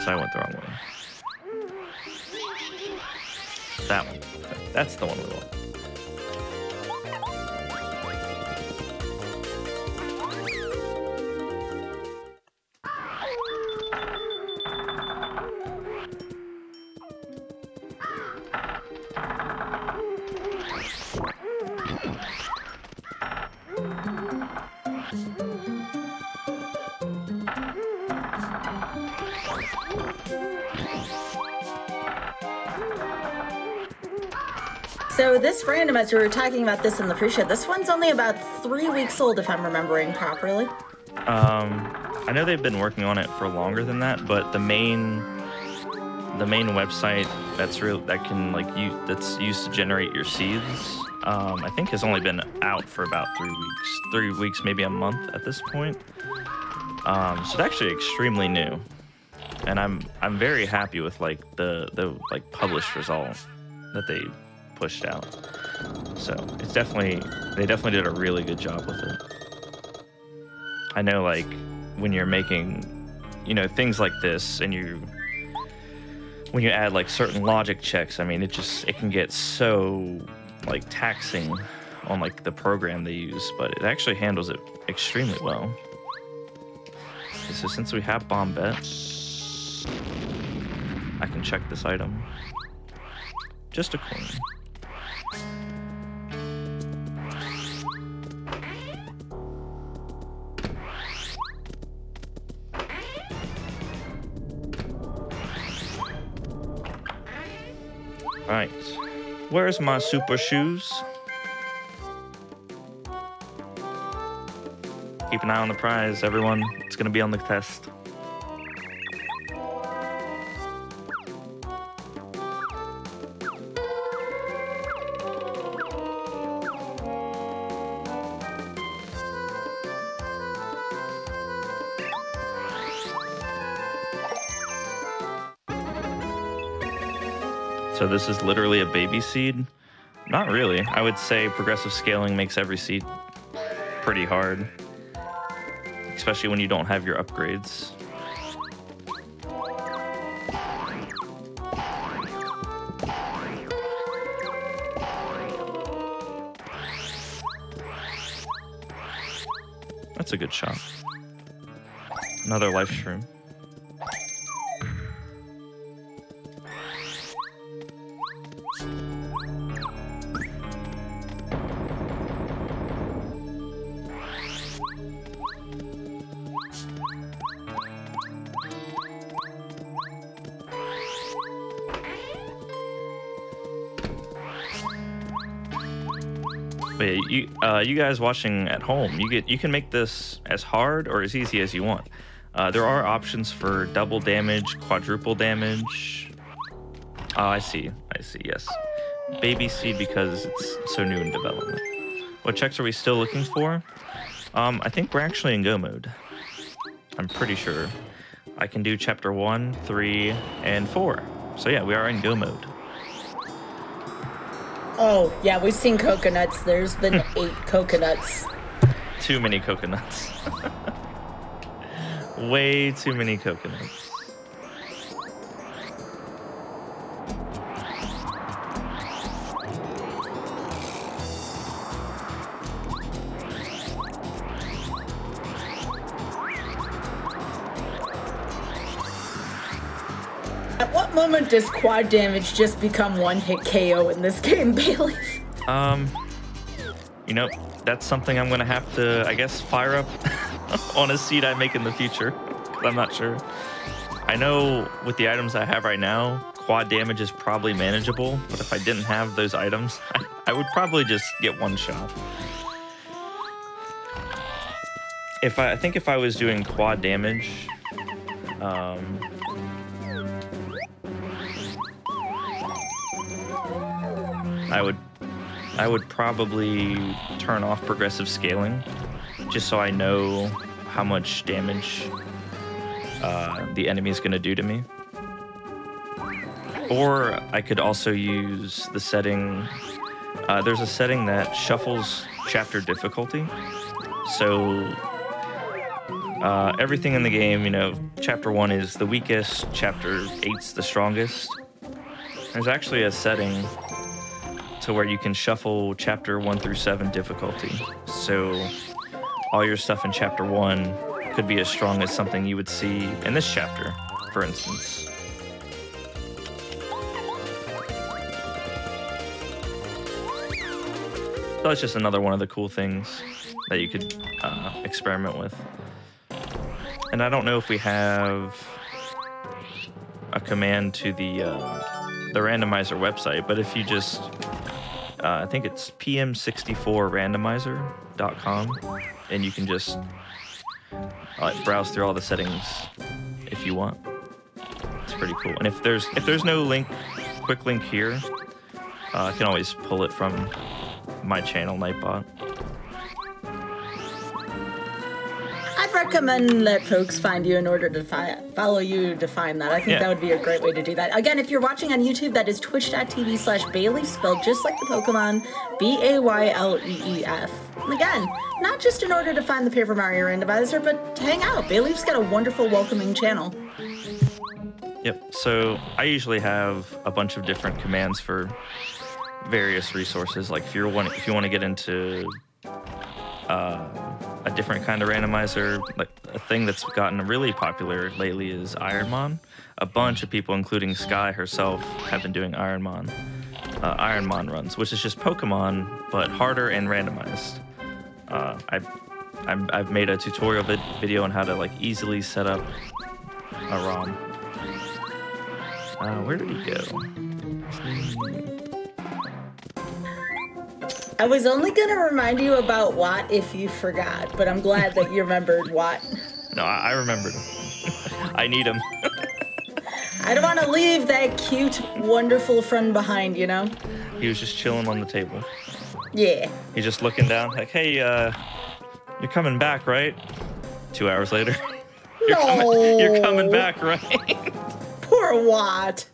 So I went the wrong way. That one. That's the one we want. So this randomizer, we were talking about this in the pre-show. This one's only about 3 weeks old, if I'm remembering properly. I know they've been working on it for longer than that, but the main website that's that's used to generate your seeds, I think has only been out for about 3 weeks. 3 weeks, maybe a month at this point. So it's actually extremely new, and I'm very happy with like the published result that they pushed out. So it's they definitely did a really good job with it. I know, like, when you're making, things like this, and when you add like certain logic checks, I mean, it can get so like taxing on like the program they use, but it actually handles it extremely well. Okay, so since we have Bombette, I can check this item. Just a coin. Right, where's my super shoes? Keep an eye on the prize, everyone. It's gonna be on the test. So this is literally a baby seed? Not really. I would say progressive scaling makes every seed pretty hard, especially when you don't have your upgrades. That's a good shot. Another life shroom. But yeah, you guys watching at home, you can make this as hard or as easy as you want. There are options for double damage, quadruple damage. Oh, I see, yes. Baby seed because it's so new in development. What checks are we still looking for? I think we're actually in go mode. I'm pretty sure. I can do chapter 1, 3, and 4. So yeah, we are in go mode. Oh, yeah, we've seen coconuts. There's been 8 coconuts. Too many coconuts. Way too many coconuts. At what moment does quad damage just become one-hit KO in this game, Bailey? That's something I'm gonna have to, I guess, fire up on a seed I make in the future. I'm not sure. I know with the items I have right now, quad damage is probably manageable, but if I didn't have those items, I would probably just get one shot. I think if I was doing quad damage, I would probably turn off progressive scaling, just so I know how much damage the enemy is going to do to me. Or I could also use the setting. There's a setting that shuffles chapter difficulty. So everything in the game, you know, chapter 1 is the weakest, chapter 8's the strongest. There's actually a setting to where you can shuffle chapter 1 through 7 difficulty. So all your stuff in chapter 1 could be as strong as something you would see in this chapter, for instance. So that's just another one of the cool things that you could experiment with. And I don't know if we have a command to the randomizer website, but if you just, I think it's pm64randomizer.com, and you can just browse through all the settings if you want. It's pretty cool. And if there's no quick link here, I can always pull it from my channel, Nightbot. I'd recommend that folks find you in order to follow you to find that. I think that would be a great way to do that. Again, if you're watching on YouTube, that is twitch.tv/Bayleef, spelled just like the Pokemon, Bayleef. And again, not just in order to find the Paper Mario Randomizer, but to hang out. Bayleef's got a wonderful, welcoming channel. Yep, so I usually have a bunch of different commands for various resources. Like if you want to get into a different kind of randomizer, like a thing that's gotten really popular lately is Ironmon. A bunch of people, including Sky herself, have been doing Ironmon runs, which is just Pokemon but harder and randomized. I've made a tutorial video on how to like easily set up a ROM. Where did he go? I was only going to remind you about Watt if you forgot, but I'm glad that you remembered Watt. No, I remembered him. I need him. I don't want to leave that cute, wonderful friend behind, you know? He was just chilling on the table. Yeah. He's just looking down like, hey, you're coming back, right? 2 hours later. You're coming back, right? Poor Watt.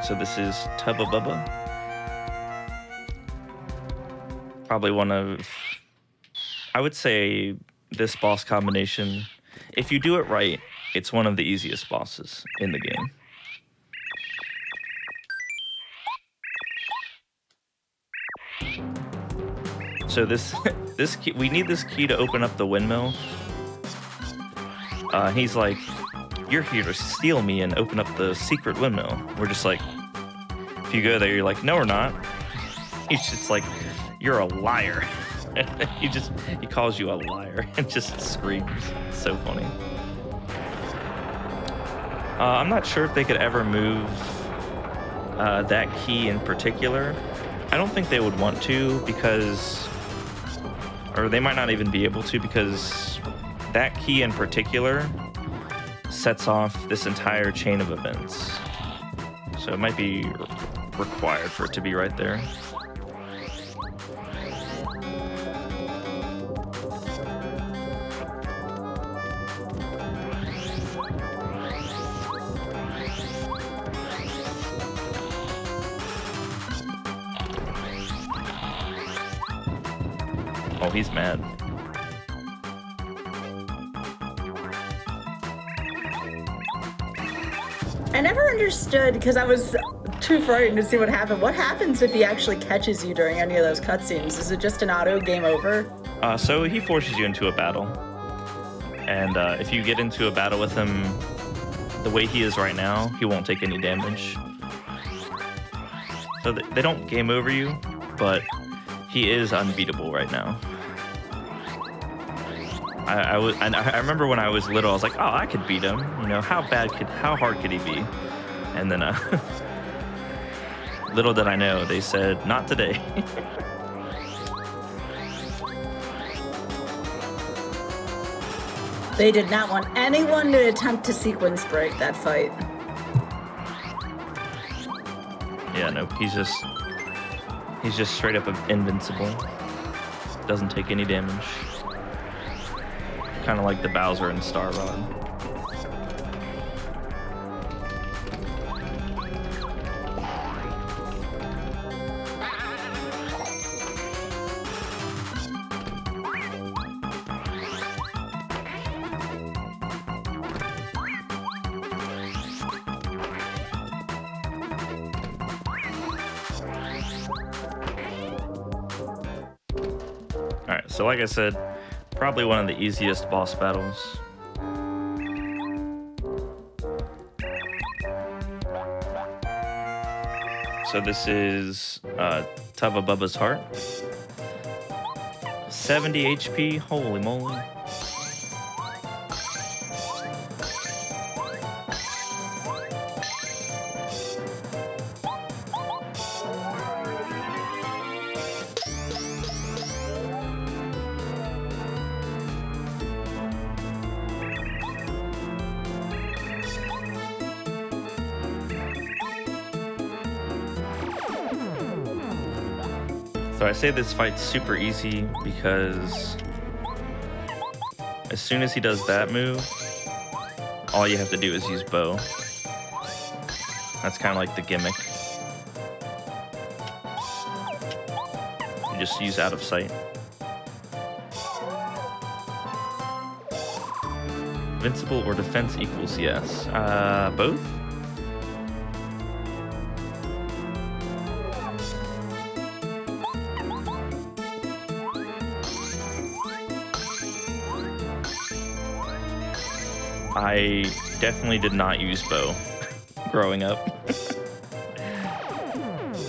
So this is Tubba Bubba. Probably one of, I would say this boss combination, if you do it right, it's one of the easiest bosses in the game. So this key, we need this key to open up the windmill. He's like, you're here to steal me and open up the secret windmill. We're just like, if you go there, you're like, no, we're not. He's just like, you're a liar. he calls you a liar and just screams. It's so funny. I'm not sure if they could ever move that key in particular. I don't think they would want to because, or they might not even be able to, because that key in particular sets off this entire chain of events. So it might be required for it to be right there. Oh, he's mad. I never understood, because I was too frightened to see what happened. What happens if he actually catches you during any of those cutscenes? Is it just an auto game over? So he forces you into a battle. And if you get into a battle with him the way he is right now, he won't take any damage. So they don't game over you, but he is unbeatable right now. I remember when I was little, I was like, oh, I could beat him. You know, how hard could he be? And then little did I know, they said, not today. They did not want anyone to attempt to sequence break that fight. Yeah, no, he's just straight up invincible. Doesn't take any damage. Kind of like the Bowser and Star Rod. Alright, so like I said, probably one of the easiest boss battles. So this is Tubba Bubba's Heart. 70 HP, holy moly. So I say this fight's super easy because as soon as he does that move, all you have to do is use bow. That's kind of like the gimmick. You just use out of sight. Invincible or defense equals yes. Both? I definitely did not use bow growing up.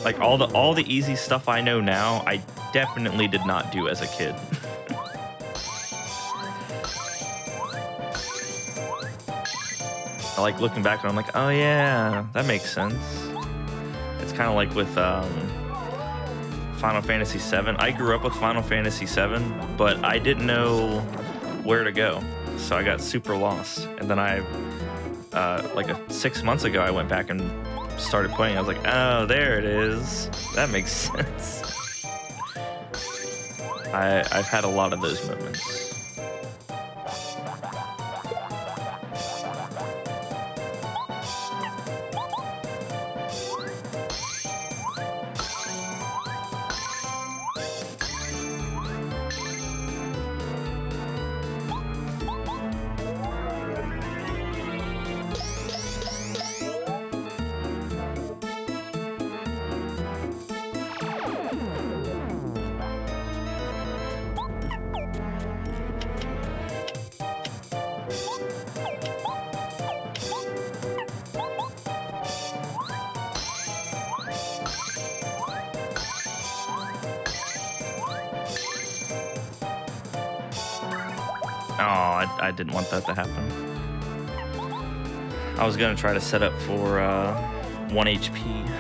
Like all the easy stuff I know now, I definitely did not do as a kid. I like looking back and I'm like, oh yeah, that makes sense. It's kind of like with Final Fantasy VII. I grew up with Final Fantasy VII, but I didn't know where to go. So I got super lost, and then like 6 months ago, I went back and started playing. I was like, oh, there it is. That makes sense. I've had a lot of those moments. Oh, I didn't want that to happen. I was gonna try to set up for 1 HP.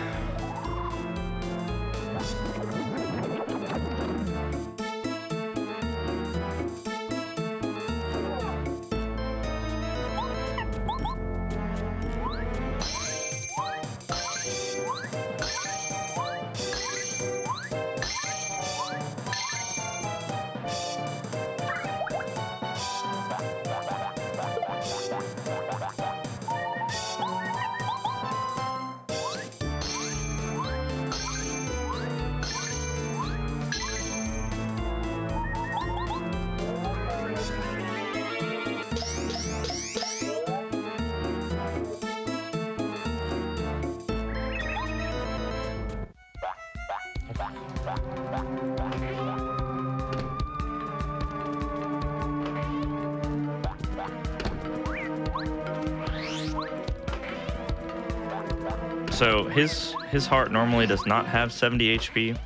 So his heart normally does not have 70 HP.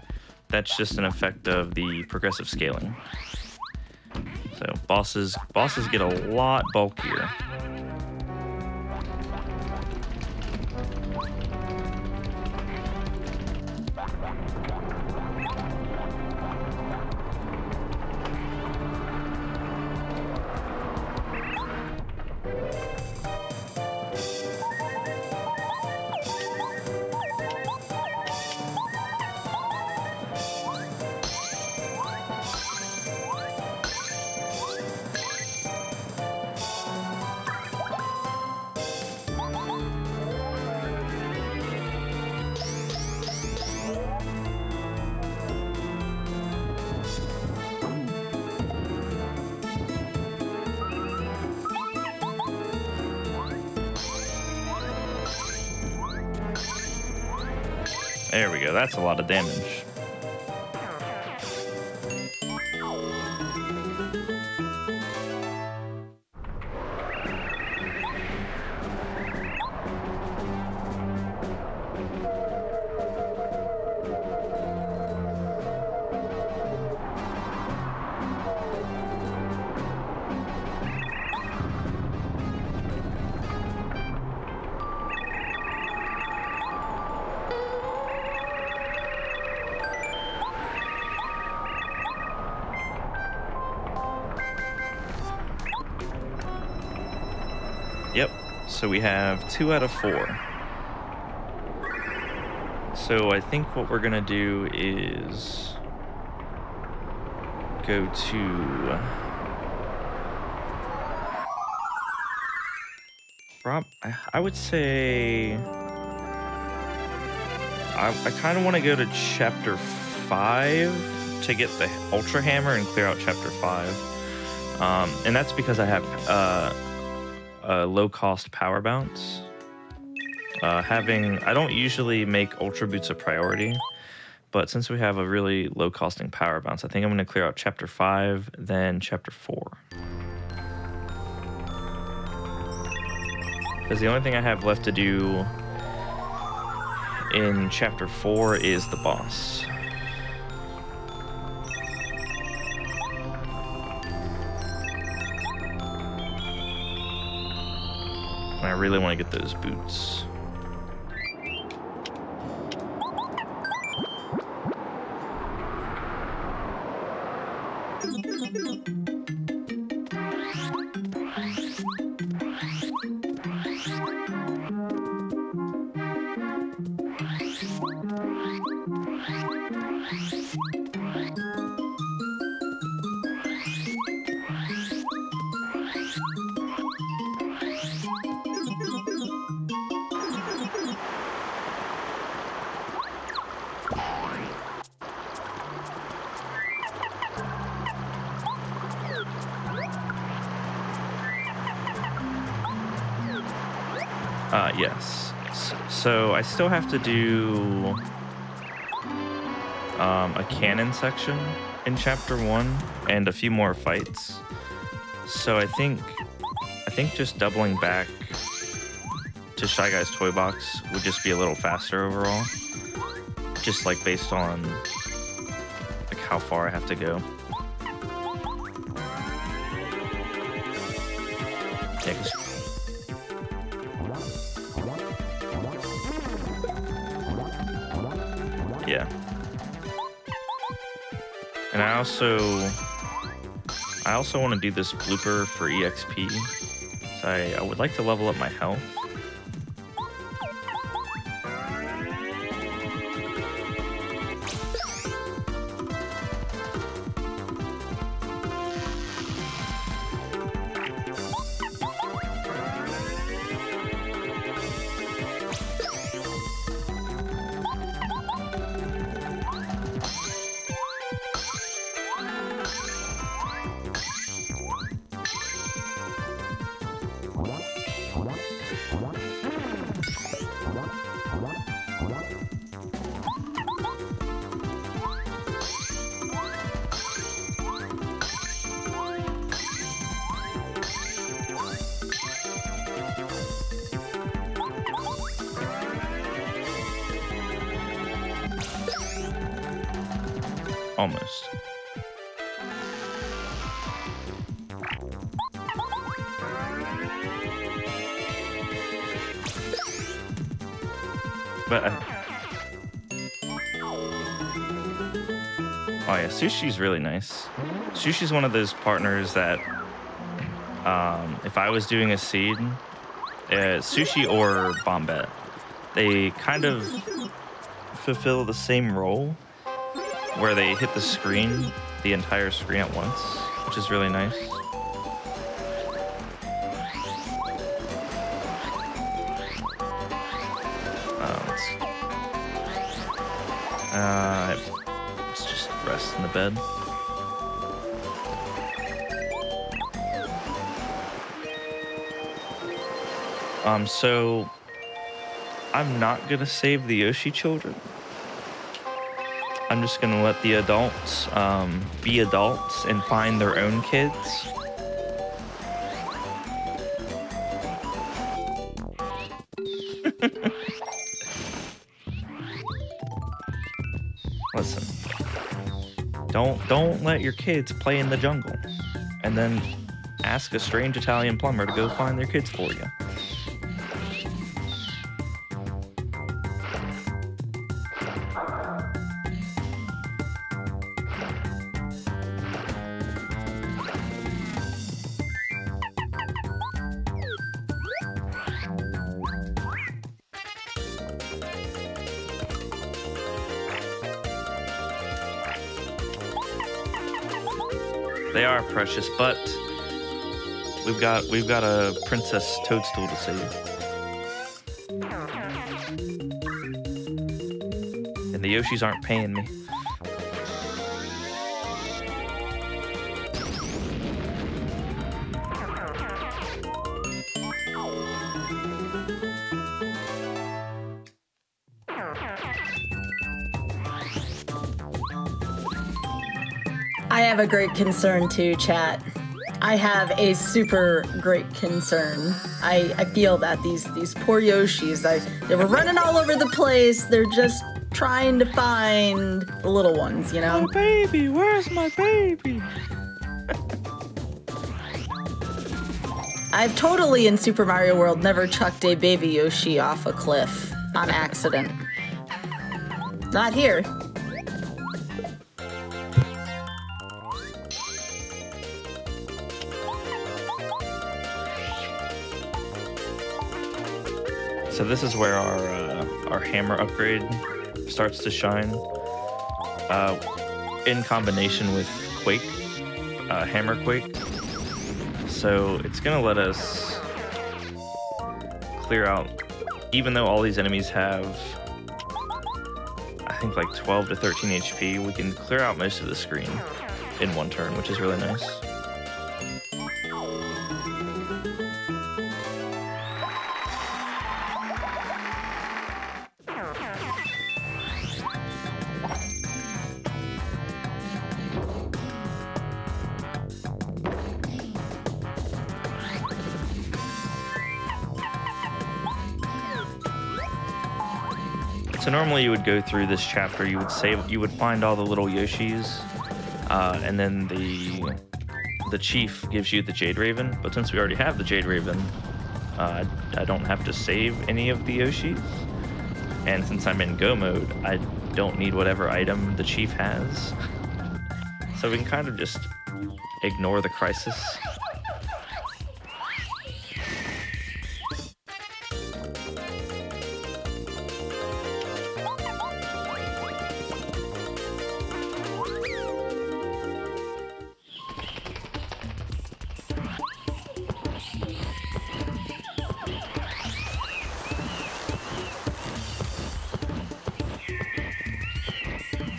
That's just an effect of the progressive scaling. So bosses get a lot bulkier. There we go, that's a lot of damage. Yep, so we have 2 out of 4. So I think what we're gonna do is go to I would say I kind of want to go to chapter 5 to get the Ultra Hammer and clear out chapter 5, and that's because I have low cost power bounce. I don't usually make Ultra Boots a priority, but since we have a really low costing power bounce, I think I'm going to clear out chapter 5, then chapter 4. Because the only thing I have left to do in chapter 4 is the boss. And I really want to get those boots. Yes. So I still have to do a cannon section in chapter 1 and a few more fights. So I think just doubling back to Shy Guy's Toy Box would just be a little faster overall. Just like based on like how far I have to go. Yeah, 'cause yeah. And I also want to do this blooper for EXP. So I would like to level up my health. Almost. But oh yeah, Sushi's really nice. Sushi's one of those partners that if I was doing a seed, Sushi or Bombette, they kind of fulfill the same role where they hit the screen, the entire screen at once, which is really nice. Let's just rest in the bed. So I'm not gonna save the Yoshi children. I'm just gonna let the adults be adults and find their own kids. Listen, don't let your kids play in the jungle and then ask a strange Italian plumber to go find their kids for you. They are precious, but we've got a Princess Toadstool to save. And the Yoshis aren't paying me. I have a great concern too, chat. I have a super great concern. I feel that these poor Yoshis, they were running all over the place. They're just trying to find the little ones, you know? My baby, where's my baby? I've totally, in Super Mario World, never chucked a baby Yoshi off a cliff on accident. Not here. So this is where our hammer upgrade starts to shine. In combination with Quake, Hammer Quake. So it's gonna let us clear out, even though all these enemies have, I think like 12 to 13 HP, we can clear out most of the screen in one turn, which is really nice. So normally you would go through this chapter, you would find all the little Yoshis, and then the chief gives you the Jade Raven. But since we already have the Jade Raven, I don't have to save any of the Yoshis. And since I'm in Go mode, I don't need whatever item the chief has. So we can kind of just ignore the crisis.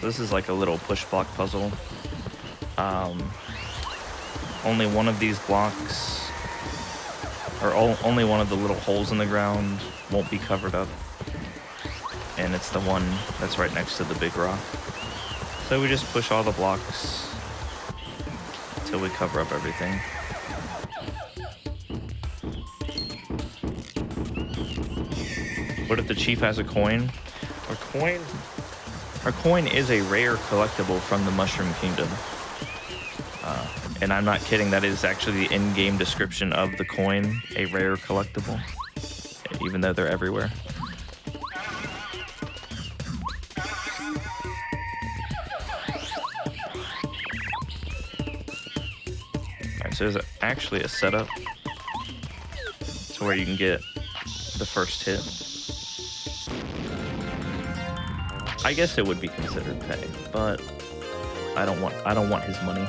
This is like a little push block puzzle. Only one of these blocks, or only one of the little holes in the ground won't be covered up. And it's the one that's right next to the big rock. So we just push all the blocks until we cover up everything. What if the chief has a coin? Or coin? Our coin is a rare collectible from the Mushroom Kingdom. And I'm not kidding, that is actually the in-game description of the coin, a rare collectible, even though they're everywhere. Alright, so there's actually a setup to where you can get the first hit. I guess it would be considered pay, but I don't want his money.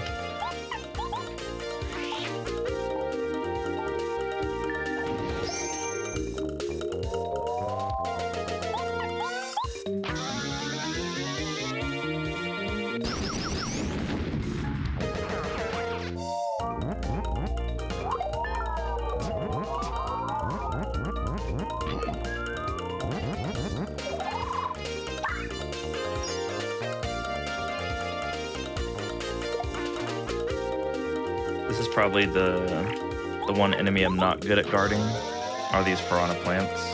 This is probably the one enemy I'm not good at guarding, are these piranha plants.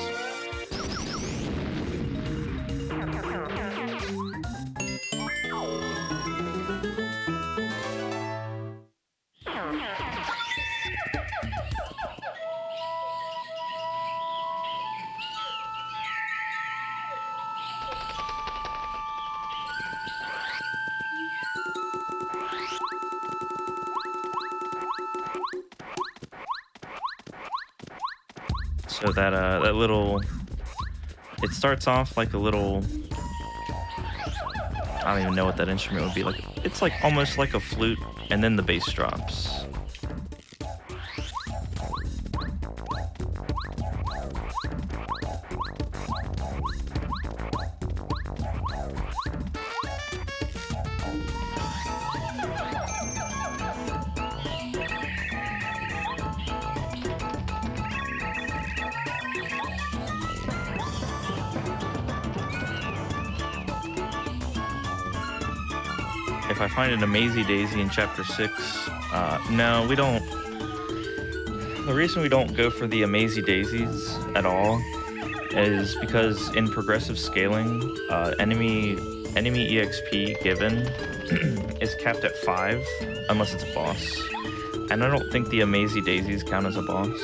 So that little, it starts off like a little, I don't even know what that instrument would be like. It's like almost like a flute, and then the bass drops. If I find an Amazy Daisy in Chapter 6, no, we don't. The reason we don't go for the Amazy Daisies at all is because in progressive scaling, enemy EXP given is capped at 5 unless it's a boss. And I don't think the Amazy Daisies count as a boss.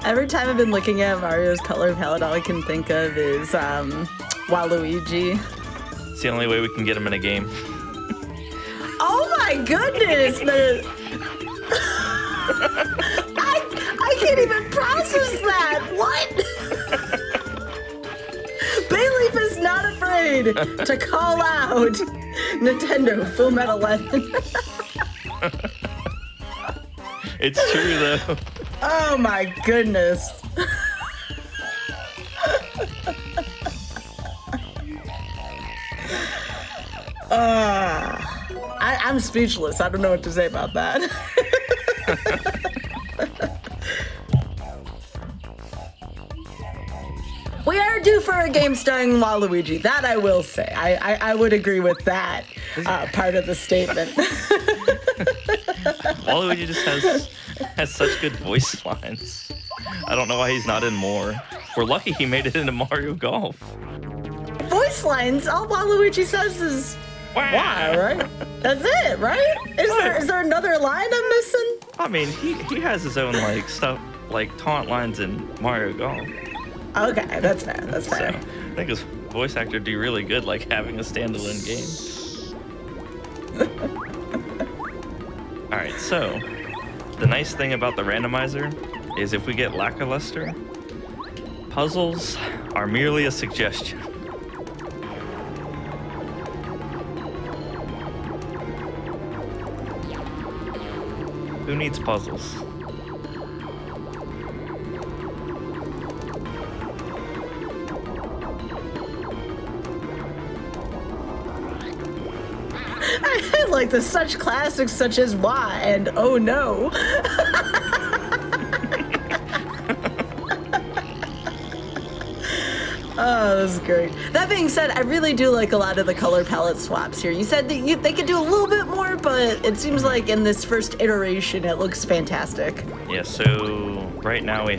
Every time I've been looking at Mario's color palette, all I can think of is Waluigi. It's the only way we can get him in a game. Oh my goodness! I can't even process that! What? Bayleaf is not afraid to call out Nintendo Full Metal 11. It's true though. Oh my goodness. I'm speechless. I don't know what to say about that. We are due for a game starring Waluigi. That I will say. I would agree with that part of the statement. Waluigi just has such good voice lines. I don't know why he's not in more. We're lucky he made it into Mario Golf. Voice lines, all Waluigi says is wow, right? That's it, right? Is there another line I'm missing? I mean, he has his own like stuff, like taunt lines in Mario Golf. Okay, that's fair. That's fair. So, I think his voice actor do really good, like having a standalone game. All right, so the nice thing about the randomizer is if we get lackluster, puzzles are merely a suggestion. Who needs puzzles? I like the such classics such as Why and Oh No. Oh, that was great. That being said, I really do like a lot of the color palette swaps here. You said that they could do a little bit more, but it seems like in this first iteration, it looks fantastic. Yeah, so right now I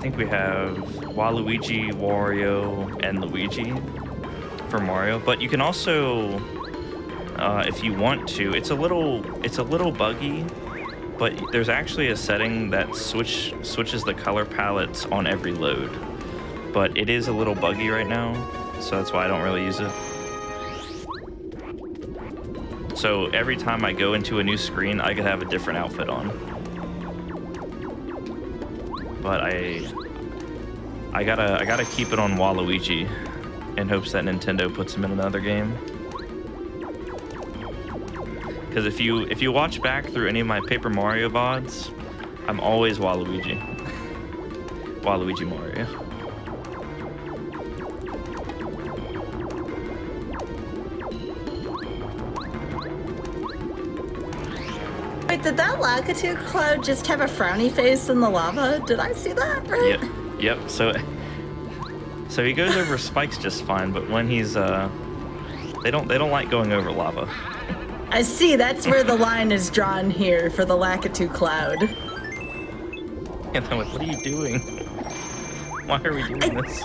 think we have Waluigi, Wario, and Luigi for Mario. But you can also, if you want to, it's a little buggy, but there's actually a setting that switches the color palettes on every load. But it is a little buggy right now, so that's why I don't really use it. So every time I go into a new screen, I could have a different outfit on. But I gotta keep it on Waluigi in hopes that Nintendo puts him in another game. Because if you watch back through any of my Paper Mario VODs, I'm always Waluigi. Waluigi Mario. Wait, did that Lakitu cloud just have a frowny face in the lava? Did I see that right? Yep. So he goes over spikes just fine, but when he's they don't like going over lava. I see. That's where the line is drawn here for the Lakitu cloud. And I'm like, what are you doing? Why are we doing this?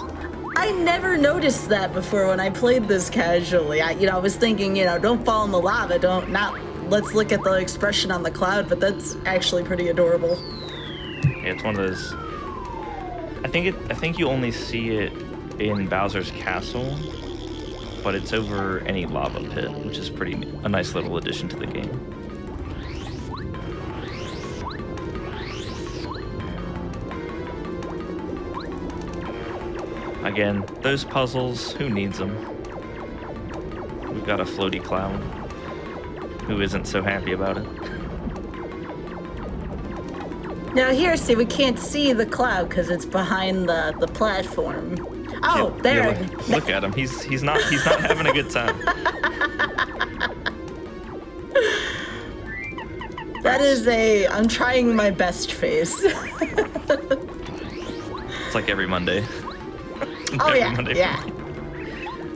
I never noticed that before when I played this casually. I was thinking, don't fall in the lava, let's look at the expression on the cloud, but that's actually pretty adorable. Yeah, it's one of those. I think you only see it in Bowser's Castle, but it's over any lava pit, which is a nice little addition to the game. Again, those puzzles, who needs them? We've got a floaty cloud. Who isn't so happy about it? Now here, see, we can't see the cloud because it's behind the platform. Oh, Yeah, there. Look at him. He's not having a good time. That is I'm trying my best face. It's like every Monday. Oh yeah, yeah.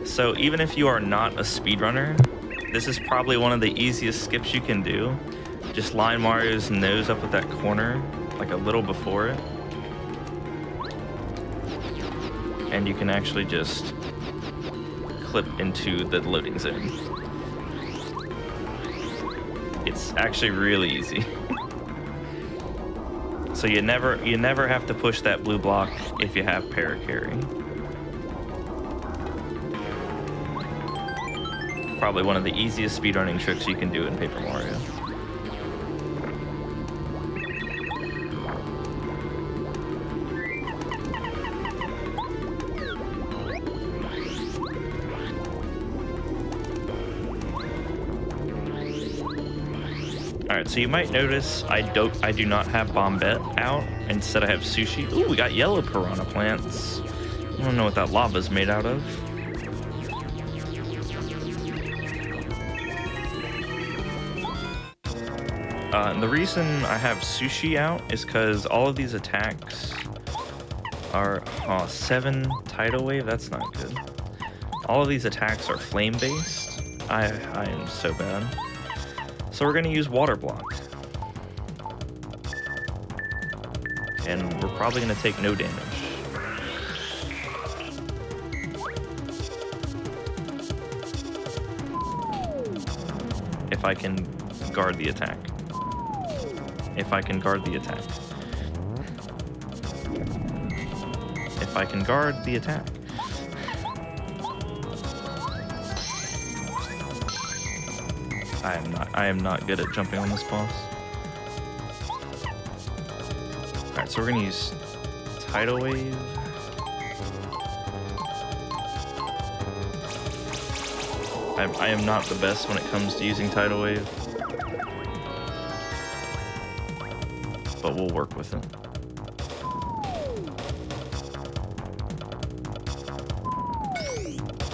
So even if you are not a speedrunner, this is probably one of the easiest skips you can do. Just line Mario's nose up at that corner, like a little before it. And you can actually just clip into the loading zone. It's actually really easy. So you never have to push that blue block if you have para-carry. Probably one of the easiest speedrunning tricks you can do in Paper Mario. Alright, so you might notice I do not have Bombette out. Instead I have Sushi. Ooh, we got yellow piranha plants. I don't know what that lava's made out of. And the reason I have Sushi out is because all of these attacks are 7 tidal wave. That's not good. All of these attacks are flame based. I am so bad. So we're gonna use water block, and we're probably gonna take no damage. If I can guard the attack. If I can guard the attack. If I can guard the attack. I am not good at jumping on this boss. Alright, so we're gonna use Tidal Wave. I am not the best when it comes to using Tidal Wave. but we'll work with it.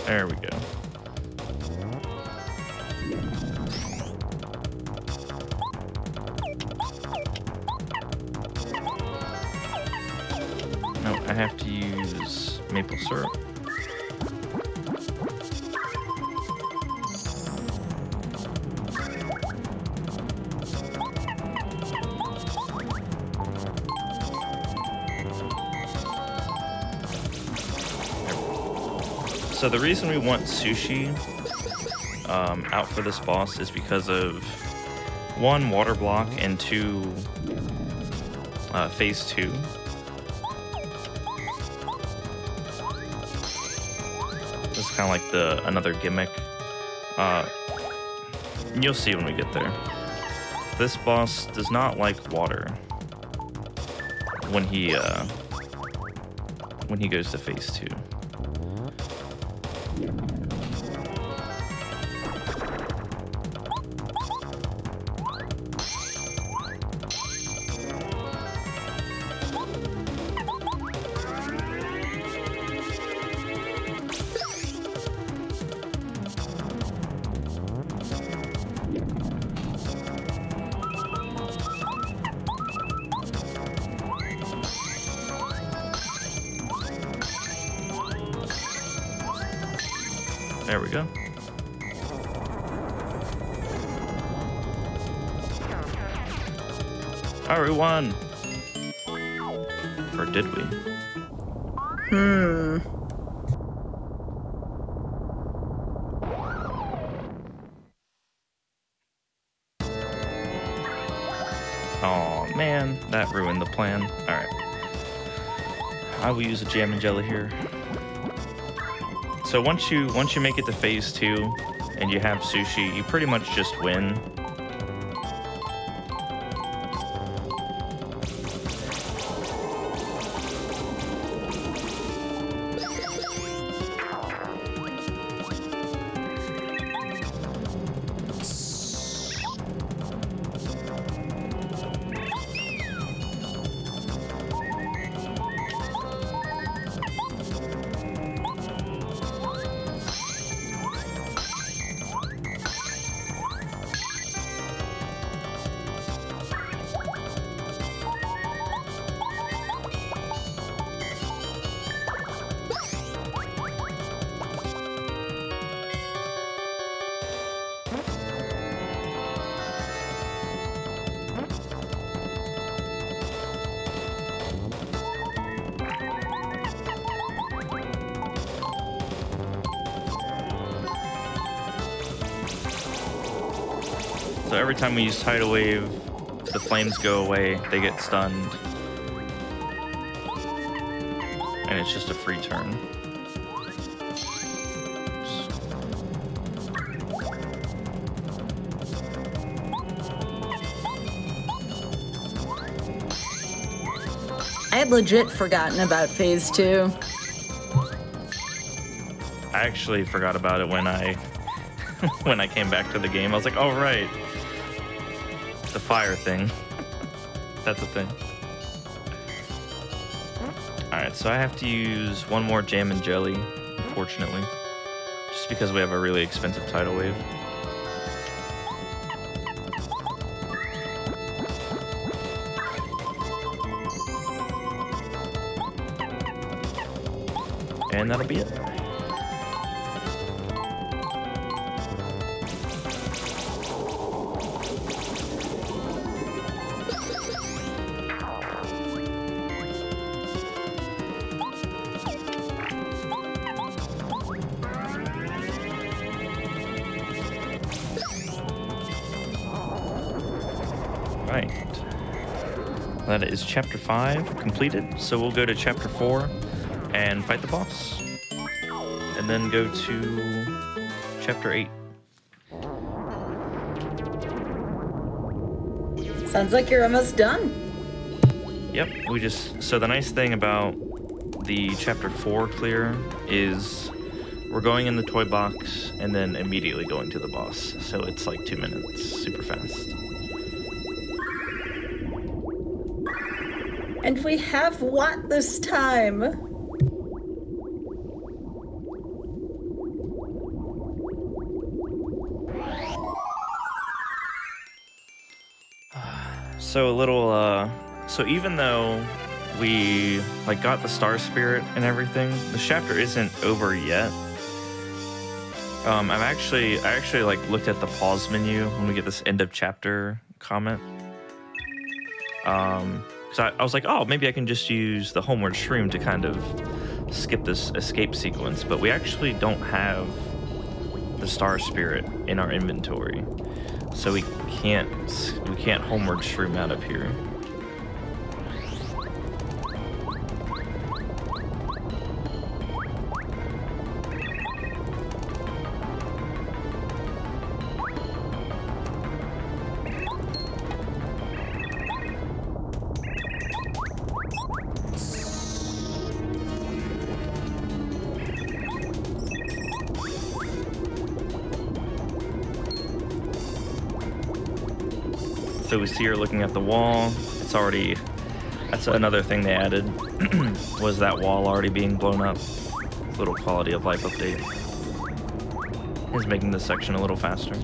There we go. No, I have to use maple syrup. So the reason we want sushi out for this boss is because of 1, water block, and 2, phase 2. This is kind of like another gimmick. You'll see when we get there. This boss does not like water when he goes to phase 2. There we go. Alright, we won. Or did we? Oh man, that ruined the plan. Alright. I will use a jam and jelly here. So once you make it to phase 2 and you have sushi, you pretty much just win. So every time we use Tidal Wave, the flames go away, they get stunned. And it's just a free turn. I had legit forgotten about phase 2. I actually forgot about it when I when I came back to the game. I was like, oh right. The fire thing. That's a thing. Alright, so I have to use 1 more jam and jelly, unfortunately. Just because we have a really expensive tidal wave. And that'll be it. Right. That is chapter 5 completed. So we'll go to chapter 4 and fight the boss. And then go to chapter 8. Sounds like you're almost done. Yep, so the nice thing about the chapter 4 clear is we're going in the toy box and then immediately going to the boss. So it's like 2 minutes, super fast. And we have what this time? So a little, so even though we like got the star spirit and everything, the chapter isn't over yet. I actually like looked at the pause menu when we get this end of chapter comment. Because I was like, oh, maybe I can just use the homeward shroom to kind of skip this escape sequence, but we actually don't have the star spirit in our inventory. So we can't homeward shroom out of here. So we see her looking at the wall. It's already, that's another thing they added, was that wall already being blown up. Little quality of life update. Is making this section a little faster.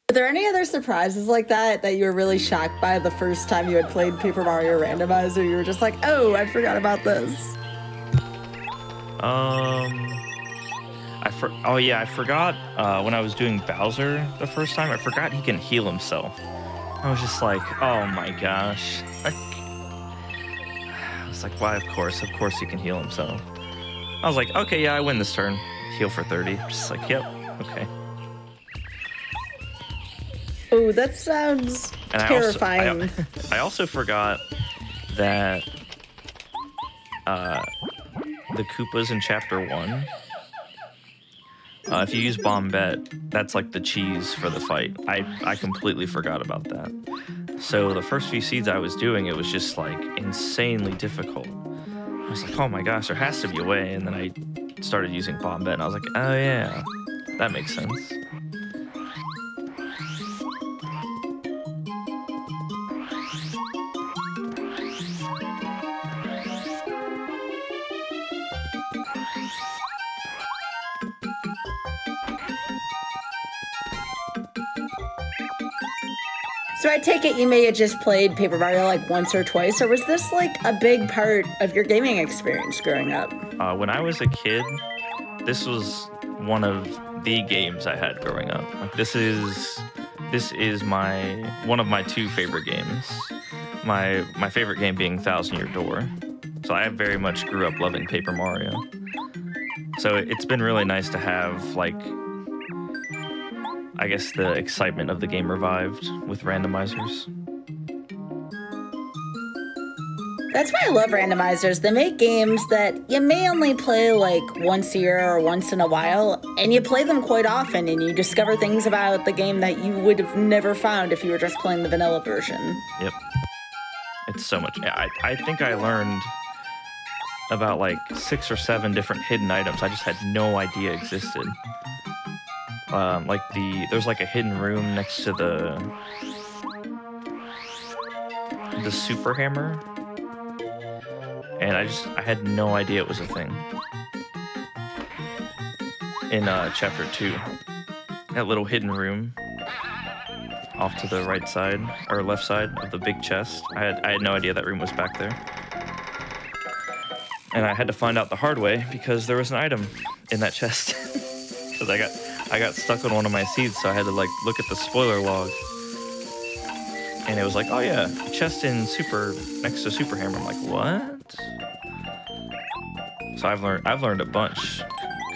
Are there any other surprises like that you were really shocked by the first time you had played Paper Mario Randomizer? You were just like, oh, I forgot about this. I forgot when I was doing Bowser the first time, I forgot he can heal himself. I was just like, oh my gosh. I was like, why, of course he can heal himself. I was like, okay, yeah, I win this turn. Heal for 30. Just like, yep, okay. Oh, that sounds terrifying. I also forgot that the Koopas in Chapter 1, if you use Bombette, that's like the cheese for the fight. I completely forgot about that. So the first few seeds I was doing, it was just like insanely difficult. I was like, oh my gosh, there has to be a way. And then I started using Bombette, and I was like, oh yeah, that makes sense. So I take it you may have just played Paper Mario like once or twice, or was this like a big part of your gaming experience growing up? When I was a kid, this was one of the games I had growing up. Like this is one of my two favorite games. My favorite game being Thousand Year Door. So I very much grew up loving Paper Mario. So it's been really nice to have like, I guess, the excitement of the game revived with randomizers. That's why I love randomizers. They make games that you may only play like once a year or once in a while, and you play them quite often, and you discover things about the game that you would have never found if you were just playing the vanilla version. Yep. It's so much. I think I learned about like 6 or 7 different hidden items I just had no idea existed. Like there's like a hidden room next to the super hammer, and I had no idea it was a thing. In chapter 2, that little hidden room off to the right side or left side of the big chest, I had no idea that room was back there, and I had to find out the hard way because there was an item in that chest. Because I got stuck on one of my seeds, so I had to like look at the spoiler log, and it was like, oh yeah, chest in super next to Super Hammer. I'm like, what? So I've learned a bunch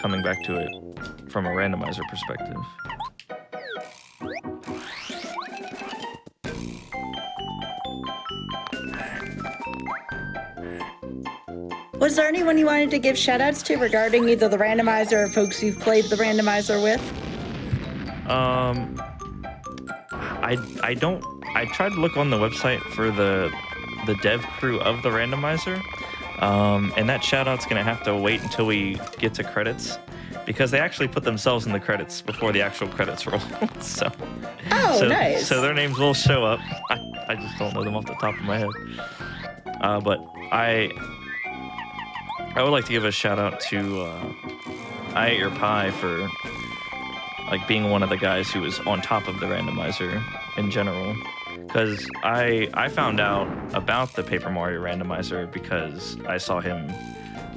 coming back to it from a randomizer perspective. Was there anyone you wanted to give shout-outs to regarding either the randomizer or folks you've played the randomizer with? I tried to look on the website for the dev crew of the randomizer, and that shout-out's gonna have to wait until we get to credits, because they actually put themselves in the credits before the actual credits roll. so nice. So their names will show up. I just don't know them off the top of my head. But I would like to give a shout out to I Ate Your Pie for like being one of the guys who was on top of the randomizer in general. Because I found out about the Paper Mario randomizer because I saw him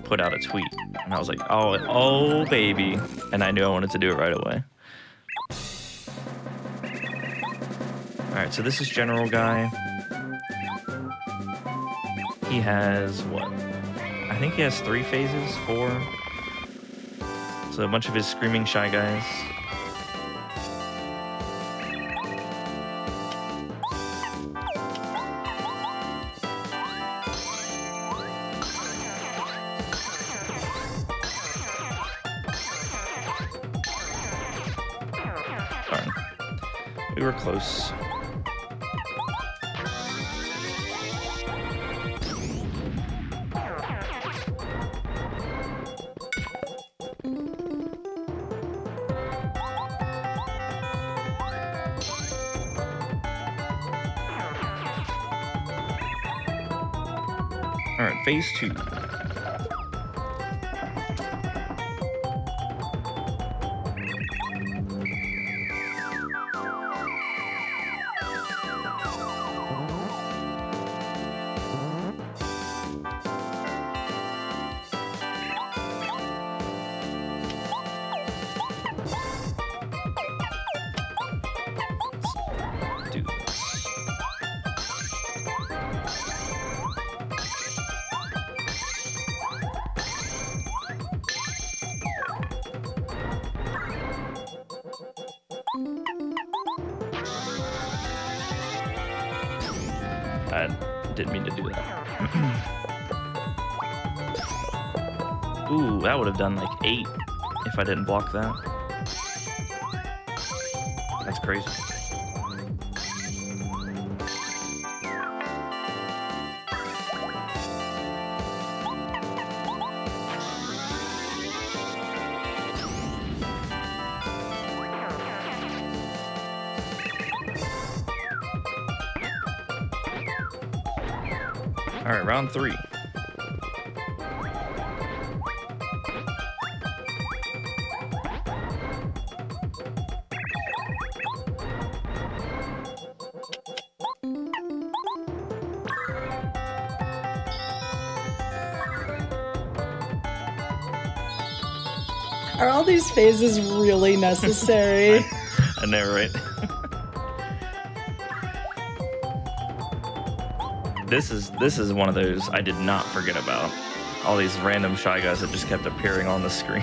put out a tweet, and I was like, oh baby, and I knew I wanted to do it right away. All right, so this is General Guy. He has what? I think he has 3 phases, 4. So a bunch of his Screaming Shy Guys. We were close. All right, phase 2. I didn't mean to do that. Ooh, that would have done like 8 if I didn't block that. That's crazy. All right, round 3. Are all these phases really necessary? I know, right? This is one of those I did not forget about. All these random Shy Guys that just kept appearing on the screen.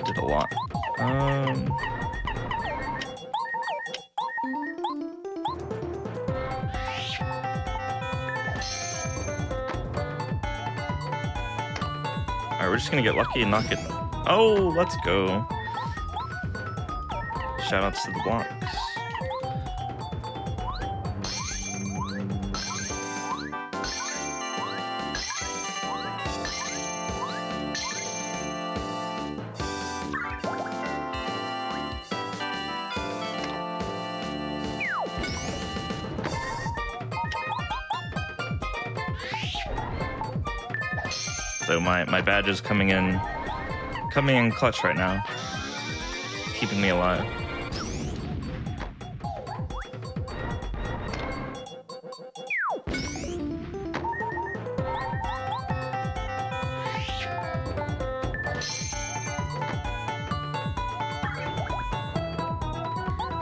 Did a lot. Alright, we're just gonna get lucky and not get... Oh, let's go. Shoutouts to the blocks. So my badge is coming in clutch right now, keeping me alive.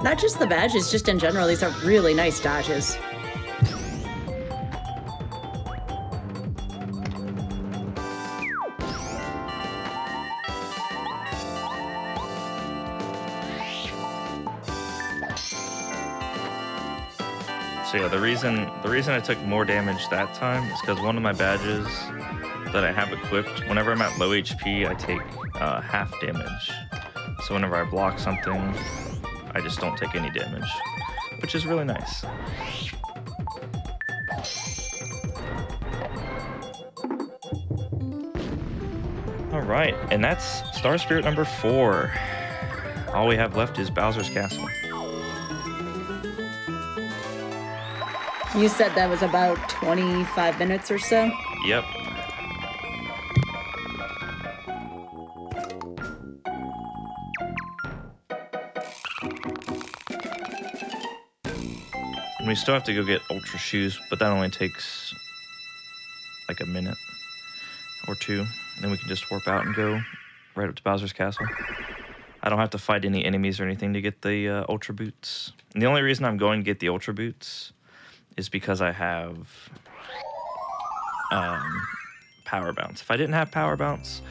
Not just the badges, just in general, these are really nice dodges. So yeah, the reason I took more damage that time is because one of my badges that I have equipped, whenever I'm at low HP, I take half damage. So whenever I block something, I just don't take any damage, which is really nice. All right, and that's Star Spirit number 4. All we have left is Bowser's Castle. You said that was about 25 minutes or so? Yep. And we still have to go get Ultra Shoes, but that only takes like a minute or two. And then we can just warp out and go right up to Bowser's Castle. I don't have to fight any enemies or anything to get the Ultra Boots. And the only reason I'm going to get the Ultra Boots is because I have Power Bounce. If I didn't have Power Bounce,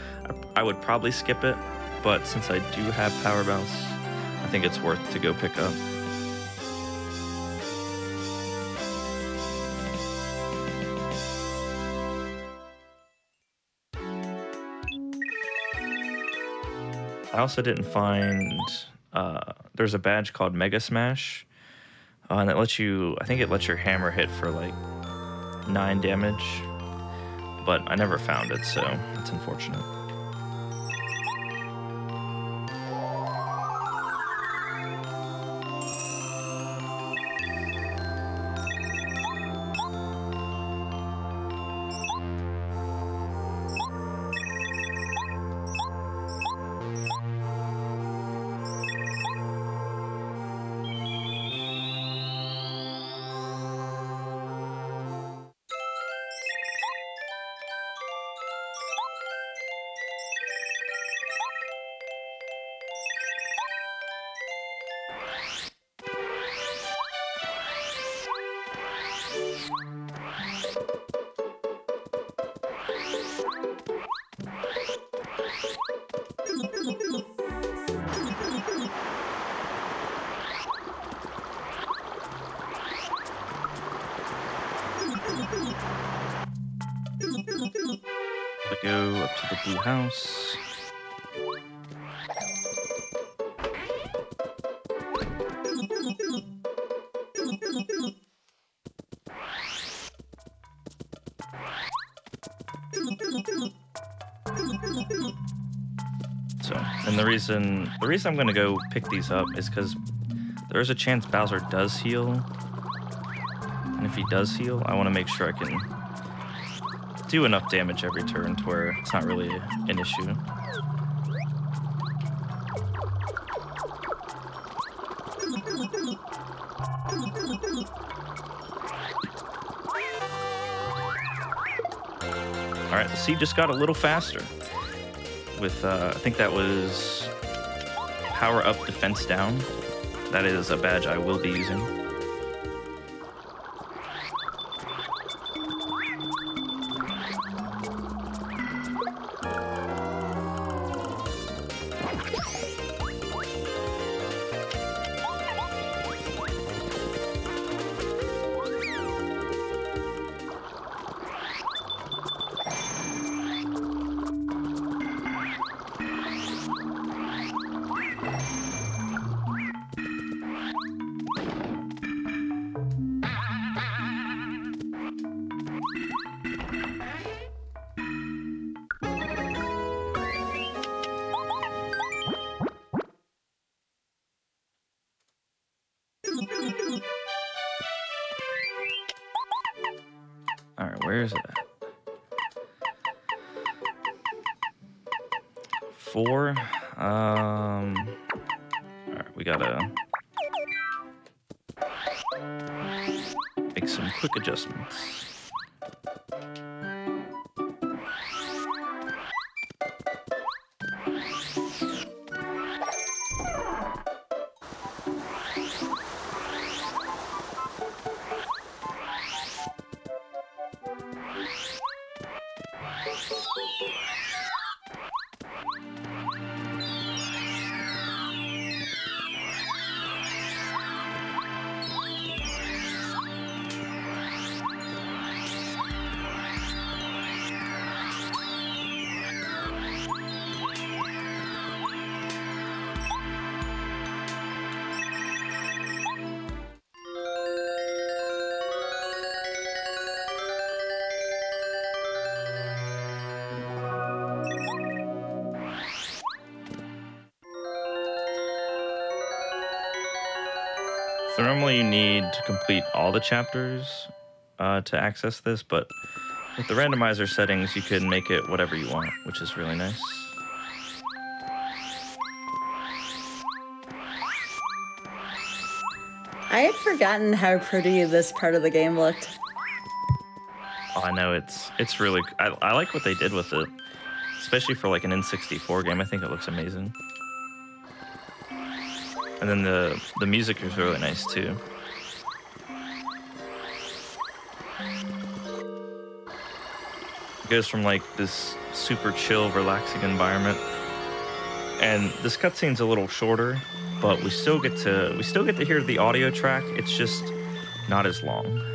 I would probably skip it, but since I do have Power Bounce, I think it's worth to go pick up. I also didn't find, there's a badge called Mega Smash, and it lets you, I think it lets your hammer hit for like 9 damage, but I never found it, so it's unfortunate. Go up to the blue house. So, and the reason I'm gonna go pick these up is because there's a chance Bowser does heal. And if he does heal, I want to make sure I can do enough damage every turn to where it's not really an issue. Alright, the seed just got a little faster with, I think that was Power Up Defense Down. That is a badge I will be using. Where is it at? 4. All right, we gotta make some quick adjustments. So normally you need to complete all the chapters to access this, but with the randomizer settings, you can make it whatever you want, which is really nice. I had forgotten how pretty this part of the game looked. Oh, I know, it's really... I like what they did with it, especially for like an N64 game. I think it looks amazing. And then the music is really nice too. It goes from like this super chill, relaxing environment, and this cutscene's a little shorter, but we still get to hear the audio track. It's just not as long.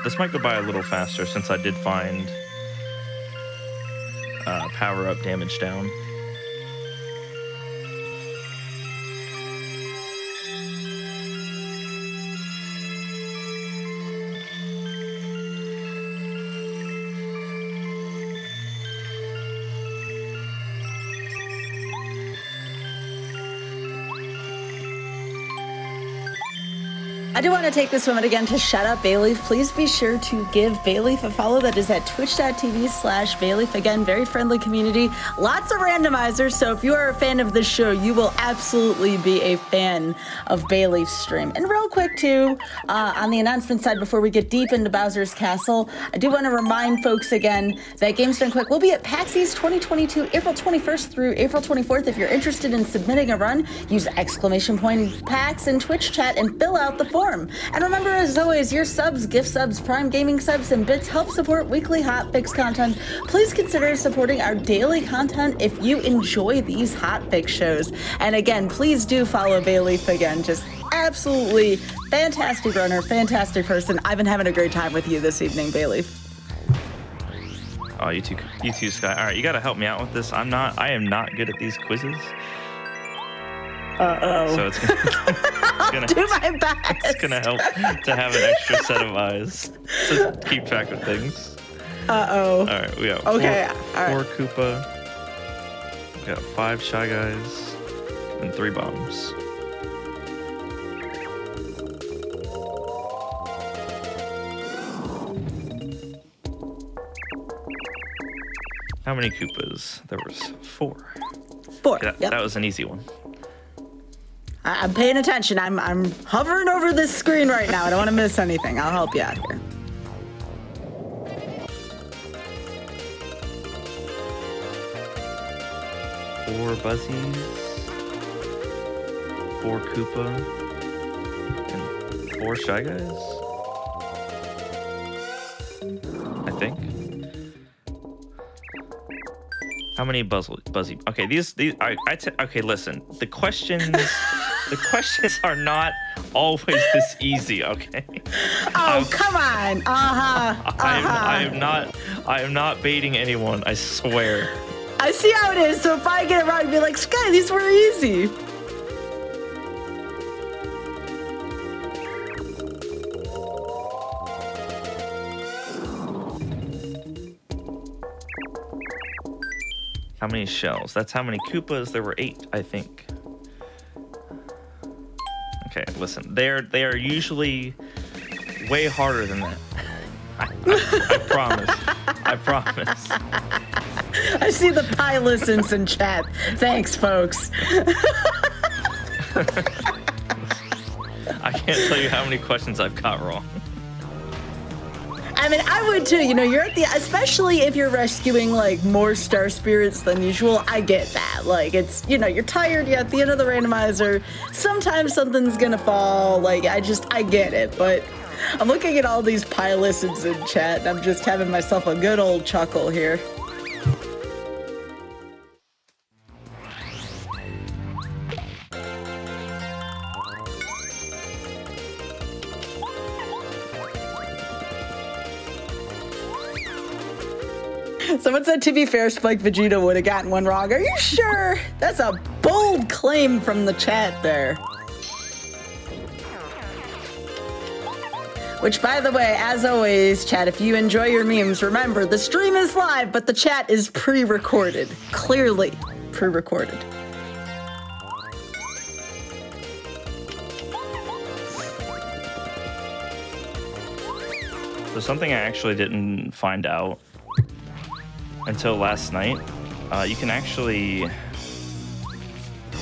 This might go by a little faster since I did find power up, damage down. I do want to take this moment again to shout out Bayleaf. Please be sure to give Bayleaf a follow. That is at twitch.tv/Bayleaf. Again, very friendly community. Lots of randomizers. So if you are a fan of this show, you will absolutely be a fan of Bayleaf's stream. And real quick, too, on the announcement side, before we get deep into Bowser's Castle, I do want to remind folks again that Games Done Quick will be at PAX East 2022, April 21st through April 24th. If you're interested in submitting a run, use !PAX in Twitch chat and fill out the form. And remember, as always, your subs, gift subs, Prime Gaming subs, and bits help support weekly hotfix content. Please consider supporting our daily content if you enjoy these hotfix shows. And again, please do follow Bayleaf again. Just absolutely fantastic runner, fantastic person. I've been having a great time with you this evening, Bayleaf. Oh, you too, Sky. All right, you got to help me out with this. I am not good at these quizzes. Uh-oh. So it's gonna do my best. It's gonna help to have an extra set of eyes to keep track of things. Uh-oh. All right, we got four Koopa. We got 5 Shy Guys and 3 bombs. How many Koopas? There was 4. 4. Okay, that was an easy one. I'm paying attention. I'm hovering over this screen right now. I don't want to miss anything. I'll help you out here. Four Buzzies, 4 Koopa, and 4 Shy Guys, I think. How many Buzzy? Okay, these okay, listen. The questions are not always this easy, okay? Oh, come on. I am not baiting anyone, I swear. I see how it is, so if I get it wrong, be like, Sky, these were easy. How many shells? That's how many Koopas. There were 8, I think. Okay, listen. They are usually way harder than that. I promise. I promise. I see the pie listens in chat. Thanks, folks. I can't tell you how many questions I've got wrong. I mean, I would too. You know, you're at the, especially if you're rescuing like more star spirits than usual. I get that. Like, it's, you know, you're tired. You're at the end of the randomizer. Sometimes something's gonna fall. Like, I get it. But I'm looking at all these pie listens in chat, and I'm just having myself a good old chuckle here. Someone said, to be fair, Spike Vegeta would have gotten one wrong. Are you sure? That's a bold claim from the chat there. Which, by the way, as always, chat, if you enjoy your memes, remember, the stream is live, but the chat is pre-recorded. Clearly pre-recorded. So something I actually didn't find out until last night, you can actually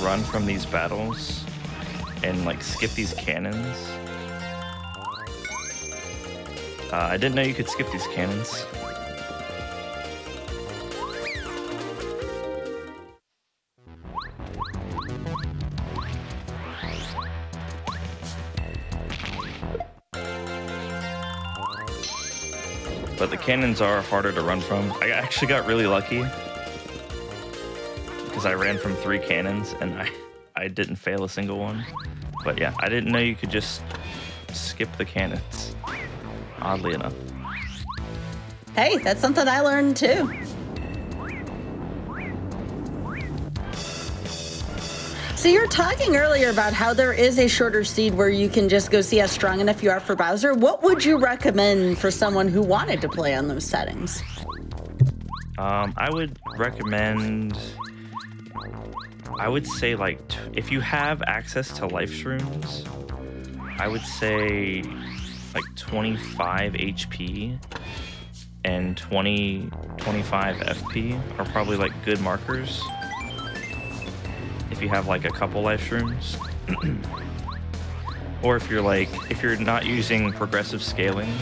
run from these battles and like skip these cannons. I didn't know you could skip these cannons. But the cannons are harder to run from. I actually got really lucky because I ran from 3 cannons and I didn't fail a single one. But yeah, I didn't know you could just skip the cannons, oddly enough. Hey, that's something I learned too. So you were talking earlier about how there is a shorter seed where you can just go see how strong enough you are for Bowser. What would you recommend for someone who wanted to play on those settings? I would recommend, I would say like, if you have access to life shrooms, I would say like 25 HP and 25 FP are probably like good markers. If you have like a couple life shrooms. Or if you're not using progressive scaling,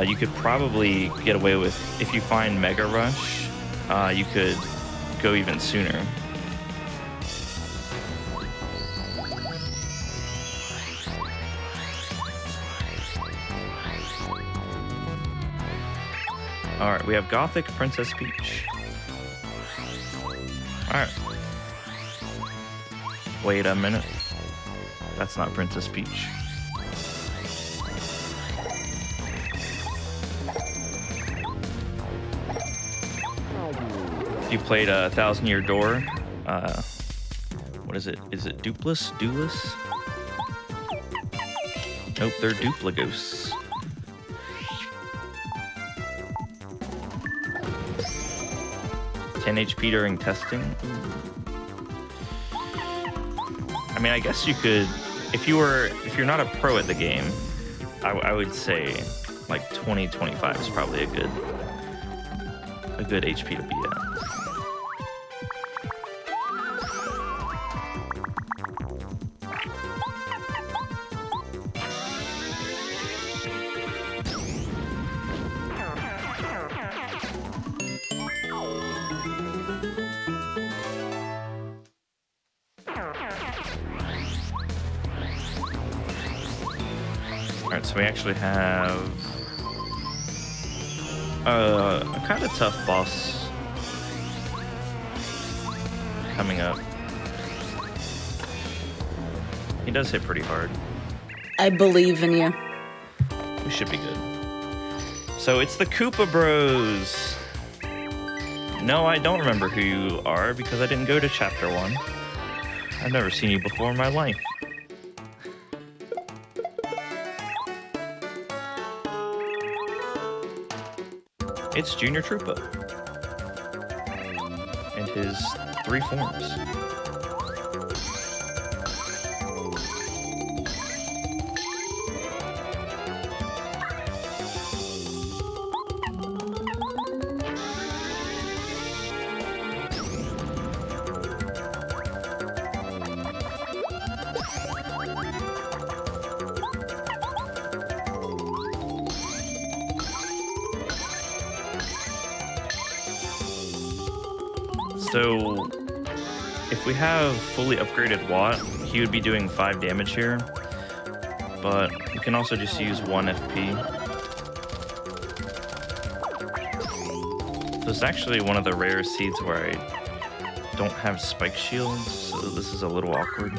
you could probably get away with, if you find Mega Rush, you could go even sooner. Alright, we have Gothic Princess Peach. Alright. Wait a minute. That's not Princess Peach. You played a 1,000-Year Door. What is it? Is it Dupless? Dueless? Nope, they're Dupligos. HP during testing. I mean, I guess you could, if you're not a pro at the game, I would say like 20-25 is probably a good HP to be at. So we actually have a kind of tough boss coming up. He does hit pretty hard. I believe in you. We should be good. So it's the Koopa Bros. No, I don't remember who you are because I didn't go to Chapter 1. I've never seen you before in my life. It's Junior Troopa. and his 3 forms. So, if we have fully upgraded Watt, he would be doing 5 damage here, but we can also just use 1 FP. So it's actually one of the rare seeds where I don't have spike shields, so this is a little awkward.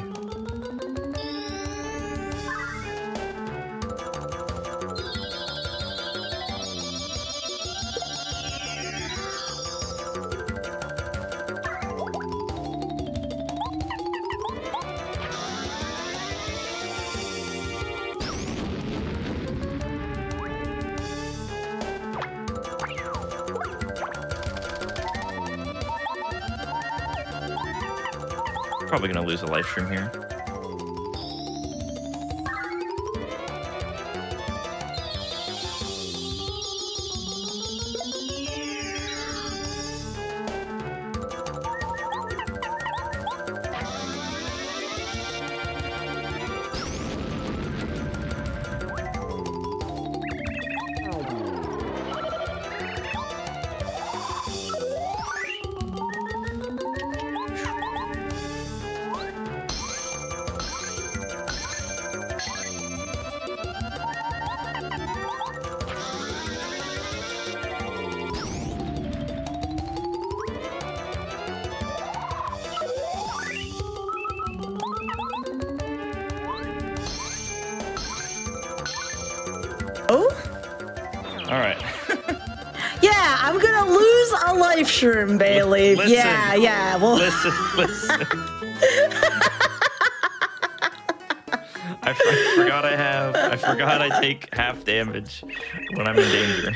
Probably gonna lose a life stream here. Oh? All right. Yeah, I'm gonna lose a life shroom, Bailey. Listen, Yeah, well. Listen. I forgot I take half damage when I'm in danger.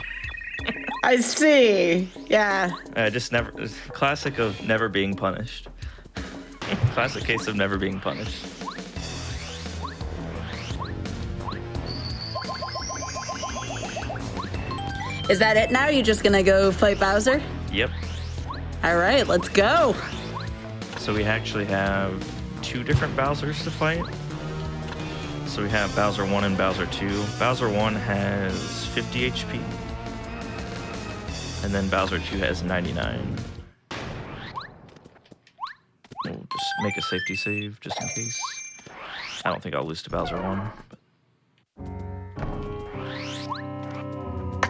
I see. Yeah. I just never. Classic of never being punished. Classic case of never being punished. Is that it now? You just gonna go fight Bowser? Yep. All right, let's go. So we actually have 2 different Bowsers to fight. So we have Bowser 1 and Bowser 2. Bowser 1 has 50 HP. And then Bowser 2 has 99. We'll just make a safety save just in case. I don't think I'll lose to Bowser 1. But...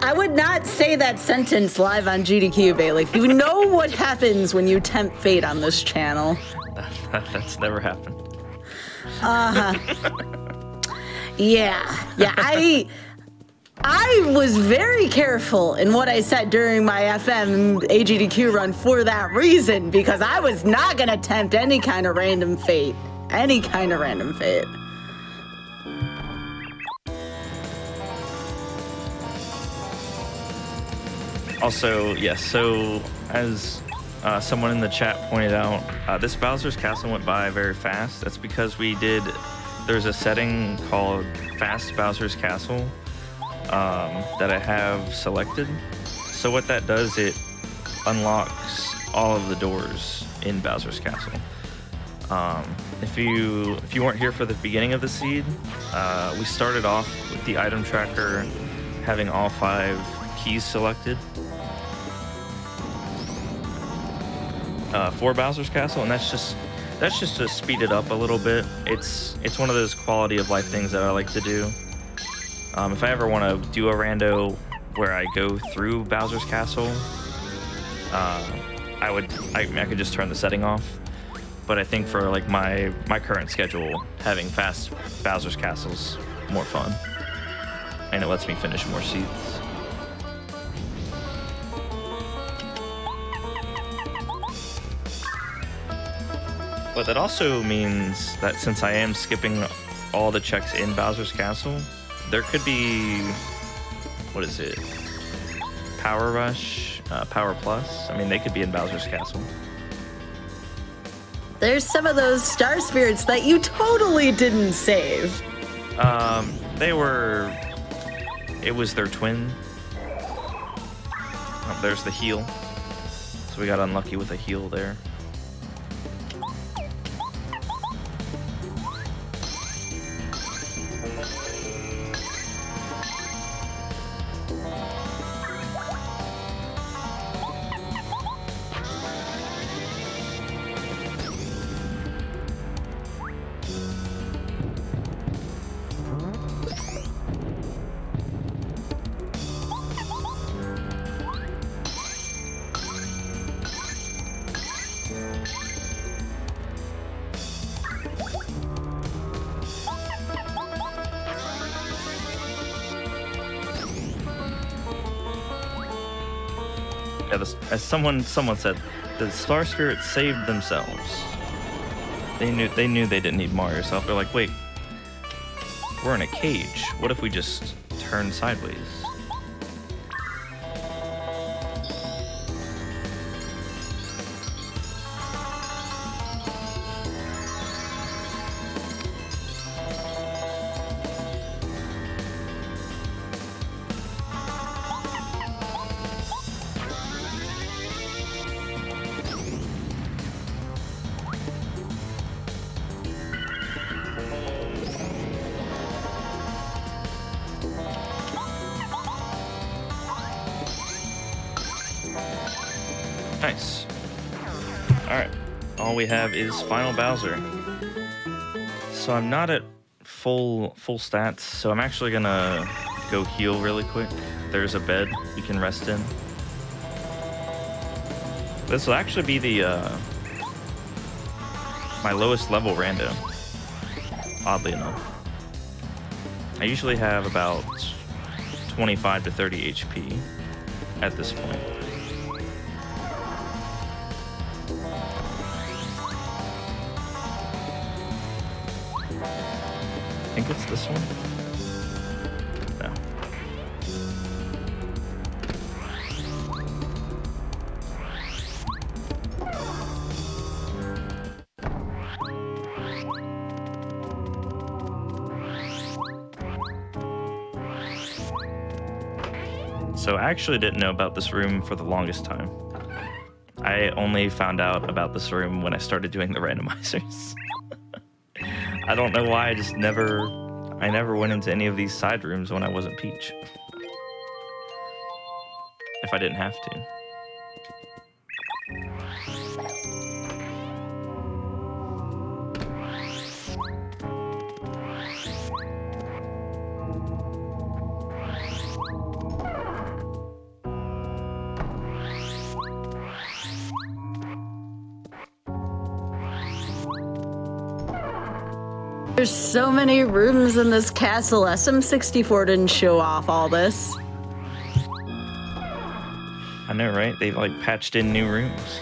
I would not say that sentence live on GDQ, Bailey. You know what happens when you tempt fate on this channel. That's never happened. Yeah. I was very careful in what I said during my FM AGDQ run for that reason, because I was not going to tempt any kind of random fate. Any kind of random fate. Also, yes, so as someone in the chat pointed out, this Bowser's Castle went by very fast. That's because there's a setting called Fast Bowser's Castle that I have selected. So what that does, it unlocks all of the doors in Bowser's Castle. If you weren't here for the beginning of the seed, we started off with the item tracker having all 5 keys selected for Bowser's Castle, and that's just to speed it up a little bit. It's one of those quality of life things that I like to do. If I ever want to do a rando where I go through Bowser's Castle, I could just turn the setting off. But I think for like my current schedule, having fast Bowser's Castle's more fun, and it lets me finish more seeds. But that also means that since I am skipping all the checks in Bowser's Castle, there could be, what is it? Power Rush, Power Plus. I mean, they could be in Bowser's Castle. There's some of those star spirits that you totally didn't save. It was their twin. Oh, there's the heal. So we got unlucky with a heal there. Yeah, as someone said, the star spirits saved themselves. They knew they didn't need Mario yourself. They're like, wait, we're in a cage. What if we just turn sideways? Nice. Alright. All we have is Final Bowser. So I'm not at full stats, so I'm actually gonna go heal really quick. There's a bed you can rest in. This will actually be the my lowest level rando, oddly enough. I usually have about 25 to 30 HP at this point. I think it's this one. No. So I actually didn't know about this room for the longest time. I only found out about this room when I started doing the randomizers. I don't know why, I never went into any of these side rooms when I wasn't Peach. If I didn't have to. There's so many rooms in this castle. SM64 didn't show off all this. I know, right? They've like patched in new rooms.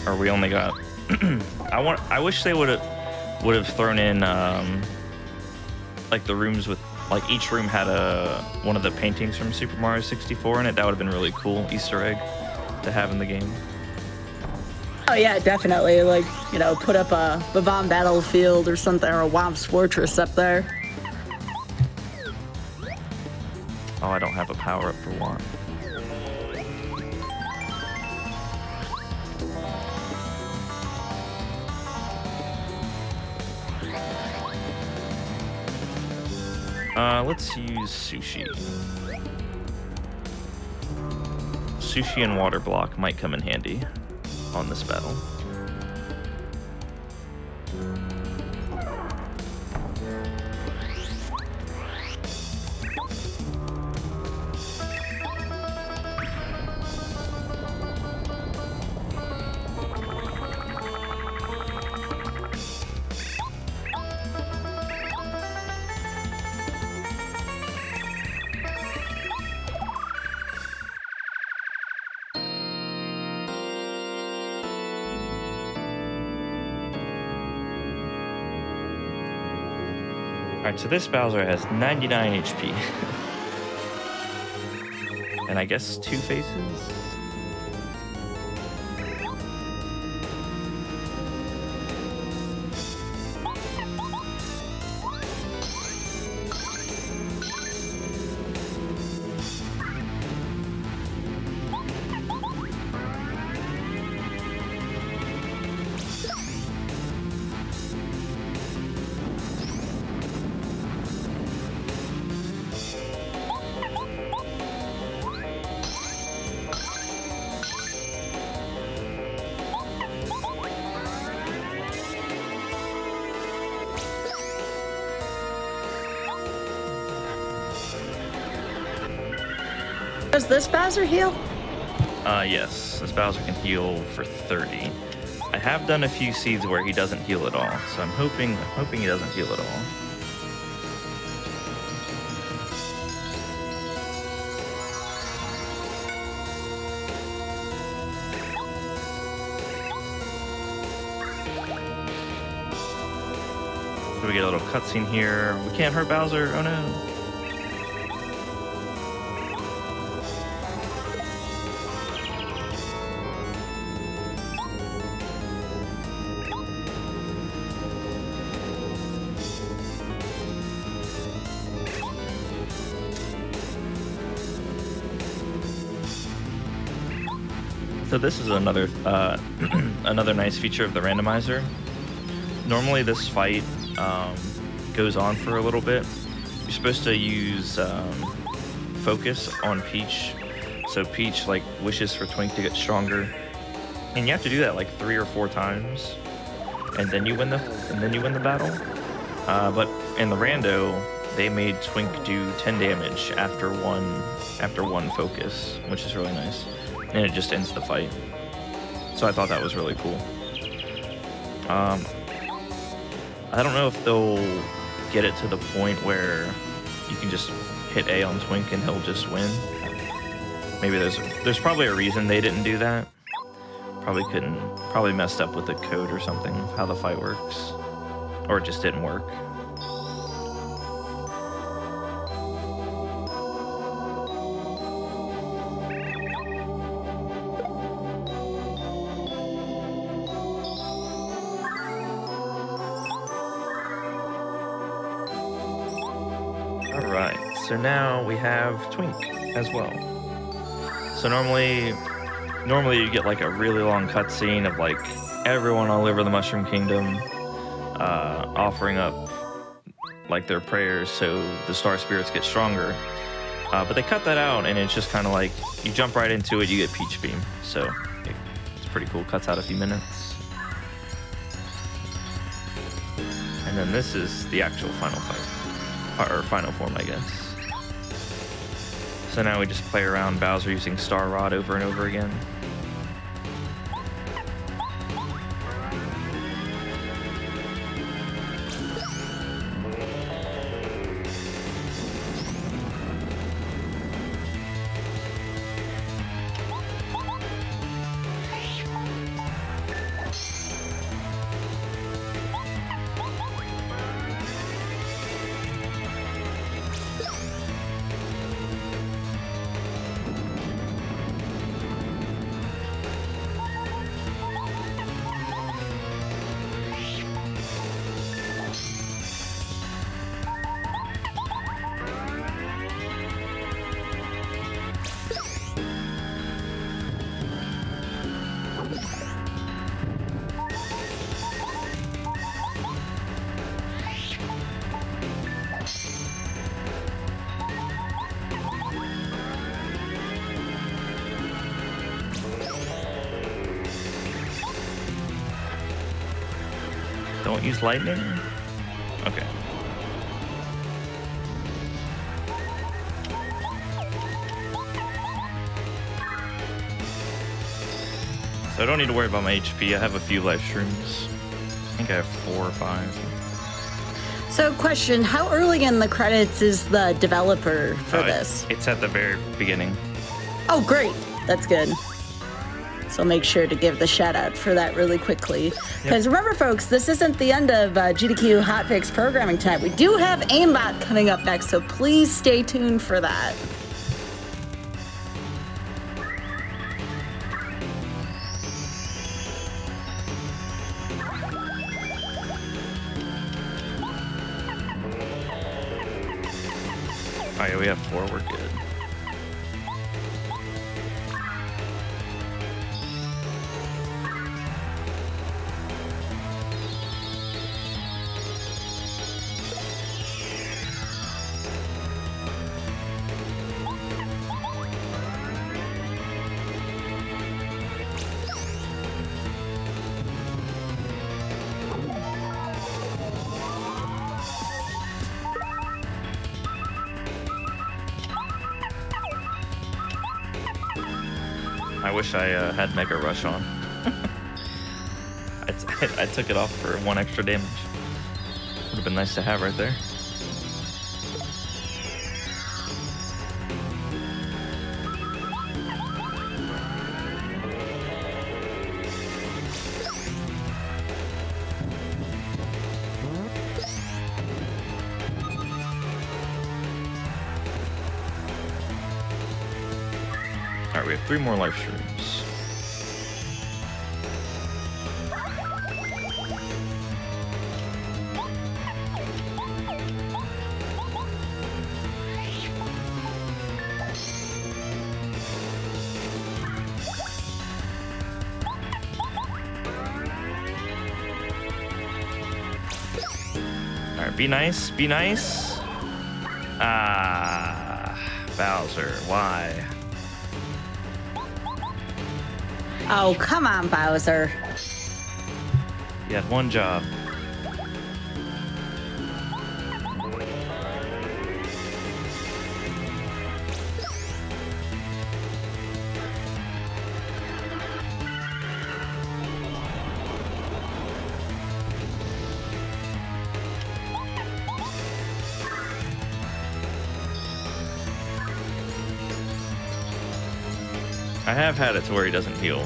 Or we only got I wish they would have thrown in like the rooms with like each room had one of the paintings from Super Mario 64 in it. That would have been really cool Easter egg to have in the game. Oh yeah, definitely. Like, you know, put up a Bavon Battlefield or something, or a Womp's Fortress up there. Oh, I don't have a power-up for Womp. Let's use Sushi. Sushi and Water Block might come in handy on this battle. Alright, so this Bowser has 99 HP. And I guess 2 faces? Does this Bowser heal? Yes, this Bowser can heal for 30. I have done a few seeds where he doesn't heal at all, so I'm hoping he doesn't heal at all. So we get a little cutscene here. We can't hurt Bowser. Oh no. So this is another another nice feature of the randomizer. Normally this fight goes on for a little bit. You're supposed to use focus on Peach, so Peach like wishes for Twink to get stronger, and you have to do that like 3 or 4 times, and then you win the battle. But in the rando, they made Twink do 10 damage after one focus, which is really nice. And it just ends the fight. So I thought that was really cool. I don't know if they'll get it to the point where you can just hit A on Twink and he'll just win. Maybe there's probably a reason they didn't do that. Probably messed up with the code or something, how the fight works. Or it just didn't work. Alright, so now we have Twink as well. So normally you get like a really long cutscene of like everyone all over the Mushroom Kingdom offering up like their prayers so the Star Spirits get stronger. But they cut that out and it's just kind of like you jump right into it, you get Peach Beam. So it's pretty cool, cuts out a few minutes. And then this is the actual final fight. Or final form, I guess. So now we just play around Bowser using Star Rod over and over again. Don't use lightning? Okay. So I don't need to worry about my HP. I have a few life shrooms. I think I have 4 or 5. So question, how early in the credits is the developer for this? It's at the very beginning. Oh, great. That's good. So make sure to give the shout out for that really quickly. Because remember, folks, this isn't the end of GDQ Hotfix programming tonight. We do have aimbot coming up next, so please stay tuned for that. Oh yeah, we have 4, we're good. I wish I had Mega Rush on. I took it off for 1 extra damage. Would have been nice to have right there. Alright, we have 3 more life streams. Alright, be nice, be nice. Ah, Bowser, why? Oh, come on, Bowser. You had 1 job. I have had it to where he doesn't heal.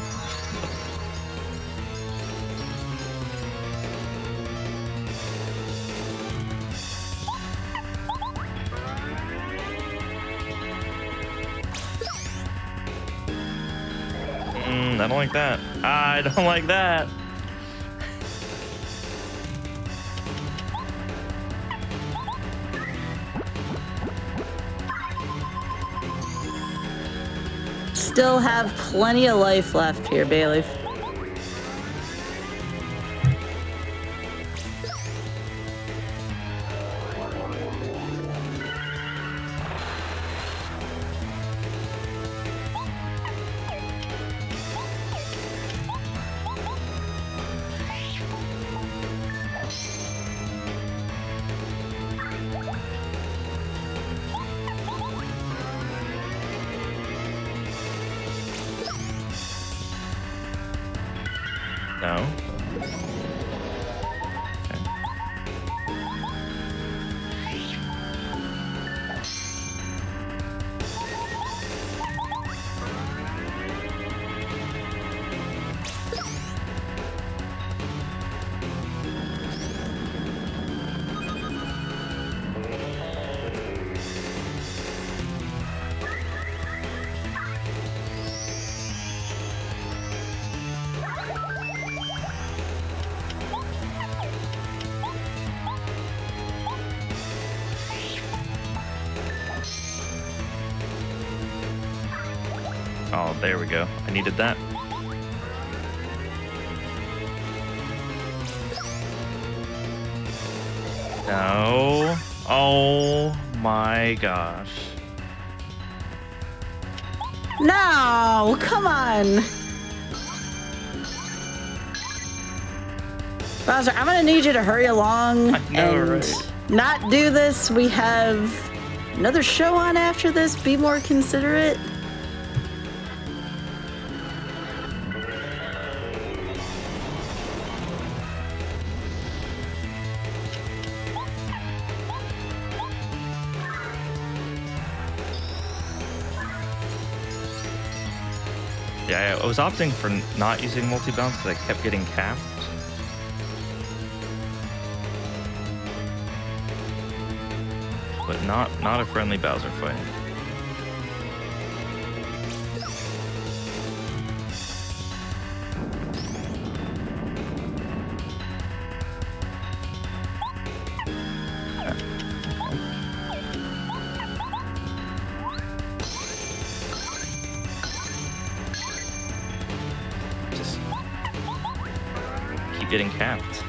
I don't like that. I don't like that. Still have plenty of life left here, Bayleaf. No. Okay. Oh, there we go. I needed that. No. Oh my gosh. No, come on. Bowser, I'm gonna need you to hurry along and not do this. We have another show on after this. Be more considerate. Yeah, I was opting for not using multi-bounce because I kept getting capped. But not a friendly Bowser fight. Just keep getting capped.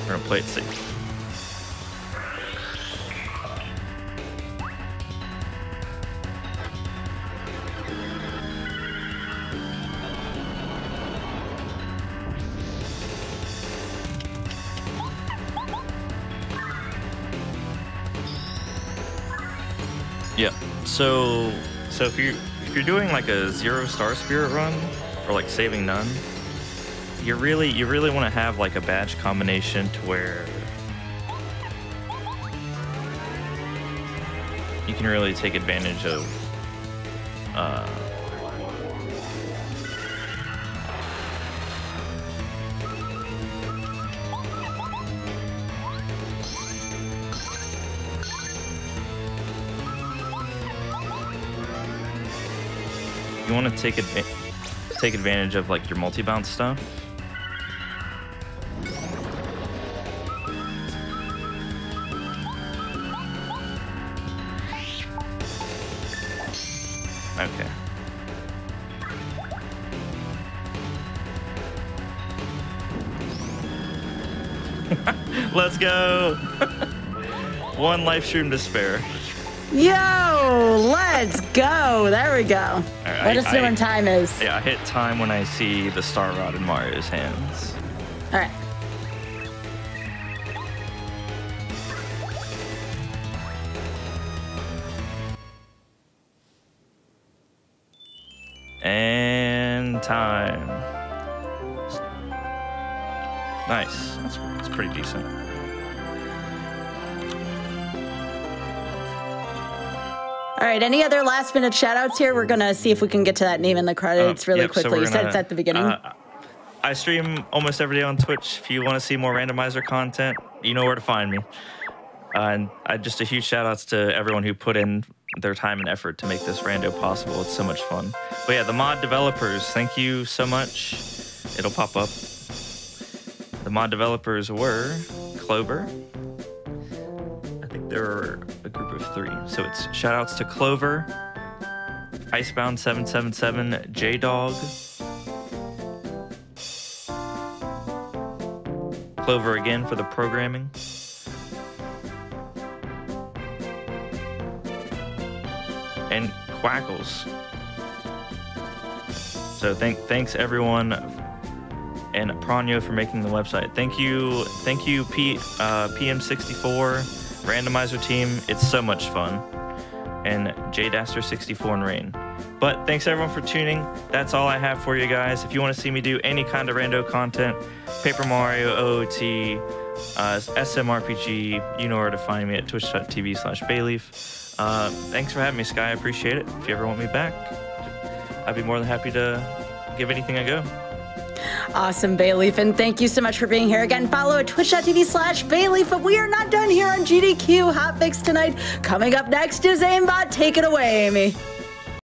We're gonna play it safe. Yeah. So if you're doing like a 0-star spirit run or like saving none, you really want to have like a badge combination to where you can really take advantage of you want to take advantage of like your multi-bounce stuff. Okay. Let's go. One life stream to spare. Yo, let's go. There we go. Right, let us know when time is. Yeah, I hit time when I see the star rod in Mario's hands. All right. And time. Nice. That's pretty decent. All right, any other last minute shout outs here? We're going to see if we can get to that name in the credits really quickly. So you said it's at the beginning. I stream almost every day on Twitch. If you want to see more randomizer content, you know where to find me. And just a huge shout outs to everyone who put in their time and effort to make this rando possible. It's so much fun. But yeah, the mod developers, thank you so much. It'll pop up. The mod developers were Clover. I think there were a group of 3. So it's shout outs to Clover, Icebound777, J-Dog, Clover again for the programming, and Quackles. So thanks everyone, and Pranyo for making the website. Thank you PM64 Randomizer team. It's so much fun, and JDaster64 and Rain. But thanks everyone for tuning. That's all I have for you guys. If you want to see me do any kind of rando content, Paper Mario, OOT, SMRPG, you know where to find me at twitch.tv/Bayleaf. Thanks for having me, Sky. I appreciate it. If you ever want me back, I'd be more than happy to give anything a go. Awesome, Bayleaf, and thank you so much for being here. Again, follow at twitch.tv/Bayleaf, but we are not done here on GDQ Hotfix tonight. Coming up next is Aimbot. Take it away, Amy.